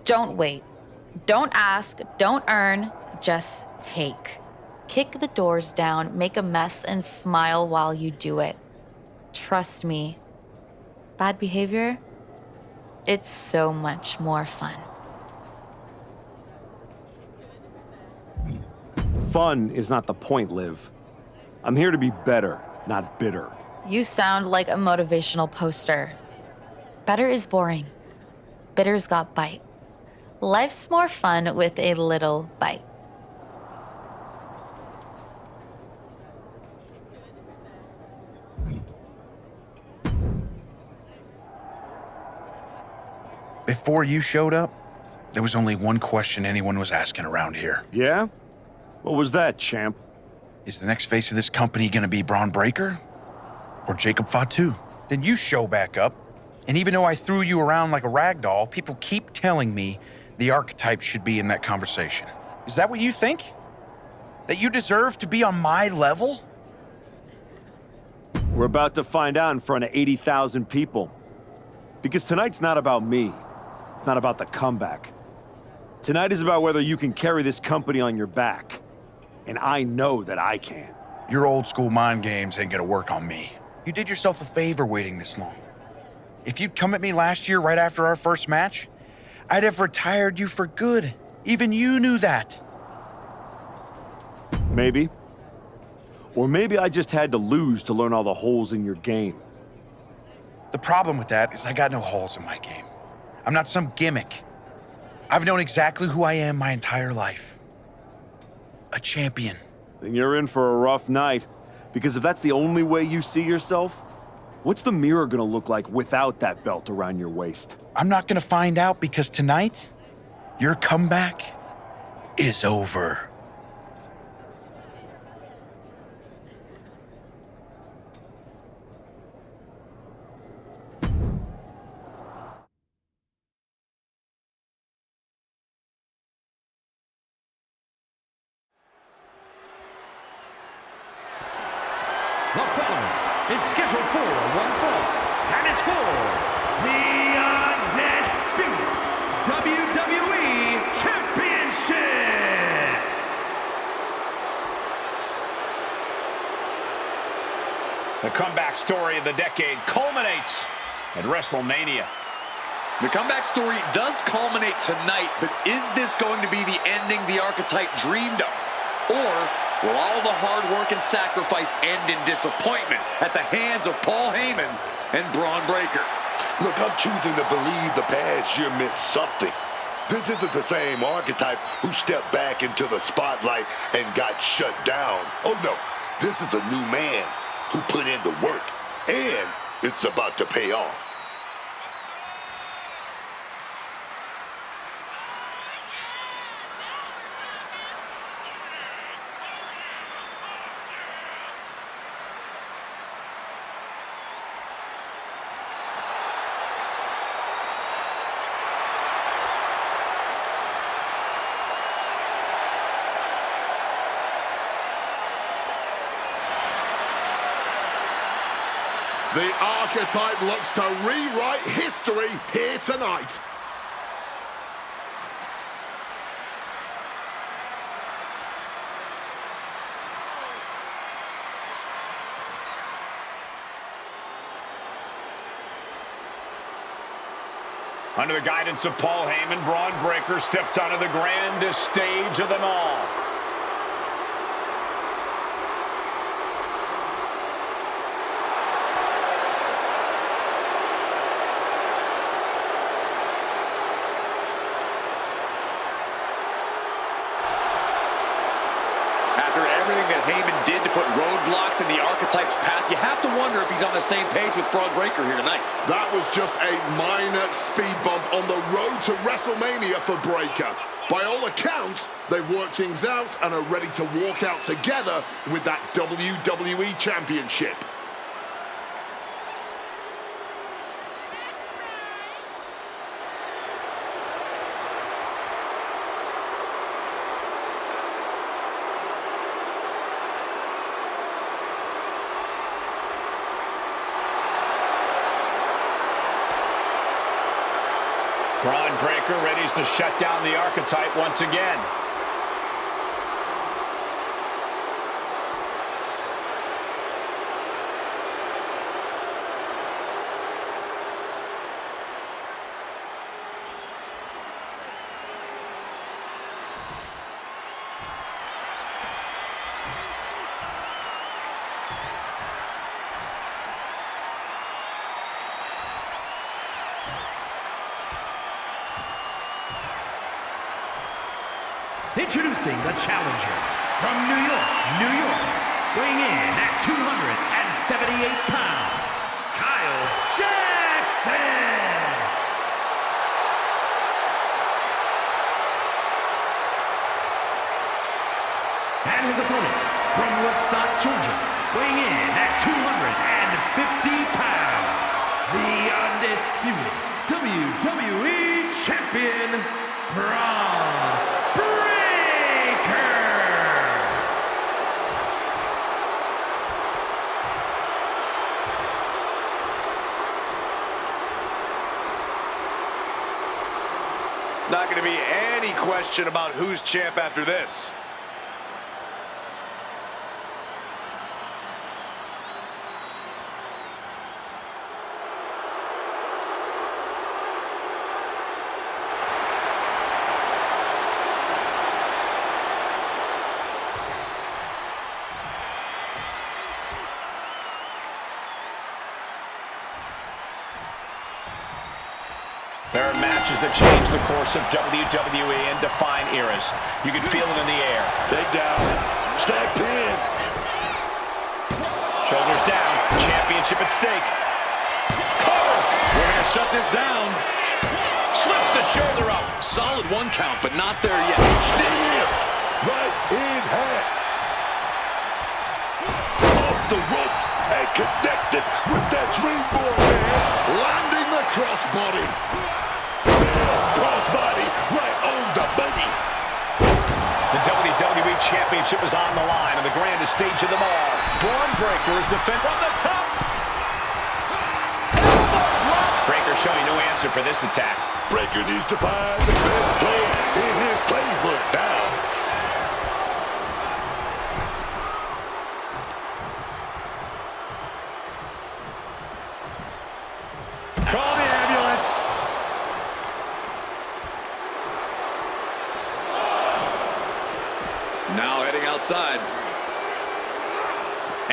Don't wait. Don't ask. Don't earn. Just take. Kick the doors down, make a mess, and smile while you do it. Trust me. Bad behavior? It's so much more fun. Fun is not the point, Liv. I'm here to be better, not bitter. You sound like a motivational poster. Better is boring. Bitter's got bite. Life's more fun with a little bite. Before you showed up, there was only one question anyone was asking around here. Yeah? What was that, champ? Is the next face of this company gonna be Braun Breaker? Or Jacob Fatu? Then you show back up, and even though I threw you around like a rag doll, people keep telling me the archetype should be in that conversation. Is that what you think? That you deserve to be on my level? We're about to find out in front of 80,000 people. Because tonight's not about me. It's not about the comeback. Tonight is about whether you can carry this company on your back. And I know that I can. Your old school mind games ain't gonna work on me. You did yourself a favor waiting this long. If you'd come at me last year right after our first match, I'd have retired you for good. Even you knew that. Maybe. Or maybe I just had to lose to learn all the holes in your game. The problem with that is I got no holes in my game. I'm not some gimmick. I've known exactly who I am my entire life. A champion. Then you're in for a rough night. Because if that's the only way you see yourself, what's the mirror gonna look like without that belt around your waist? I'm not gonna find out because tonight, your comeback is over. The following is scheduled for one fall, and is for the undisputed WWE Championship. The comeback story of the decade culminates at WrestleMania. The comeback story does culminate tonight, but is this going to be the ending the Archetype dreamed of? Or will all the hard work and sacrifice end in disappointment at the hands of Paul Heyman and Braun Breaker? Look, I'm choosing to believe the past year meant something. This isn't the same Archetype who stepped back into the spotlight and got shut down. Oh no, this is a new man who put in the work, and it's about to pay off. The Archetype looks to rewrite history here tonight. Under the guidance of Paul Heyman, Braun Breaker steps onto the grandest stage of them all. Heyman did to put roadblocks in the Archetype's path, you have to wonder if he's on the same page with Braun Breaker here tonight. That was just a minor speed bump on the road to WrestleMania for Breaker. By all accounts, they worked things out and are ready to walk out together with that WWE Championship. Braun Breaker ready to shut down the Archetype once again. Introducing the challenger from New York, New York, weighing in at 278 pounds, Kyle Jackson. And his opponent from Woodstock, Georgia, weighing in at 250 pounds, the undisputed WWE Champion, Braun. Not going to be any question about who's champ after this. There's are matches that change the course of WWE and define eras. You can feel it in the air. Take down. Stack pin. Shoulders down. Championship at stake. Cover. We're going to shut this down. Slips the shoulder up. Solid 1 count, but not there yet. Knee. Right in hand. Off the ropes and connected with that springboard, man. Landing the crossbody. Crossbody right on the money. The WWE Championship is on the line on the grandest stage of them all. Braun Breaker is defending from the top. Elbow drop. Breaker showing no answer for this attack. Breaker needs to find the best play in his playbook now. Call the ambulance. Now heading outside.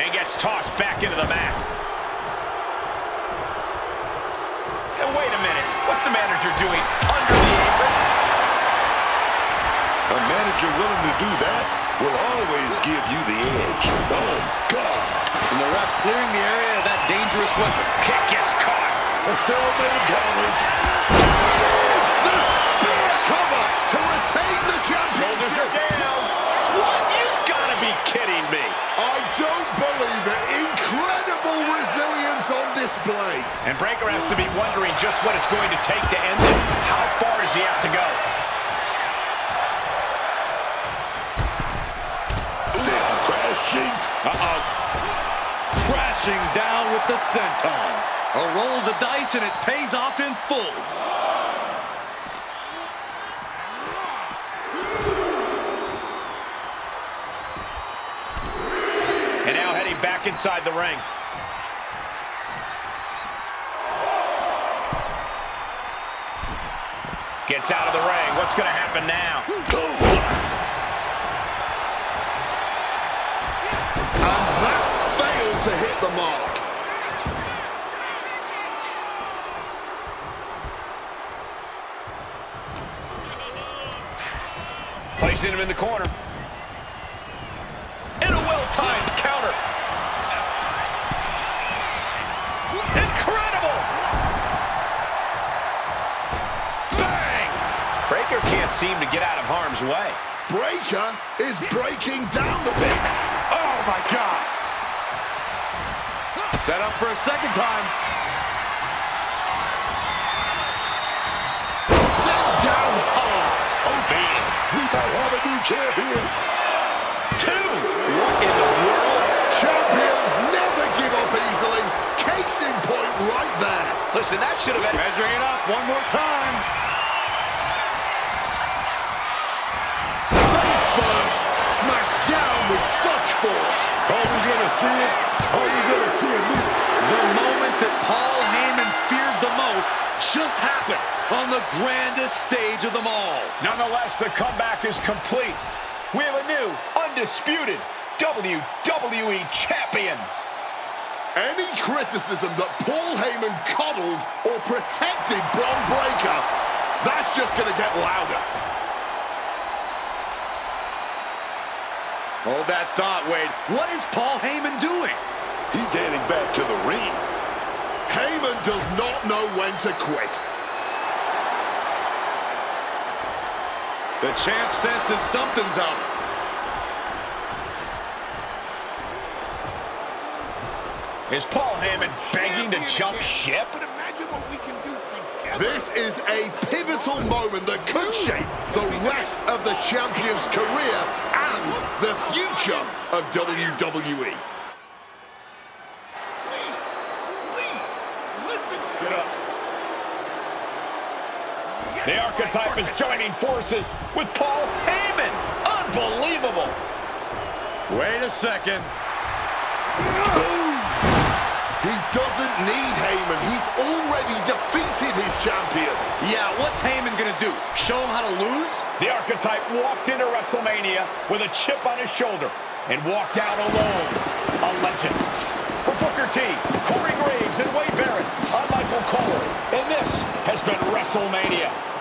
And gets tossed back into the mat. And wait a minute. What's the manager doing under the apron? A manager willing to do that will always give you the edge. Oh, God. And the ref clearing the area of that dangerous weapon. Kick gets caught. A stalemate counters. The spear cover to retain the championship. What? You gotta be kidding me. I don't believe it. Incredible resilience on display. And Breaker has to be wondering just what it's going to take to end this. How far does he have to go? Sitting crashing. Uh-oh. Crashing down with the senton. A roll of the dice and it pays off in full. And now heading back inside the ring. Gets out of the ring. What's going to happen now? And that failed to hit the mark. Placing him in the corner. And a well-timed counter. Incredible! Bang! Breaker can't seem to get out of harm's way. Breaker is breaking down the pin. Oh, my God. Set up for a second time. Set down hard. Oh, man. We might have a new champion. 2. What in the world? Champions never give up easily. Case in point right there. Listen, that should have been... Measuring it up one more time. Face first. Smashed down with such force. Are we going to see it? Are we going to see it move? The moment that Paul Heyman feared the most just happened on the grandest stage of them all. Nonetheless, the comeback is complete. We have a new, undisputed WWE Champion. Any criticism that Paul Heyman coddled or protected Braun Breaker, that's just going to get louder. Hold that thought, Wade. What is Paul Heyman doing? He's heading back to the ring. Heyman does not know when to quit. The champ senses something's up. Is Paul Heyman begging to jump ship? This is a pivotal moment that could shape the rest of the champion's career and the future of WWE. The Archetype is joining forces with Paul Heyman. Unbelievable. Wait a second. He doesn't need Heyman. He's already defeated his champion. Yeah, what's Heyman gonna do? Show him how to lose? The Archetype walked into WrestleMania with a chip on his shoulder and walked out alone. A legend. For Booker T, Corey Graves, and Wade Barrett, I'm Michael Cole, and this has been WrestleMania. WrestleMania.